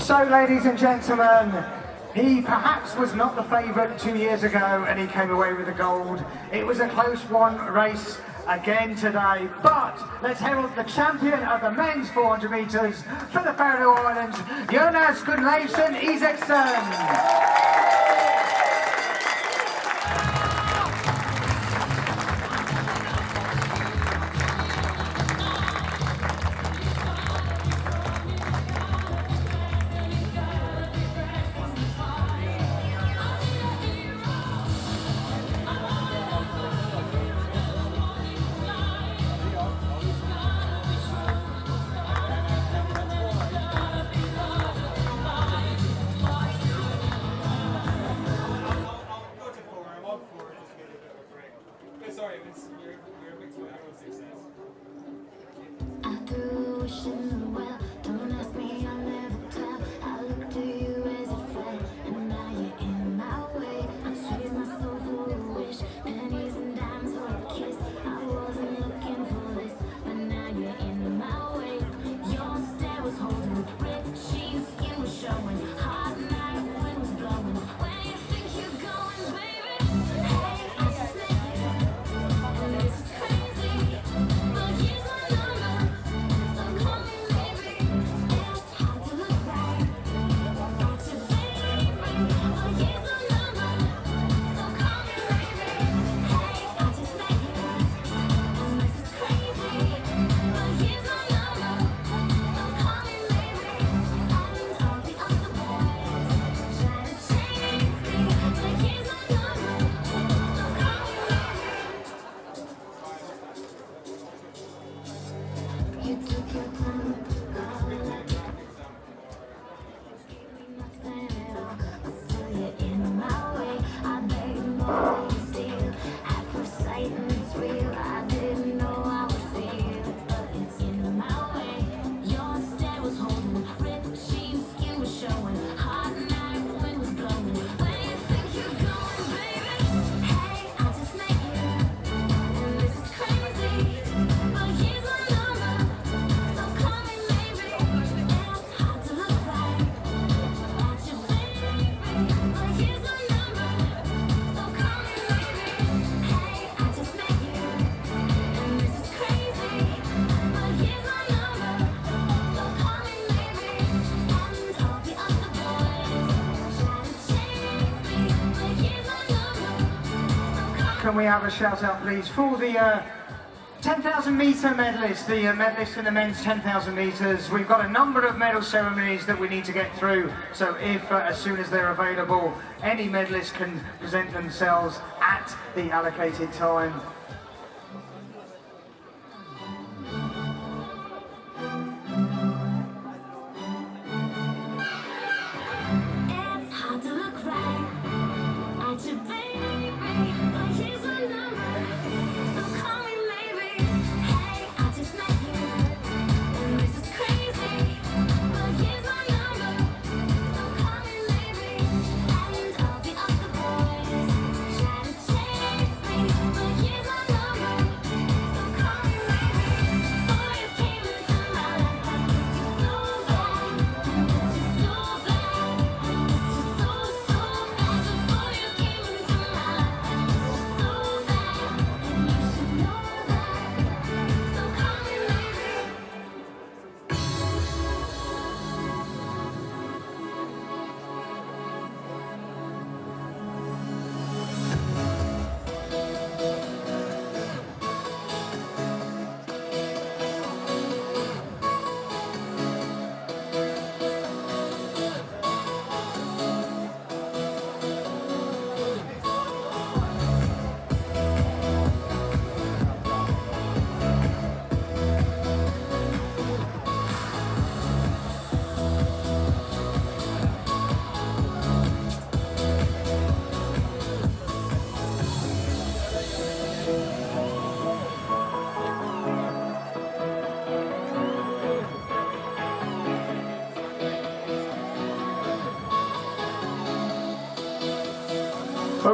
So, ladies and gentlemen, he perhaps was not the favourite 2 years ago and he came away with the gold. It was a close one race again today, but let's herald the champion of the men's 400 metres for the Faroe Islands, Jonas Gunnleifsson Isaksson. Sorry, you're a bit too arrow success. I threw a wish in the well. Don't ask me, I'll never tell. I looked to you as a friend, and now you're in my way. I traded my soul for a wish, pennies and dimes for a kiss. I wasn't looking for this, but now you're in my way. Your stare was holding the breath, she's skin was showing. Hot night, wind was blowing. Where you think you're going, baby? Hey, I just met you. This is crazy, but here's my number, so call me maybe. It's hard to look right at you, baby, but here's my number, so call me maybe. Hey, I just met you, and this is crazy, but here's my number, so call me maybe. And all the other boys try to chase me, but here's my number, so call me maybe. You took your time, nothing at all, but still you're in my way. I begged more than steal, at first sight and it's real. I didn't know I would feel, but it's in my way. Your stare was holding, ripped jeans, skin was showing. Hot night, wind was blowing. Where you think you're going, baby? Hey, I just met you, and this is crazy, but here's my number, so call me maybe. It's hard to look right at you, baby, but here's my number, so call me maybe. Hey, I just met you, and this is crazy, but here's my number, so call me maybe. And all the other boys try to chase me, but here's my number, so call me. Can we have a shout out please for the 10,000 metre medalists, the medalists in the men's 10,000 metres. We've got a number of medal ceremonies that we need to get through, so if as soon as they're available, any medalist can present themselves at the allocated time. It's hard to look right at you, baby, but here's my number, so call me maybe. Hey, I just met you, and this is crazy, but here's my number, so call me maybe. And all the other boys try to chase me, but here's my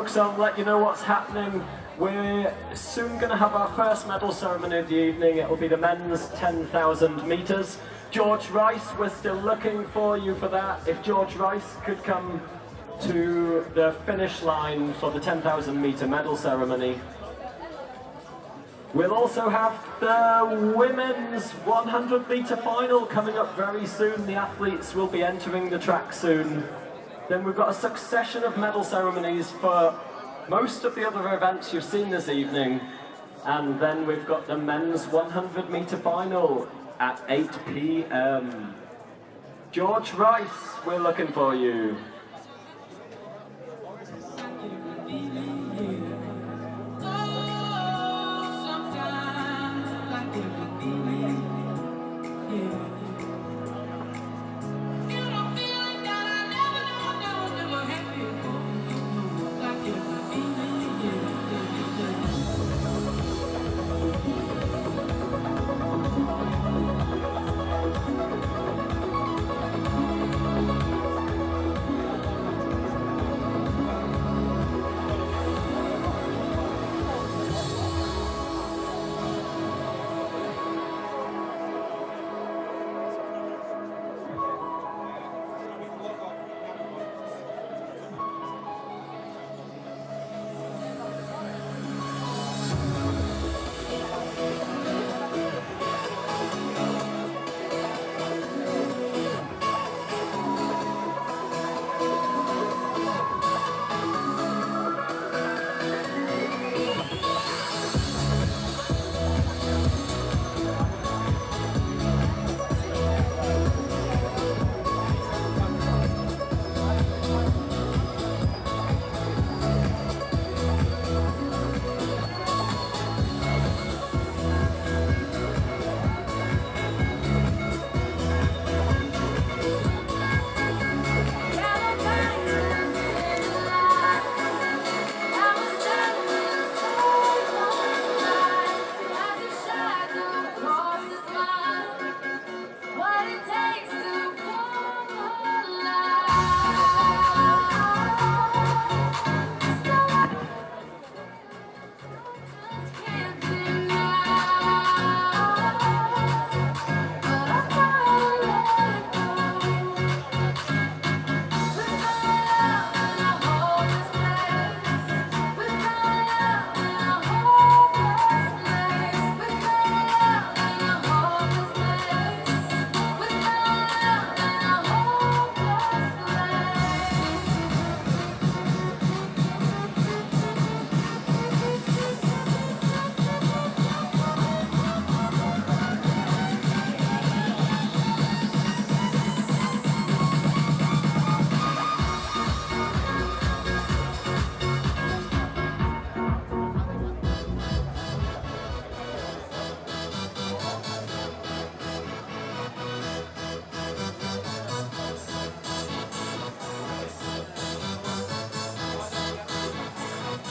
folks, I'll let you know what's happening. We're soon going to have our first medal ceremony of the evening. It'll be the men's 10,000 metres. George Rice, we're still looking for you for that. If George Rice could come to the finish line for the 10,000 metre medal ceremony. We'll also have the women's 100 metre final coming up very soon. The athletes will be entering the track soon. Then we've got a succession of medal ceremonies for most of the other events you've seen this evening. And then we've got the men's 100 metre final at 8 p.m. George Rice, we're looking for you.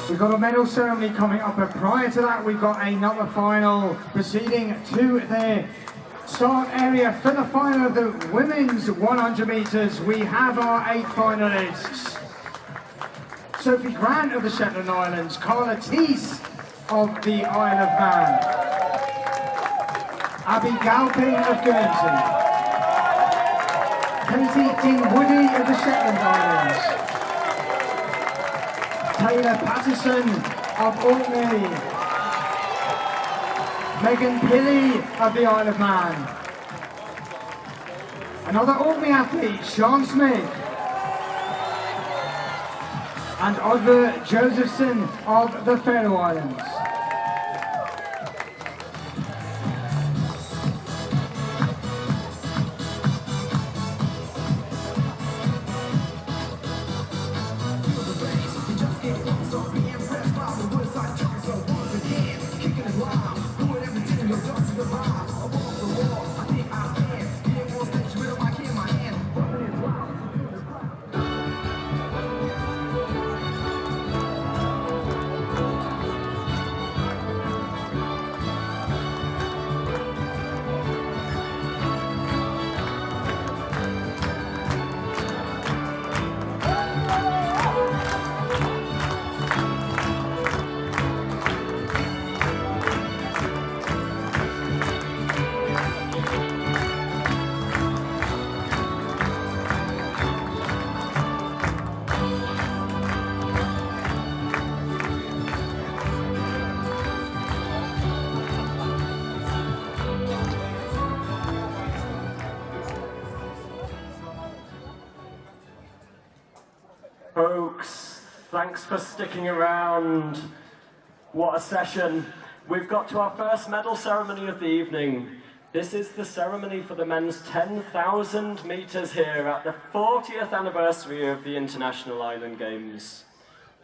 We've got a medal ceremony coming up, but prior to that we've got another final proceeding to their start area for the final of the women's 100 metres. We have our 8 finalists. Sophie Grant of the Shetland Islands, Carla Teese of the Isle of Man, Abby Galpin of Guernsey, Katie Dinwoody of the Shetland Islands, Taylor Patterson of Orkney, Megan Pilley of the Isle of Man, another Orkney athlete, Sean Smith, and Oliver Josephson of the Faroe Islands. Folks, thanks for sticking around. What a session. We've got to our first medal ceremony of the evening. This is the ceremony for the men's 10,000 metres here at the 40th anniversary of the International Island Games.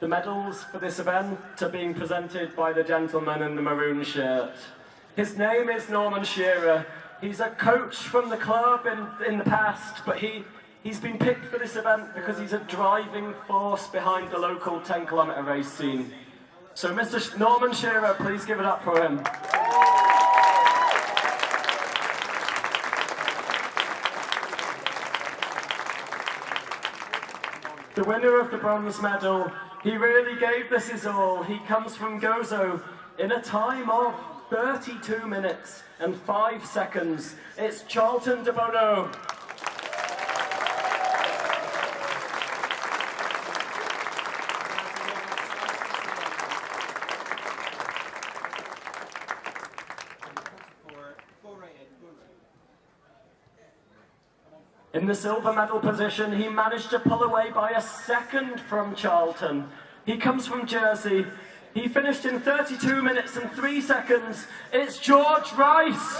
The medals for this event are being presented by the gentleman in the maroon shirt. His name is Norman Shearer. He's a coach from the club in the past, but he's been picked for this event because he's a driving force behind the local 10-kilometre race scene. So Mr. Norman Shearer, please give it up for him. The winner of the bronze medal, he really gave this his all. He comes from Gozo in a time of 32 minutes and 5 seconds. It's Charlton de Bono. In the silver medal position, he managed to pull away by a second from Charlton. He comes from Jersey. He finished in 32 minutes and 3 seconds. It's George Rice.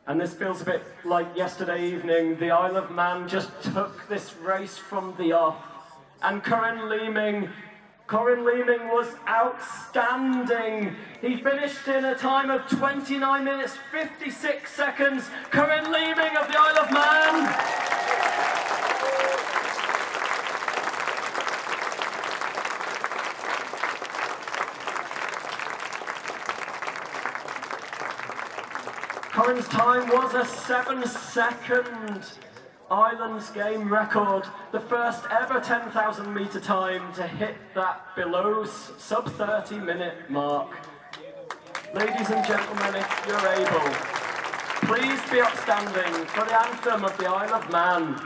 And this feels a bit like yesterday evening. The Isle of Man just took this race from the off. And Corin Leeming was outstanding. He finished in a time of 29 minutes, 56 seconds. Corin Leeming of the Isle of Man. Corin's time was a 7-second Islands game record, the first ever 10,000 metre time to hit that below sub-30 minute mark. Ladies and gentlemen, if you're able, please be upstanding for the anthem of the Isle of Man.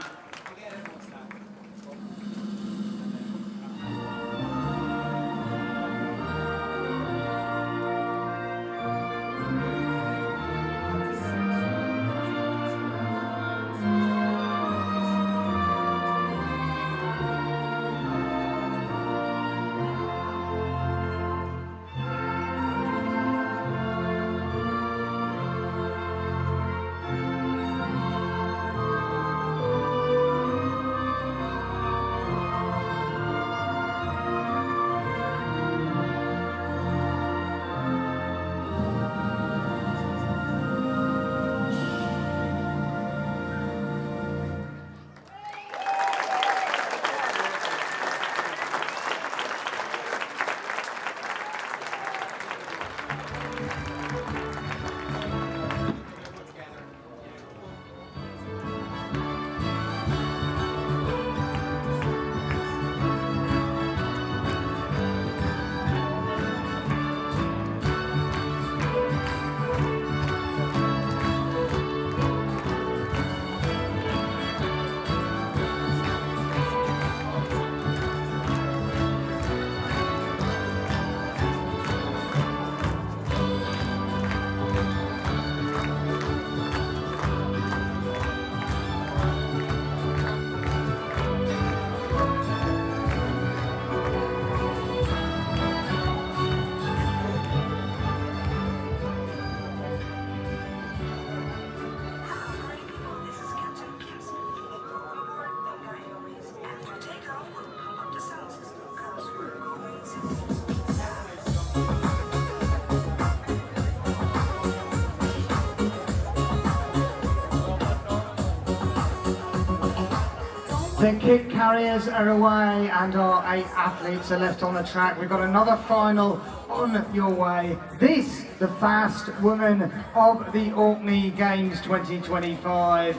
The kit carriers are away and our 8 athletes are left on the track. We've got another final on your way. This, the fast woman of the Orkney Games 2025.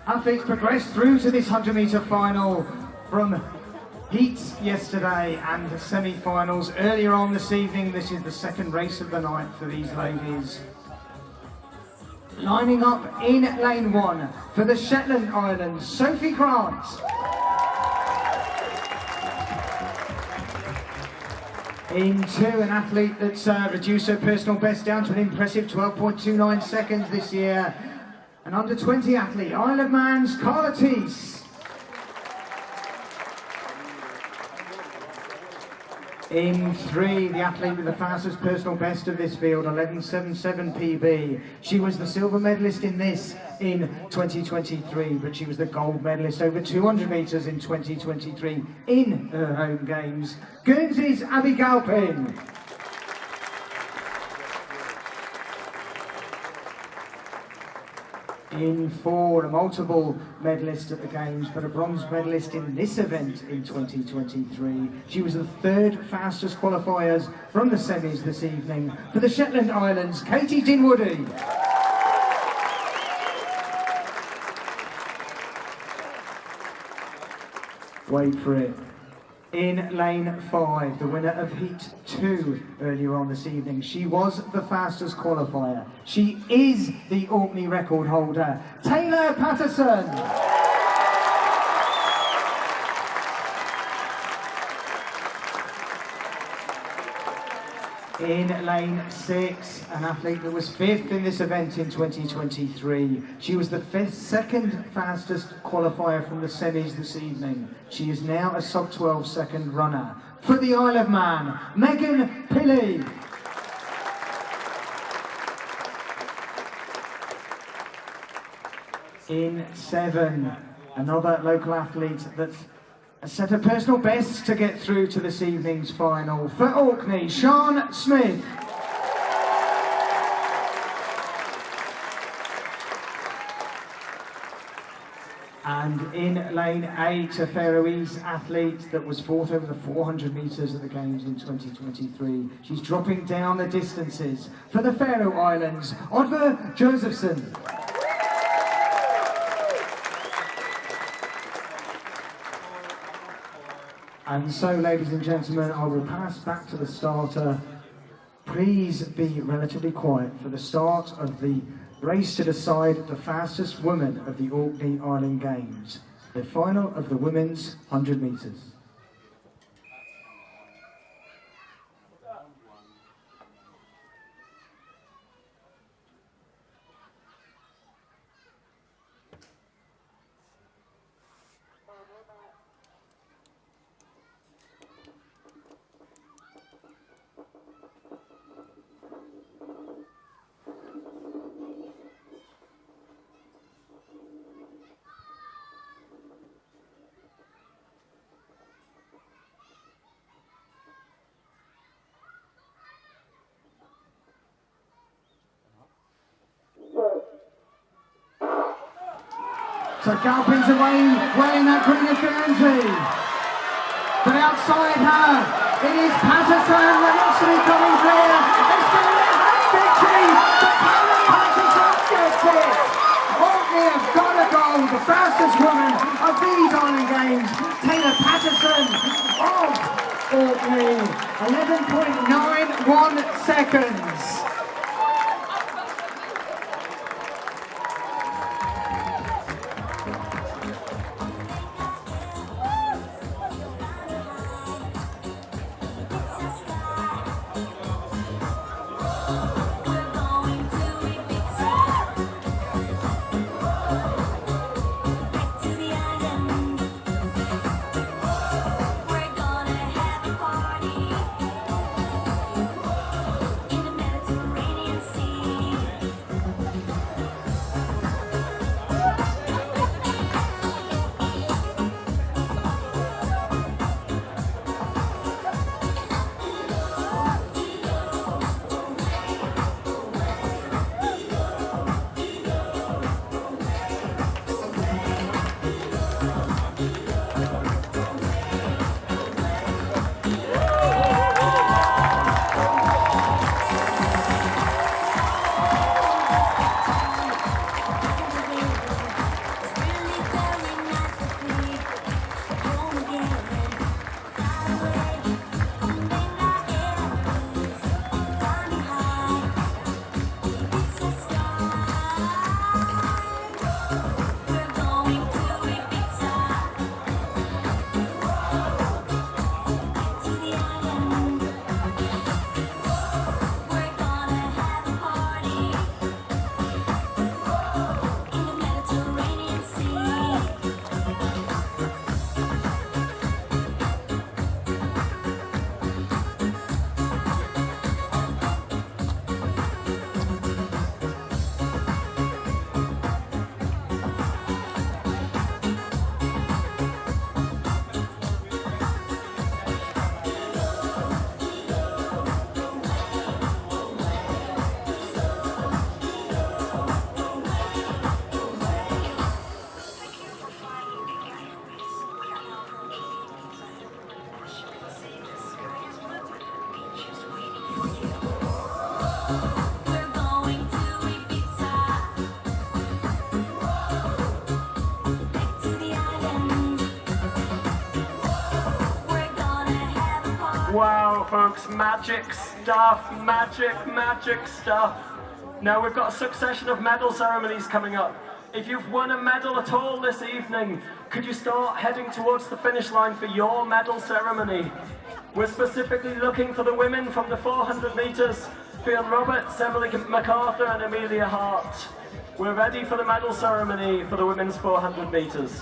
Athletes progressed through to this 100-metre final from heats yesterday and the semi-finals earlier on this evening. This is the second race of the night for these ladies. Lining up in lane 1 for the Shetland Islands, Sophie Grant. In two, an athlete that's reduced her personal best down to an impressive 12.29 seconds this year. An under 20 athlete, Isle of Man's Carla Teese. In three, the athlete with the fastest personal best of this field, 11.77 PB. She was the silver medalist in this in 2023, but she was the gold medalist over 200 metres in 2023 in her home games. Guernsey's Abby Galpin. In four, a multiple medalist at the Games, but a bronze medalist in this event in 2023. She was the third fastest qualifiers from the semis this evening for the Shetland Islands, Katie Dinwoody. Wait for it. In lane 5, the winner of Heat 2 earlier on this evening. She was the fastest qualifier. She is the Orkney record holder, Taylor Patterson. In lane 6, an athlete that was 5th in this event in 2023. She was the second fastest qualifier from the semis this evening. She is now a sub-12 second runner. For the Isle of Man, Megan Pilley. In 7, another local athlete that's set a personal best to get through to this evening's final. For Orkney, Sean Smith. And in lane 8, a Faroese athlete that was 4th over the 400 metres at the Games in 2023. She's dropping down the distances for the Faroe Islands, Odva Josephson. And so, ladies and gentlemen, I will pass back to the starter. Please be relatively quiet for the start of the race to decide the fastest woman of the Orkney Island Games, the final of the women's 100 metres. So Galpin's away, well in that green of Guernsey. But outside her, it is Patterson that looks to be coming clear. It's going to be a victory, but Taylor Patterson gets it. Orkney have got a goal, the fastest woman of these Island Games, Taylor Patterson of Orkney, 11.91 seconds. We're gonna have a party in the Wow, folks, magic stuff, magic stuff. Now we've got a succession of medal ceremonies coming up. If you've won a medal at all this evening, could you start heading towards the finish line for your medal ceremony? We're specifically looking for the women from the 400 metres, Fionn Roberts, Emily MacArthur and Amelia Hart. We're ready for the medal ceremony for the women's 400 metres.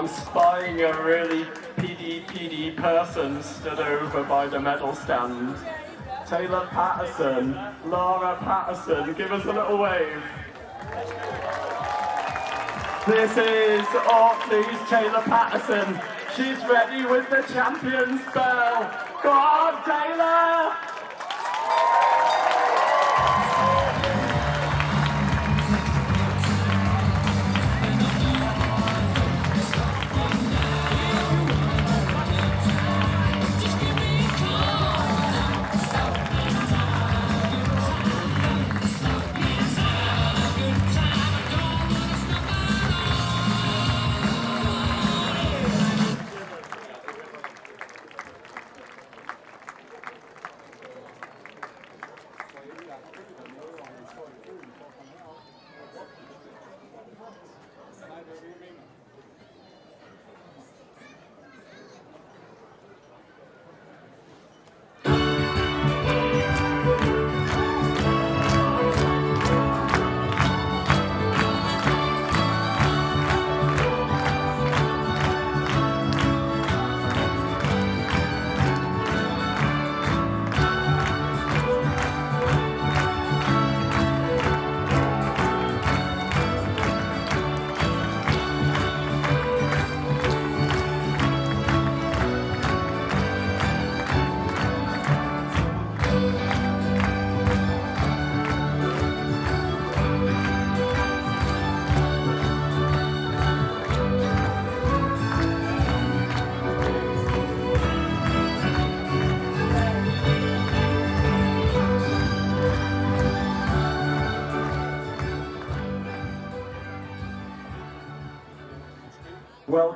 Spying a really PD person stood over by the medal stand. Taylor Patterson, Laura Patterson, give us a little wave. This is Orkney's Taylor Patterson. She's ready with the champion's bell. Go on, Taylor!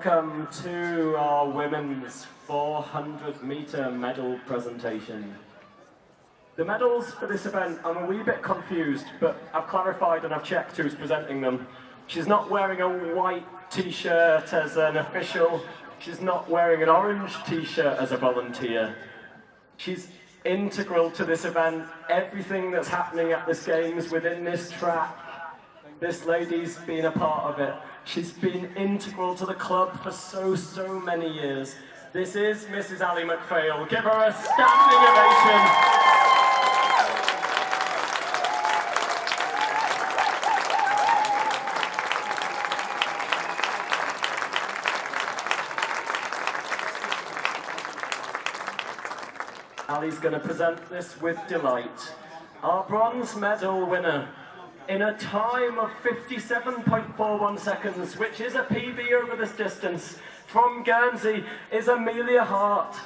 Welcome to our women's 400 metre medal presentation. The medals for this event, I'm a wee bit confused, but I've clarified and I've checked who's presenting them. She's not wearing a white t-shirt as an official. She's not wearing an orange t-shirt as a volunteer. She's integral to this event. Everything that's happening at this Games within this track, this lady's been a part of it. She's been integral to the club for so many years. This is Mrs. Ali McPhail. Give her a standing ovation. Ali's going to present this with delight. Our bronze medal winner, in a time of 57.41 seconds, which is a PB over this distance, from Guernsey, is Amelia Hart.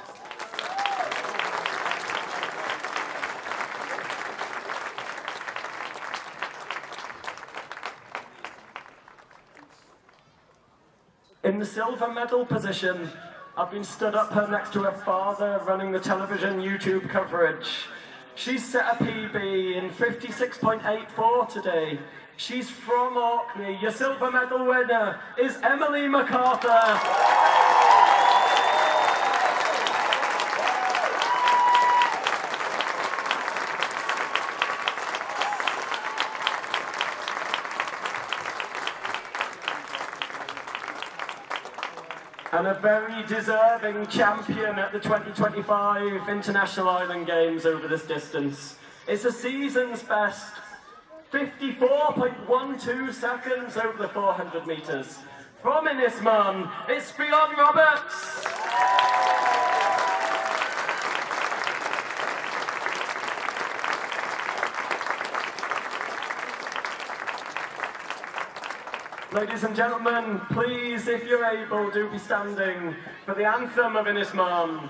In the silver medal position, I've been stood up her next to her father running the television YouTube coverage. She's set a PB in 56.84 today. She's from Orkney. Your silver medal winner is Emily MacArthur. And a very deserving champion at the 2025 International Island Games over this distance. It's a season's best, 54.12 seconds over the 400 metres. From Inismon, it's Fionn Roberts. Ladies and gentlemen, please, if you're able, do be standing for the anthem of Inismon.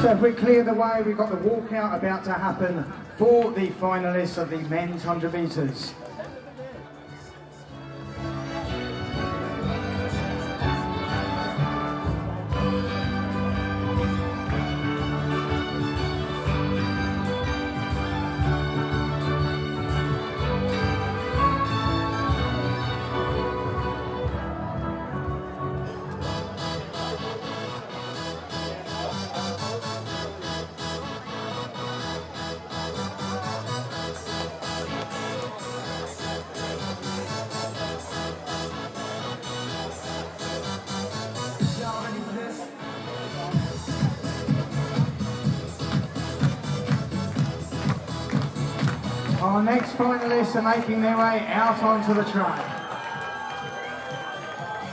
So if we clear the way, we've got the walkout about to happen for the finalists of the men's 100 metres. Our next finalists are making their way out onto the track.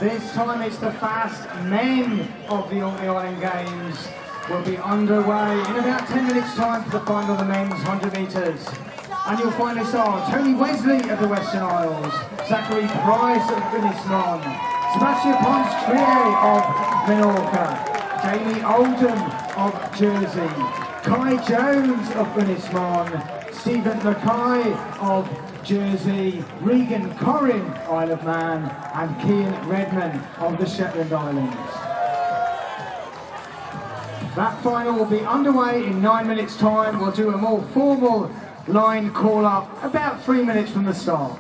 This time it's the fast men of the Orkney Island Games will be underway in about 10 minutes time for the final of the men's 100 metres. And you'll find this are Tony Wesley of the Western Isles, Zachary Price of Inismon, Sebastian Ponce-Trier of Menorca, Jamie Oldham of Jersey, Kai Jones of Unismon, Stephen Mackay of Jersey, Regan Corrin, Isle of Man, and Cian Redman of the Shetland Islands. That final will be underway in 9 minutes' time. We'll do a more formal line call-up about 3 minutes from the start.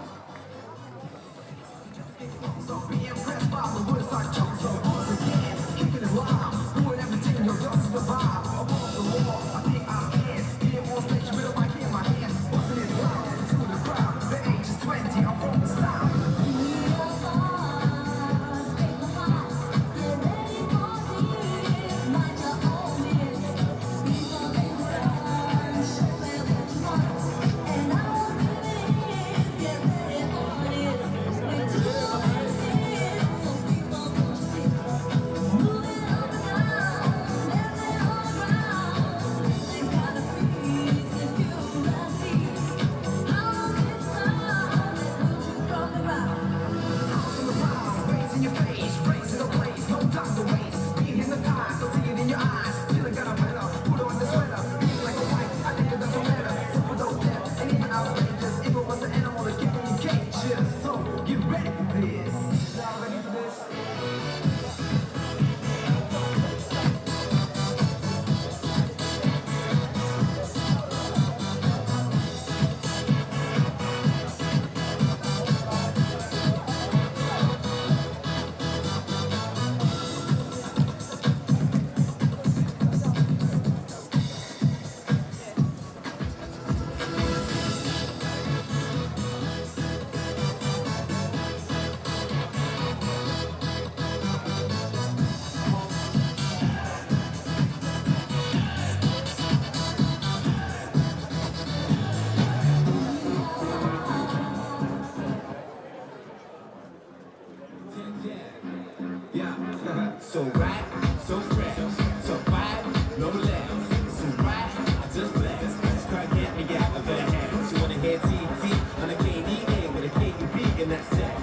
So right, so fresh, so five, no less. So right, I just blast. Just can't get me out of her hand. She wanna head TT on a KDA with a KUP and that's it.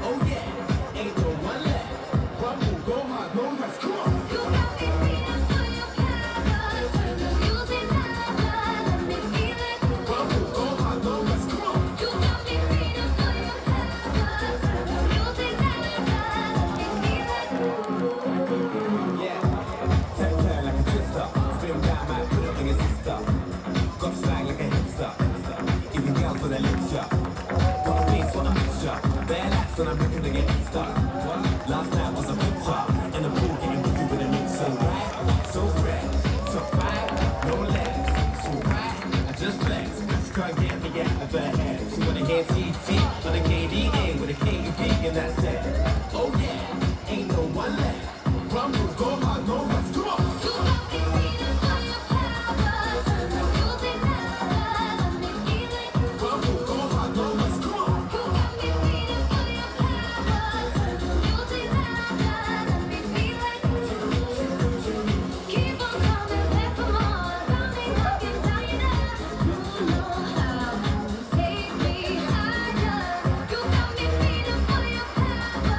Oh yeah, ain't no one left. Rumble, go hard, no rest, come on. You got me feeling for your powers. Using that, let me feel it. Rumble, go hard, no rest, come on. You got me feeling for your powers. Using that, let me feel it. Yeah, take care like a twister. Spin down my put up in your sister. Got swag like a hipster. Even girls with a lip shot. Got a face for a mixture. Bare lats and I'm looking to get stuck. Last night was a picture. In the pool getting busy with a mix. So right, so fresh. So fine, no legs. So right, I just flex. Just can't get me out of her head. She wanna hear TT on a KDA with a KUP and that's it. Oh yeah, ain't no one left. Rumble, go hard, no rest, come on! You got me feeling for your powers. Using that, let me feel it. Rumble, go hard, no rest, come on! You got me feeling for your powers. Using that, let me feel it. Keep on coming back for more. Got me knocking tighter. You know how to take me higher. You got me feeling for your powers.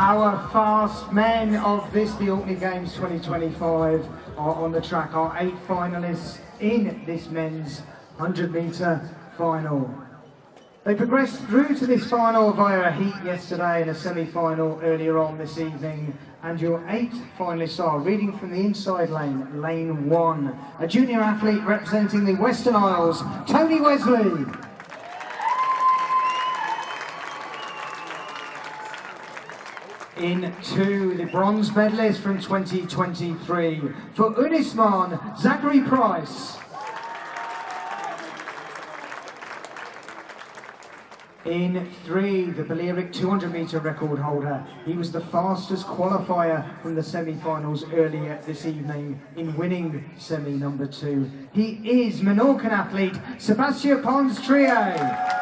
Our fast men of the Orkney Games 2025 are on the track. Our 8 finalists in this men's 100-metre final. They progressed through to this final via a heat yesterday and a semi-final earlier on this evening. And your 8 finalists are, reading from the inside lane, lane 1, a junior athlete representing the Western Isles, Tony Wesley. In 2, the bronze medalist from 2023, for Unisman, Zachary Price. In 3, the Balearic 200-metre record holder. He was the fastest qualifier from the semi-finals earlier this evening in winning semi number 2. He is Menorcan athlete Sebastien Pons-Trier.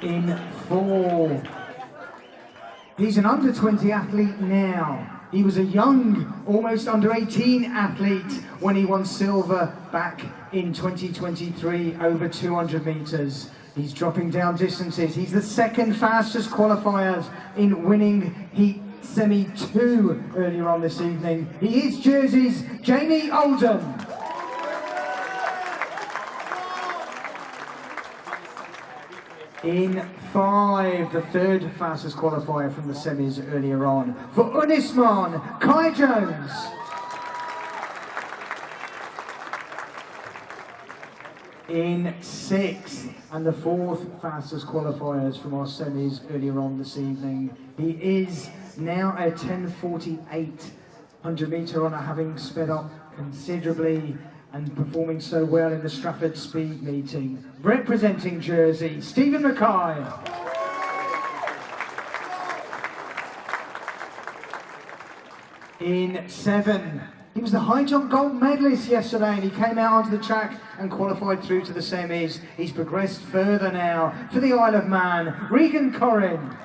In 4, he's an under-20 athlete now. He was a young, almost under-18 athlete when he won silver back in 2023 over 200 metres. He's dropping down distances. He's the second fastest qualifier in winning heat semi 2 earlier on this evening. He is Jersey's Jamie Oldham. In 5, the third fastest qualifier from the semis earlier on, for Unisman, Kai Jones. In 6, and the 4th fastest qualifiers from our semis earlier on this evening. He is now a 10:48 100-metre runner, having sped up considerably and performing so well in the Stratford Speed meeting. Representing Jersey, Stephen Mackay. In 7, he was the high jump gold medalist yesterday and he came out onto the track and qualified through to the semis. He's progressed further now for the Isle of Man, Regan Corrin.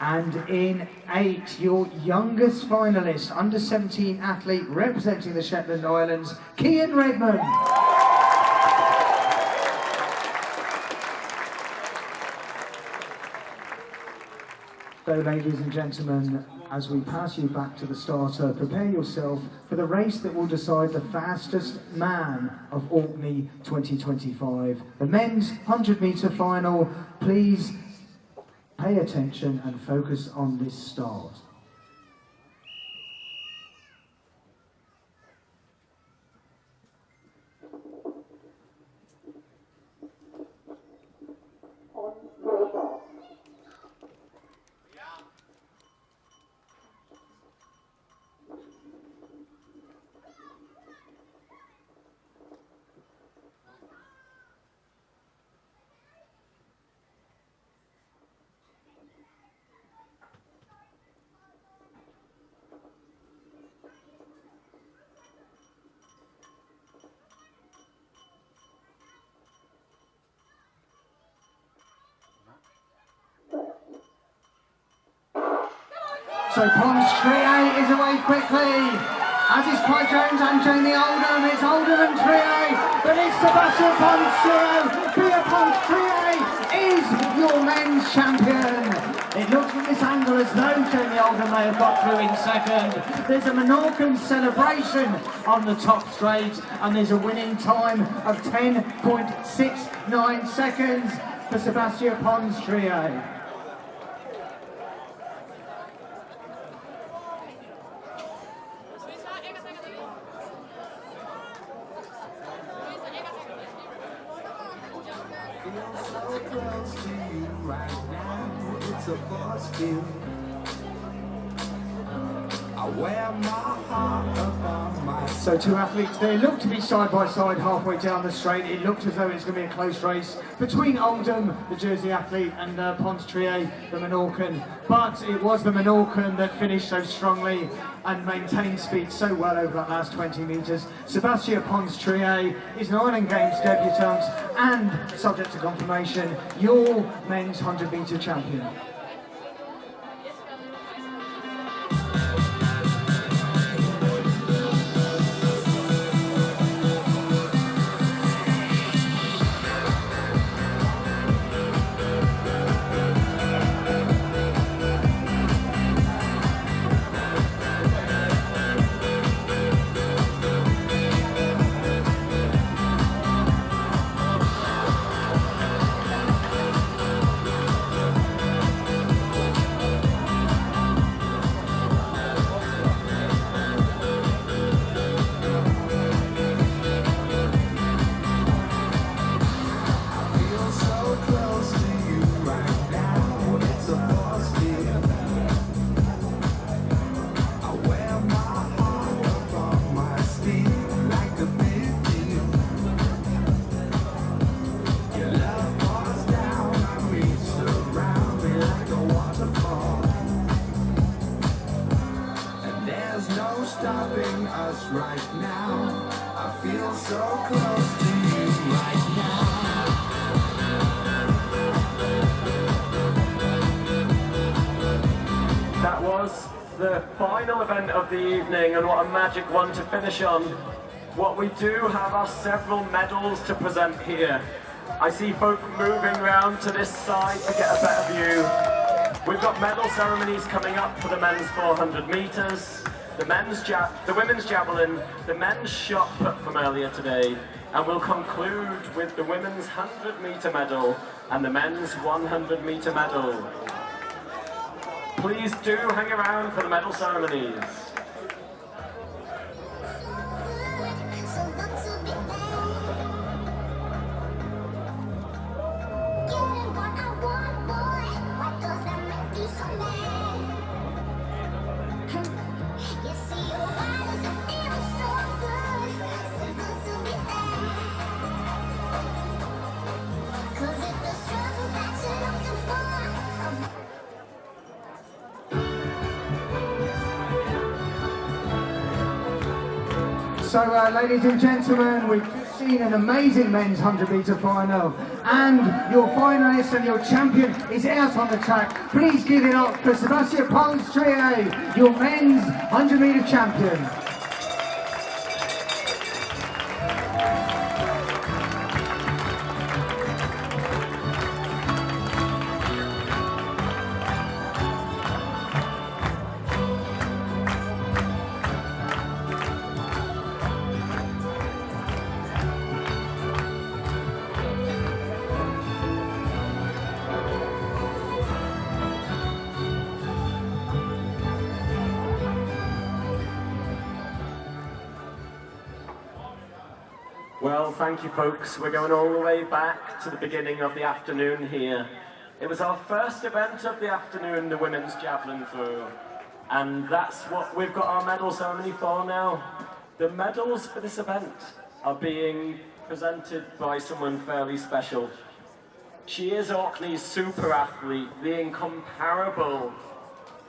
And in 8, your youngest finalist, under 17 athlete representing the Shetland Islands, Kian Redmond. So ladies and gentlemen, as we pass you back to the starter, prepare yourself for the race that will decide the fastest man of Orkney 2025. The men's 100-metre final. Please pay attention and focus on this start. On your start. So Pons-Trier is away quickly, as is Kai Jones and Jamie Oldham. It's Oldham and Trier, but it's Sebastien Pons-Trier. Pierre Pons-Trier is your men's champion. It looks from this angle as though Jamie Oldham may have got through in second. There's a Menorcan celebration on the top straight, and there's a winning time of 10.69 seconds for Sebastien Pons-Trier. So close to you right now, it's a force field. I wear my heart upon my So 2 athletes, they look to be side by side halfway down the straight. It looked as though it's going to be a close race between Oldham, the Jersey athlete, and Pons-Trier, the Menorcan. But it was the Menorcan that finished so strongly and maintained speed so well over that last 20 metres. Sebastien Pons-Trier is an Island Games debutant and, subject to confirmation, your men's 100-metre champion. so close to you right now. That was the final event of the evening, and what a magic one to finish on. What we do have are several medals to present here. I see folk moving around to this side to get a better view. We've got medal ceremonies coming up for the men's 400 metres, the women's javelin, the men's shot put from earlier today, and we'll conclude with the women's 100-metre medal and the men's 100-metre medal. Please do hang around for the medal ceremonies. So, ladies and gentlemen, we've just seen an amazing men's 100-metre final, and your finalist and your champion is out on the track. Please give it up for Sebastian Palmstrier, your men's 100-metre champion. Well, thank you folks. We're going all the way back to the beginning of the afternoon here. It was our first event of the afternoon, the women's javelin throw. And that's what we've got our medal ceremony for now. The medals for this event are being presented by someone fairly special. She is Orkney's super athlete, the incomparable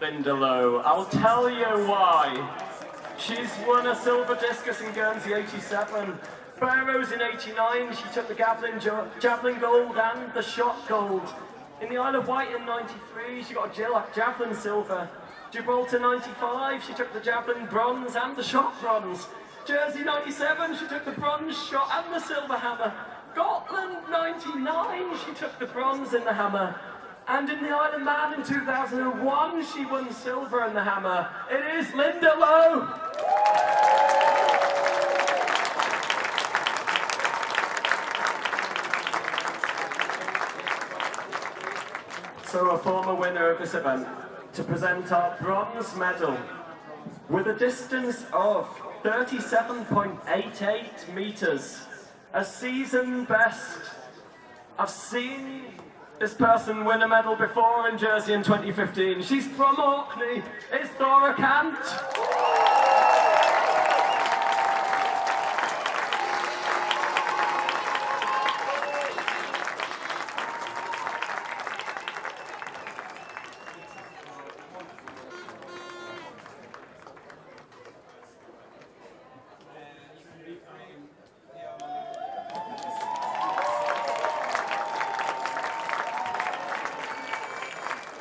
Linda Lowe. I'll tell you why. She's won a silver discus in Guernsey 87, Barrows in 89, she took the javelin gold and the shot gold. In the Isle of Wight in 93, she got a javelin silver. Gibraltar 95, she took the javelin bronze and the shot bronze. Jersey 97, she took the bronze shot and the silver hammer. Scotland 99, she took the bronze in the hammer. And in the Isle of Man in 2001, she won silver in the hammer. It is Linda Lowe! So a former winner of this event, to present our bronze medal with a distance of 37.88 metres, a season best. I've seen this person win a medal before in Jersey in 2015. She's from Orkney. It's Thora Kant.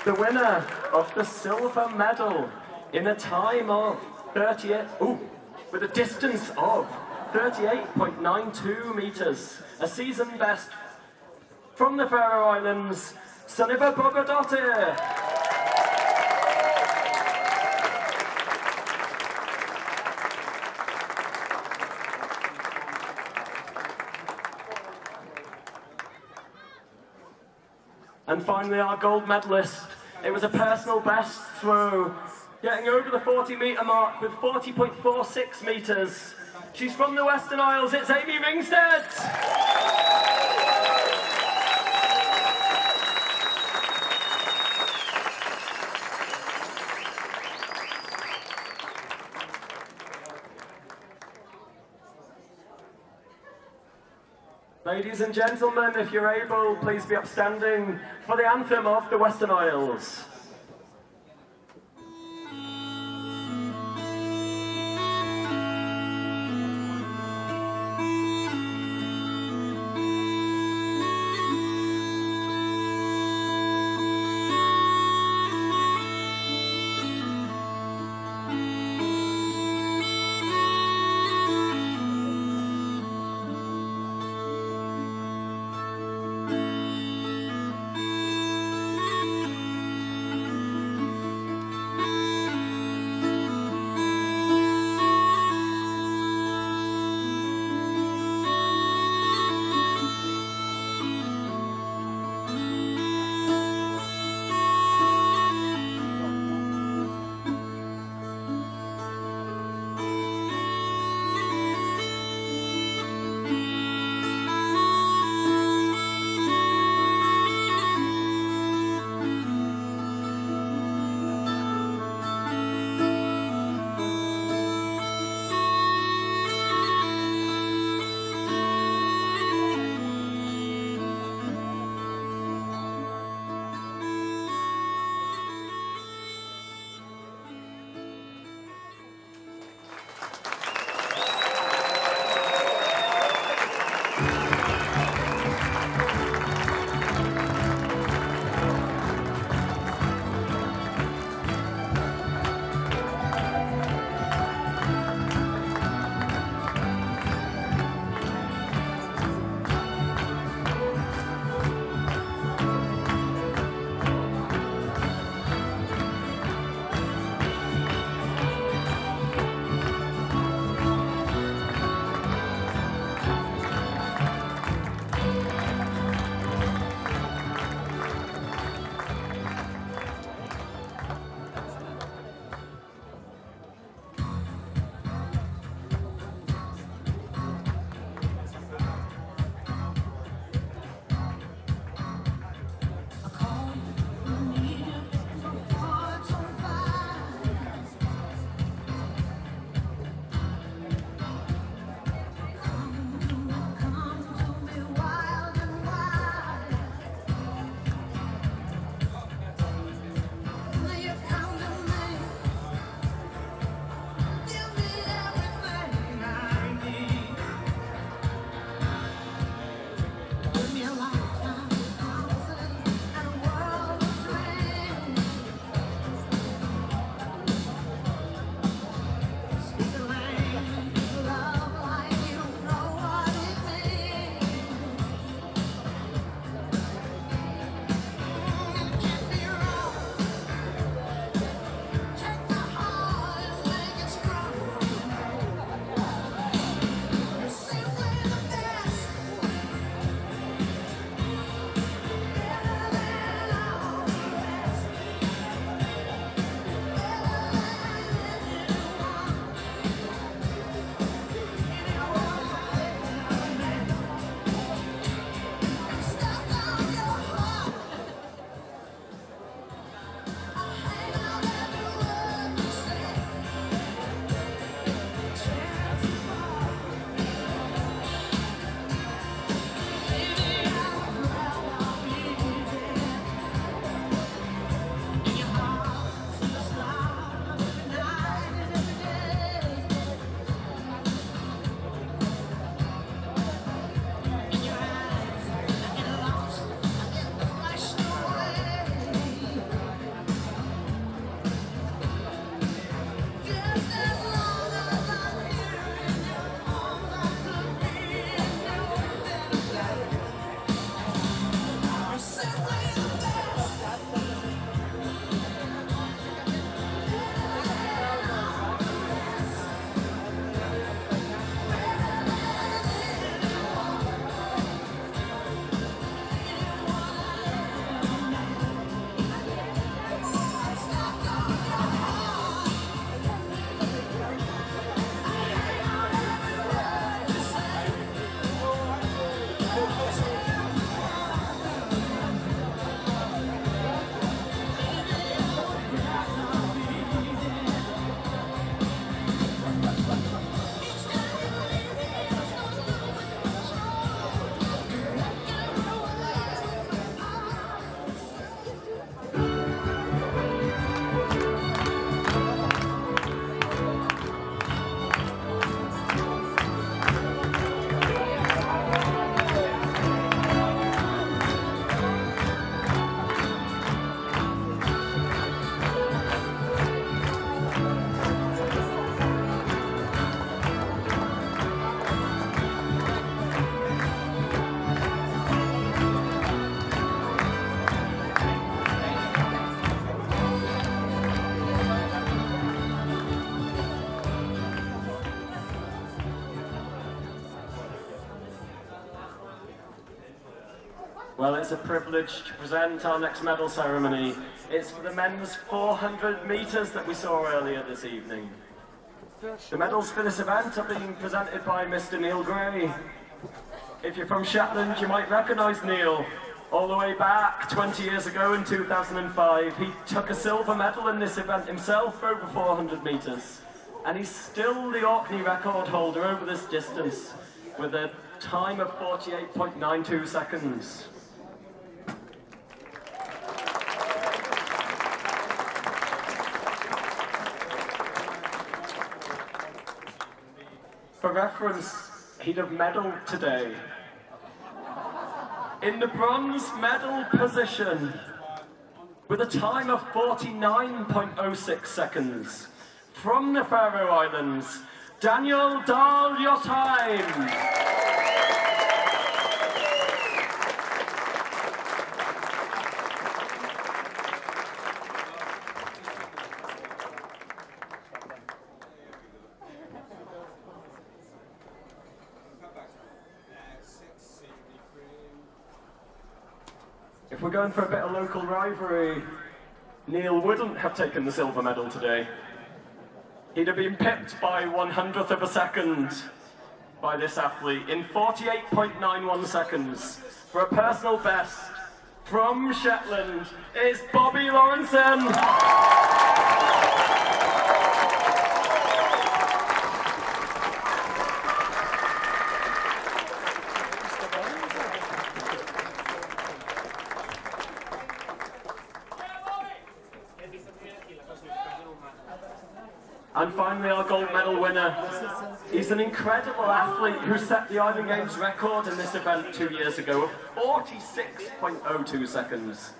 The winner of the silver medal in a time of 38, with a distance of 38.92 metres, a season best from the Faroe Islands, Sunniva Bogadottir. And finally, our gold medalist. It was a personal best throw, getting over the 40-metre mark with 40.46 metres. She's from the Western Isles, it's Amy Ringstead! Ladies and gentlemen, if you're able, please be upstanding for the anthem of the Western Isles. Well, it's a privilege to present our next medal ceremony. It's for the men's 400 metres that we saw earlier this evening. The medals for this event are being presented by Mr. Neil Gray. If you're from Shetland, you might recognise Neil. All the way back 20 years ago in 2005, he took a silver medal in this event himself over 400 metres. And he's still the Orkney record holder over this distance with a time of 48.92 seconds. For reference, he'd have medalled today in the bronze medal position with a time of 49.06 seconds. From the Faroe Islands, Daniel Dahl, your time. If we're going for a bit of local rivalry, Neil wouldn't have taken the silver medal today. He'd have been pipped by 100th of a second by this athlete in 48.91 seconds. For a personal best from Shetland, it's Bobby Lawrenson. And finally, our gold medal winner. He's an incredible athlete who set the Island Games record in this event 2 years ago of 46.02 seconds.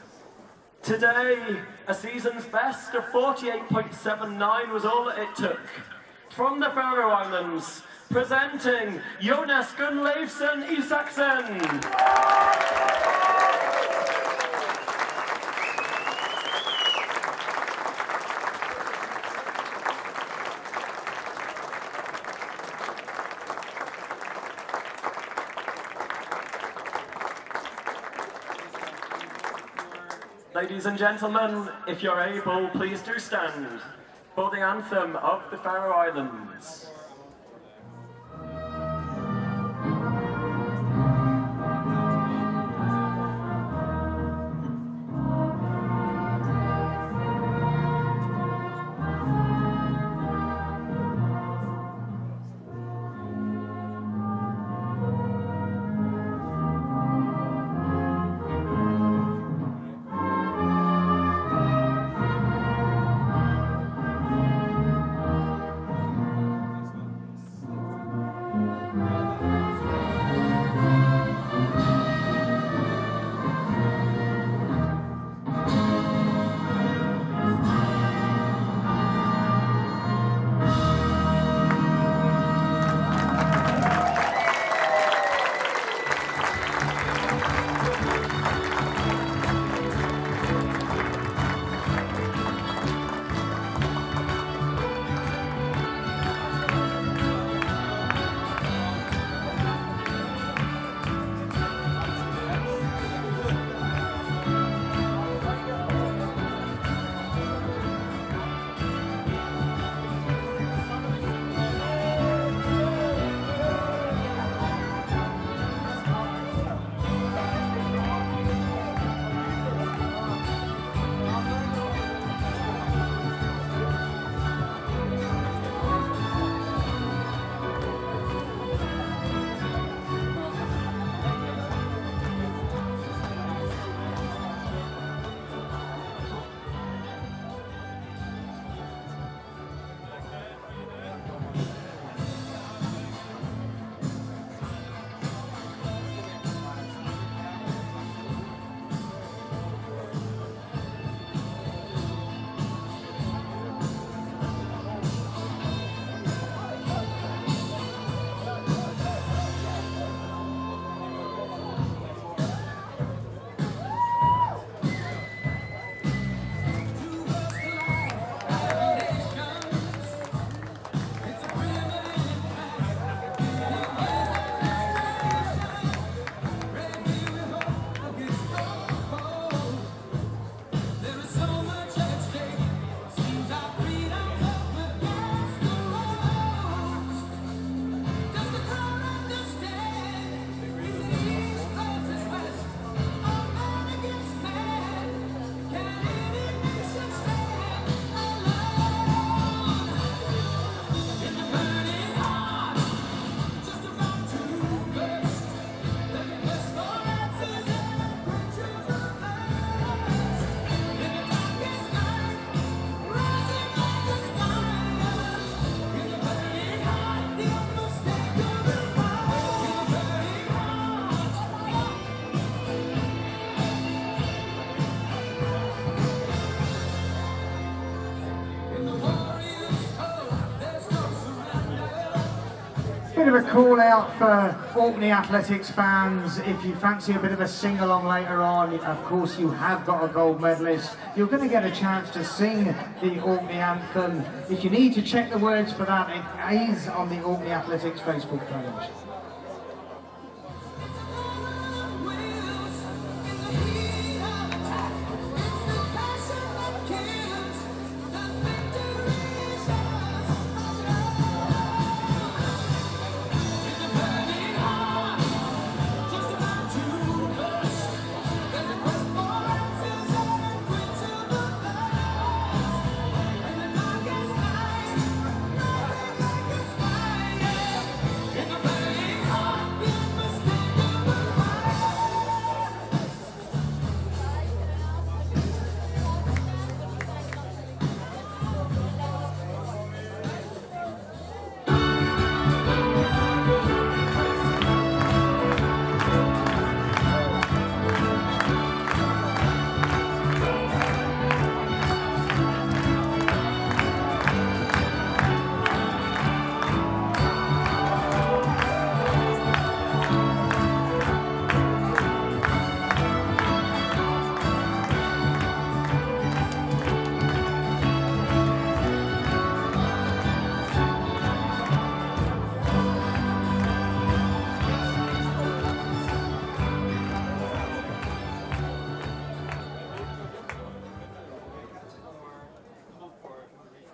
Today, a season's best of 48.79 was all that it took. From the Faroe Islands, presenting Jonas Gunnleifsson Isaksen. Ladies and gentlemen, if you're able, please do stand for the anthem of the Faroe Islands. bit of a call out for Orkney athletics fans. If you fancy a bit of a sing along later on, of course you have got a gold medalist. You're going to get a chance to sing the Orkney anthem. If you need to check the words for that, it is on the Orkney Athletics Facebook page.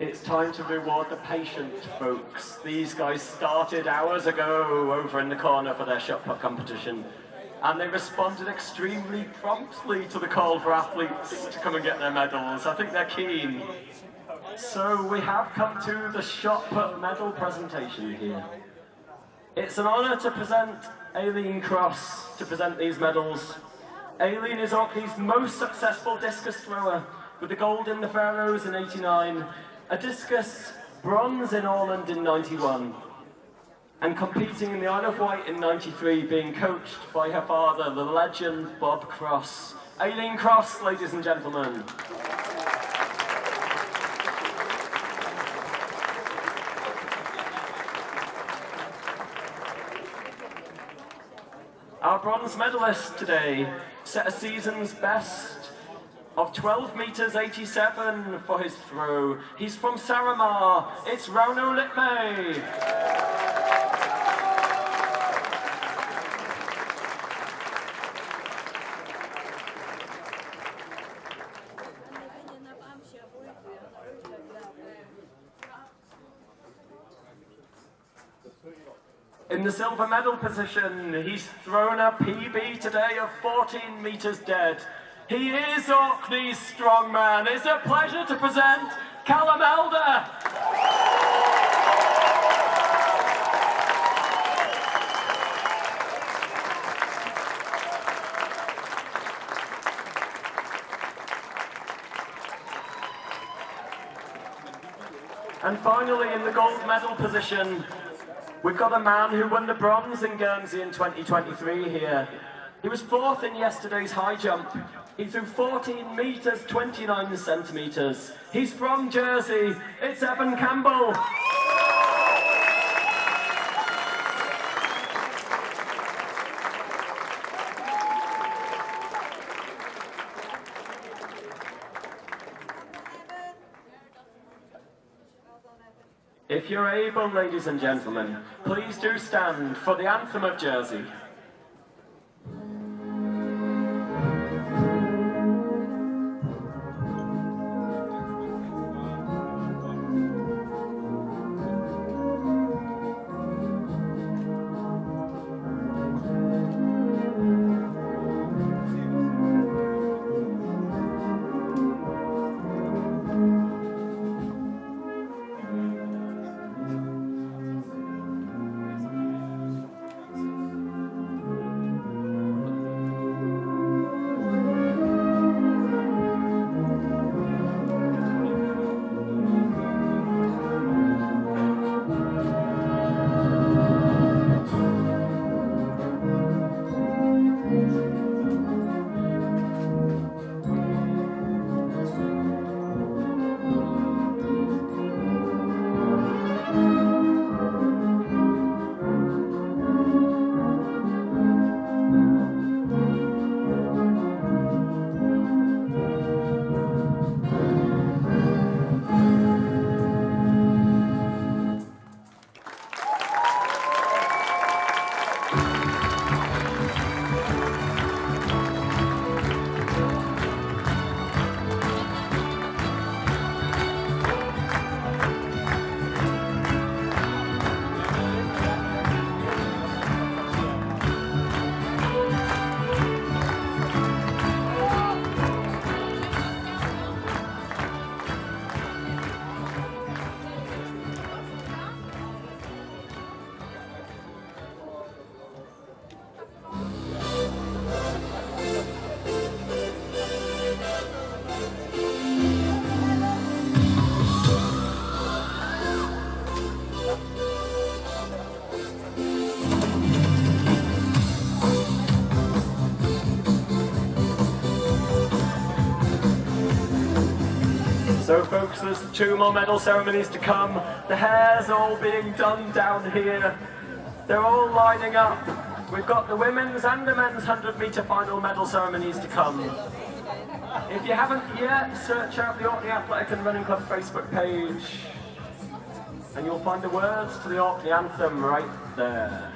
It's time to reward the patient, folks. These guys started hours ago over in the corner for their shot put competition, and they responded extremely promptly to the call for athletes to come and get their medals. I think they're keen. So we have come to the shot put medal presentation here. It's an honour to present Aileen Cross to present these medals. Aileen is Orkney's most successful discus thrower, with the gold in the Faroes in '89, a discus bronze in Orland in '91, and competing in the Isle of Wight in '93, being coached by her father, the legend Bob Cross. Aileen Cross, ladies and gentlemen. Our bronze medalist today set a season's best of 12 metres 87 for his throw. He's from Saramar. It's Rauno Litmay. In the silver medal position, he's thrown a PB today of 14 metres dead. He is Orkney's strongman. It's a pleasure to present Callum Elder. And finally, in the gold medal position, we've got a man who won the bronze in Guernsey in 2023 here. He was fourth in yesterday's high jump. He threw 14 metres 29 centimetres. He's from Jersey. It's Evan Campbell. If you're able, ladies and gentlemen, please do stand for the anthem of Jersey. So folks, there's 2 more medal ceremonies to come. The hair's all being done down here. They're all lining up. We've got the women's and the men's 100-metre final medal ceremonies to come. If you haven't yet, search out the Orkney Athletic and Running Club Facebook page and you'll find the words to the Orkney anthem right there.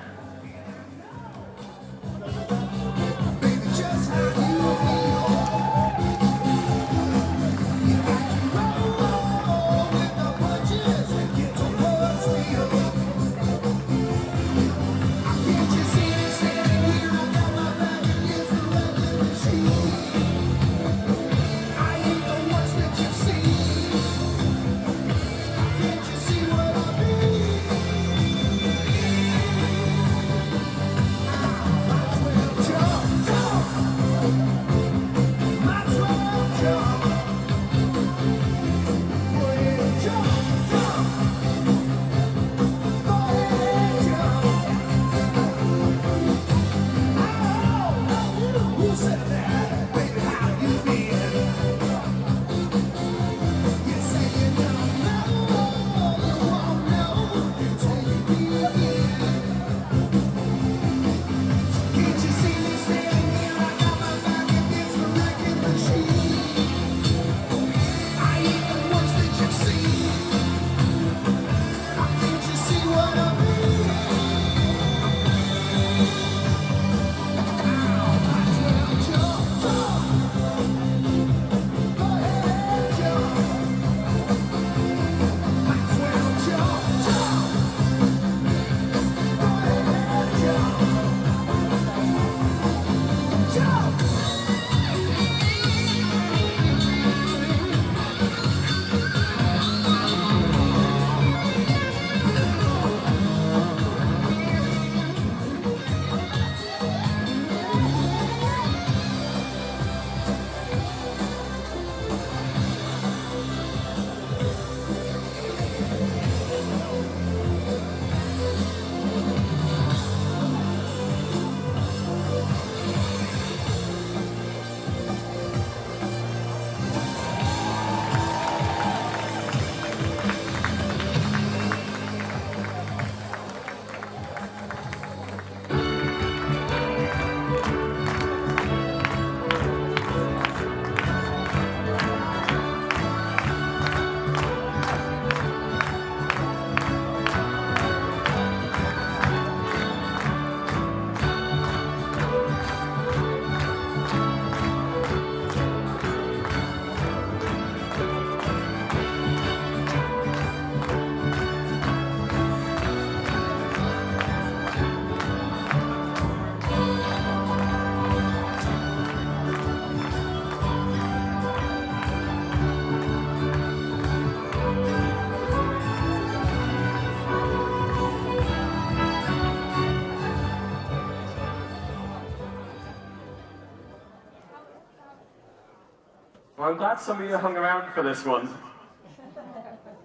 Well, I'm glad some of you hung around for this one.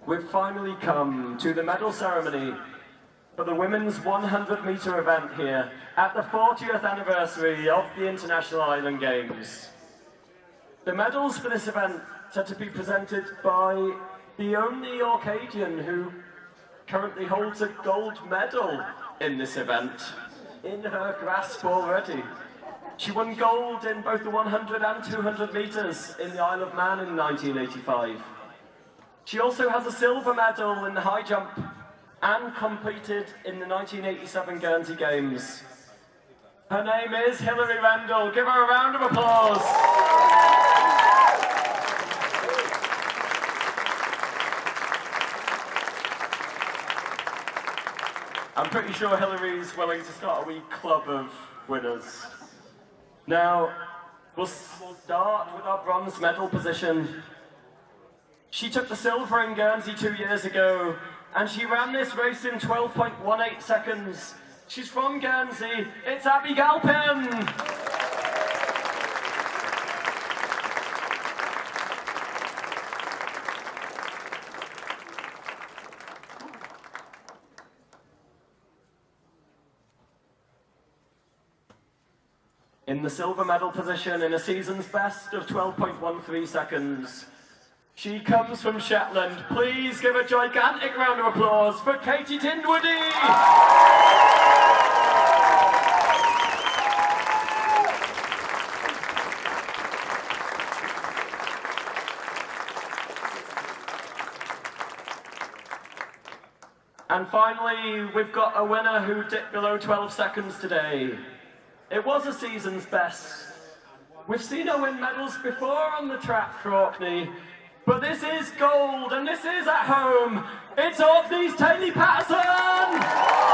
We've finally come to the medal ceremony for the women's 100-metre event here at the 40th anniversary of the International Island Games. The medals for this event are to be presented by the only Orcadian who currently holds a gold medal in this event in her grasp already. She won gold in both the 100 and 200 metres in the Isle of Man in 1985. She also has a silver medal in the high jump and competed in the 1987 Guernsey Games. Her name is Hilary Rendell. Give her a round of applause. I'm pretty sure Hilary's willing to start a wee club of winners. Now, we'll start with our bronze medal position. She took the silver in Guernsey 2 years ago, and she ran this race in 12.18 seconds. She's from Guernsey. It's Abby Galpin. In the silver medal position in a season's best of 12.13 seconds, She comes from Shetland. Please give a gigantic round of applause for Katie Tindwoody. And finally, we've got a winner who dipped below 12 seconds today. It was a season's best. We've seen her win medals before on the track for Orkney, but this is gold, and this is at home. It's Orkney's Taylor Patterson!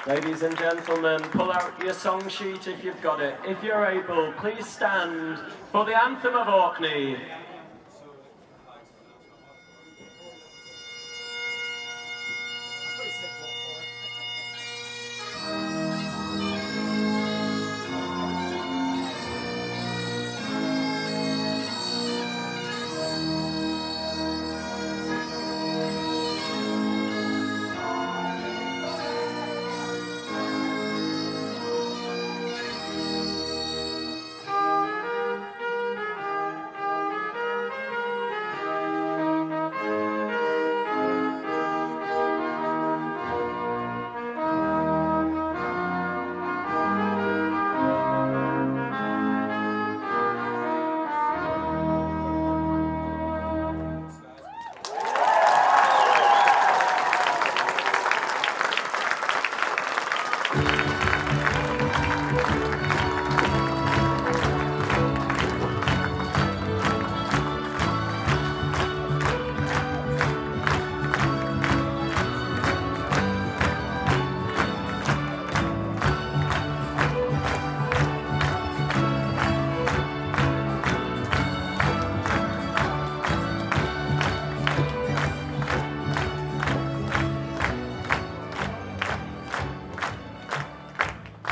Ladies and gentlemen, pull out your song sheet if you've got it. If you're able, please stand for the Anthem of Orkney.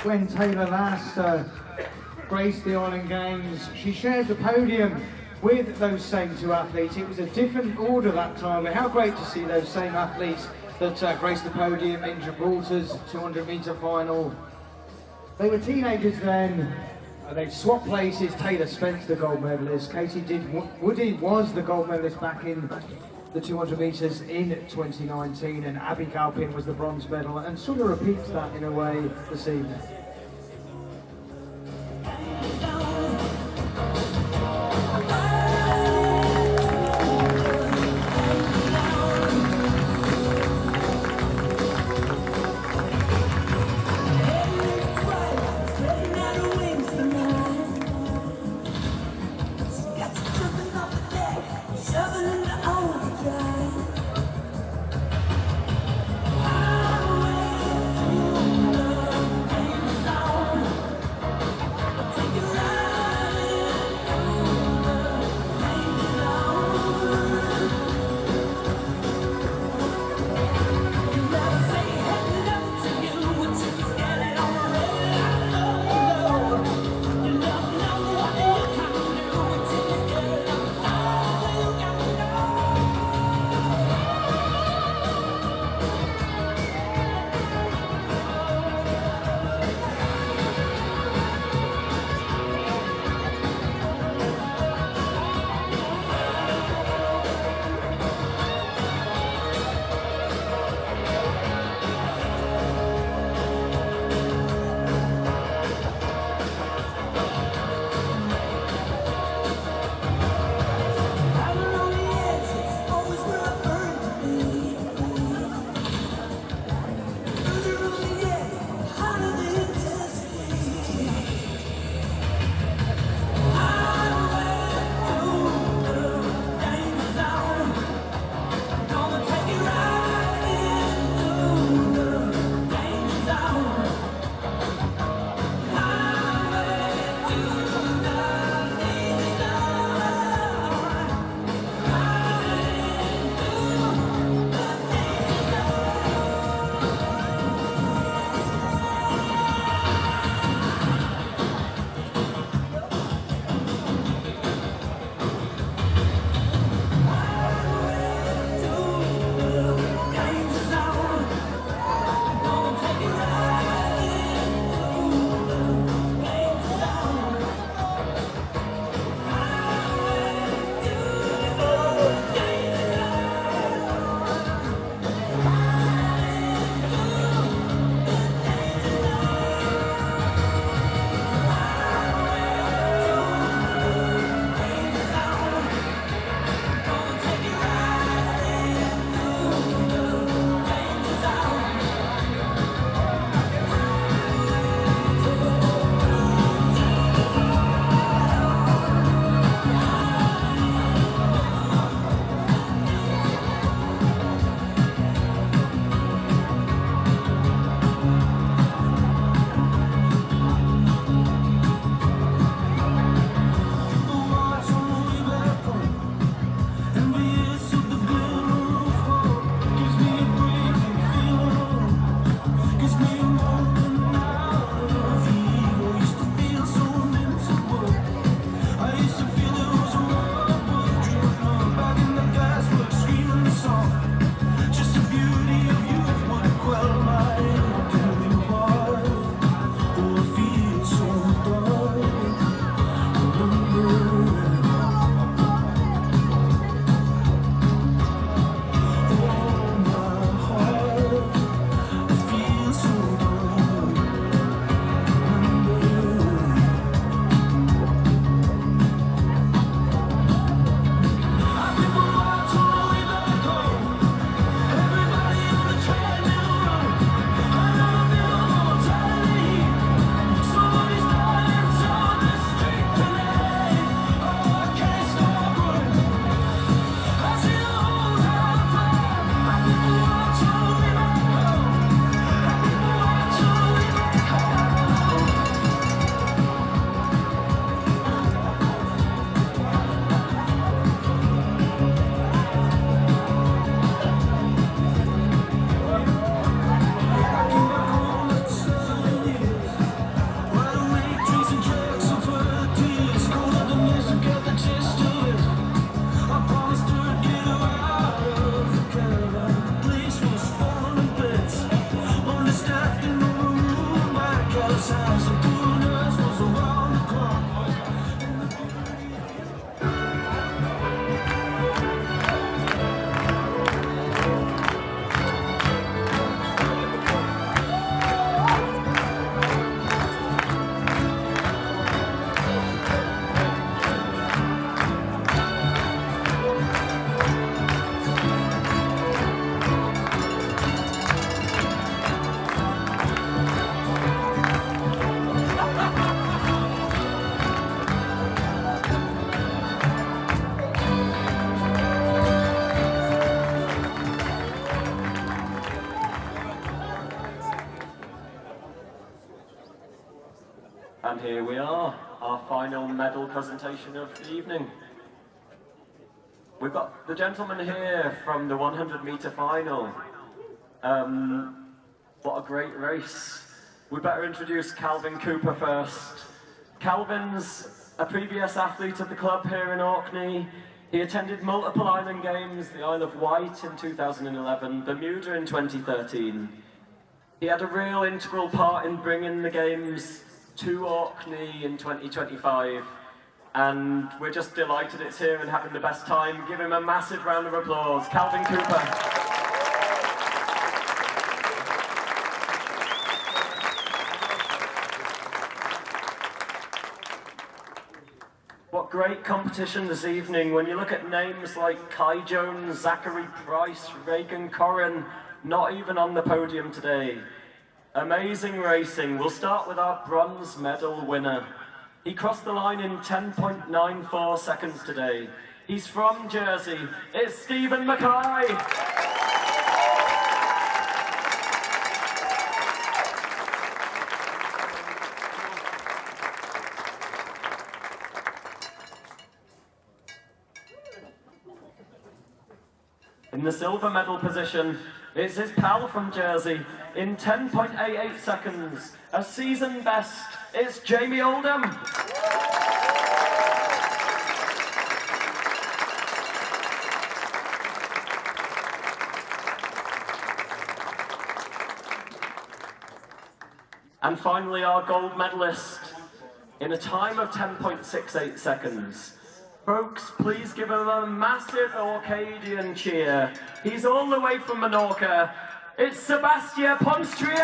When Taylor last graced the Island Games, she shared the podium with those same two athletes. It was a different order that time, but how great to see those same athletes that graced the podium in Gibraltar's 200-metre final. They were teenagers then. They swapped places. Taylor Spence, the gold medalist. Katie Woody was the gold medalist back in the 200 metres in 2019, and Abby Galpin was the bronze medal, and sort of repeats that in a way this evening. And here we are, our final medal presentation of the evening. We've got the gentleman here from the 100-meter final. What a great race. We better introduce Calvin Cooper first. Calvin's a previous athlete of the club here in Orkney. He attended multiple island games, the Isle of Wight in 2011, Bermuda in 2013. He had a real integral part in bringing the games to Orkney in 2025. And we're just delighted it's here and having the best time. Give him a massive round of applause. Calvin Cooper. What great competition this evening. When you look at names like Kai Jones, Zachary Price, Reagan Corrin, not even on the podium today. Amazing racing. We'll start with our bronze medal winner. He crossed the line in 10.94 seconds today. He's from Jersey. It's Stephen Mackay. In the silver medal position, it's his pal from Jersey in 10.88 seconds. A season best, it's Jamie Oldham. And finally, our gold medalist in a time of 10.68 seconds. Folks, please give him a massive Orcadian cheer. He's all the way from Menorca. It's Sebastien Ponstrier!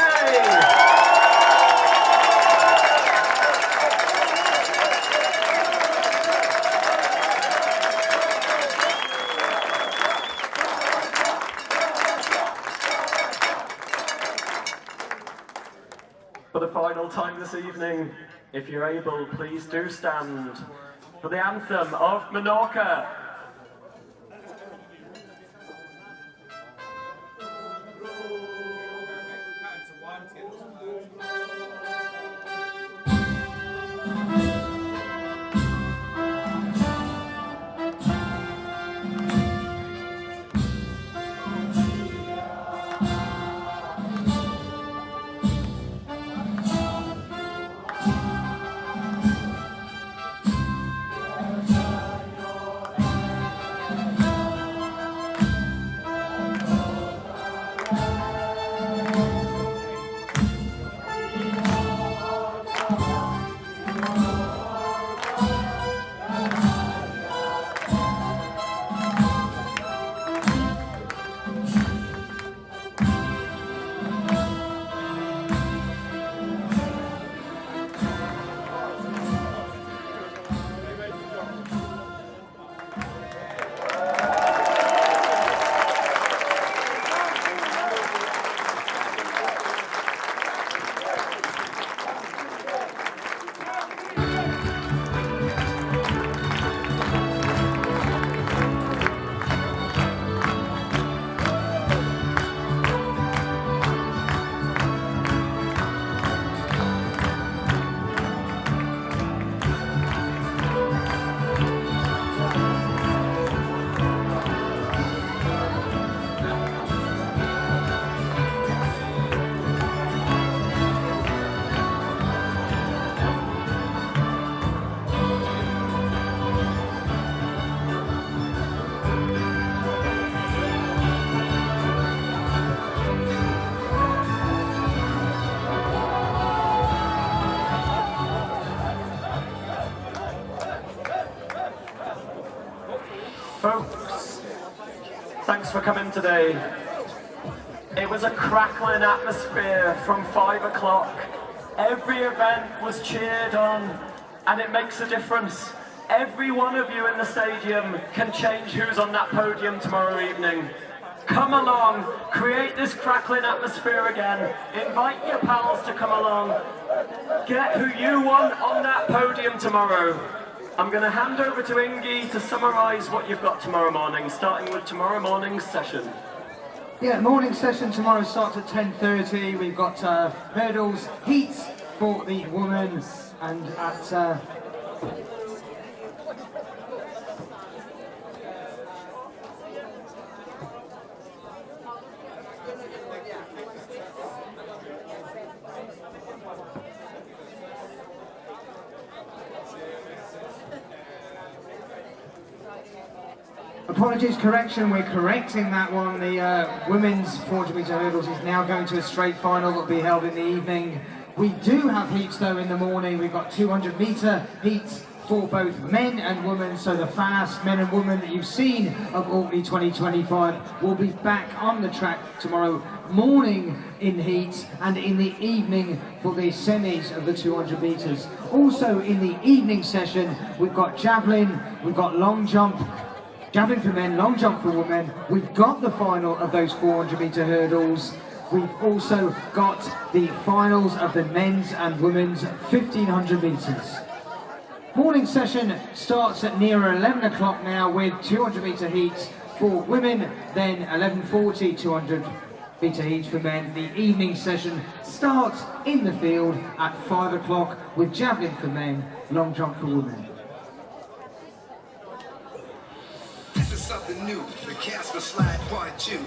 For the final time this evening, if you're able, please do stand for the anthem of Menorca. Folks, thanks for coming today. It was a crackling atmosphere from 5 o'clock. Every event was cheered on, and it makes a difference. Every one of you in the stadium can change who's on that podium tomorrow evening. Come along, create this crackling atmosphere again. Invite your pals to come along. Get who you want on that podium tomorrow. I'm going to hand over to Ingi to summarise what you've got tomorrow morning, starting with tomorrow morning's session. Yeah, morning session tomorrow starts at 10:30. We've got hurdles, heats for the women. and at apologies, correction, we're correcting that one. The women's 400 metre hurdles is now going to a straight final that will be held in the evening. We do have heats though in the morning. We've got 200 metre heats for both men and women, so the fast men and women that you've seen of Orkney 2025 will be back on the track tomorrow morning in heats and in the evening for the semis of the 200 metres. Also in the evening session we've got javelin, we've got long jump, javelin for men, long jump for women. We've got the final of those 400 metre hurdles. We've also got the finals of the men's and women's 1500 metres. Morning session starts at near 11 o'clock now with 200 metre heats for women, then 11:40 200 metre heats for men. The evening session starts in the field at 5 o'clock with javelin for men, long jump for women. This is something new, the Casper Slide Part 2.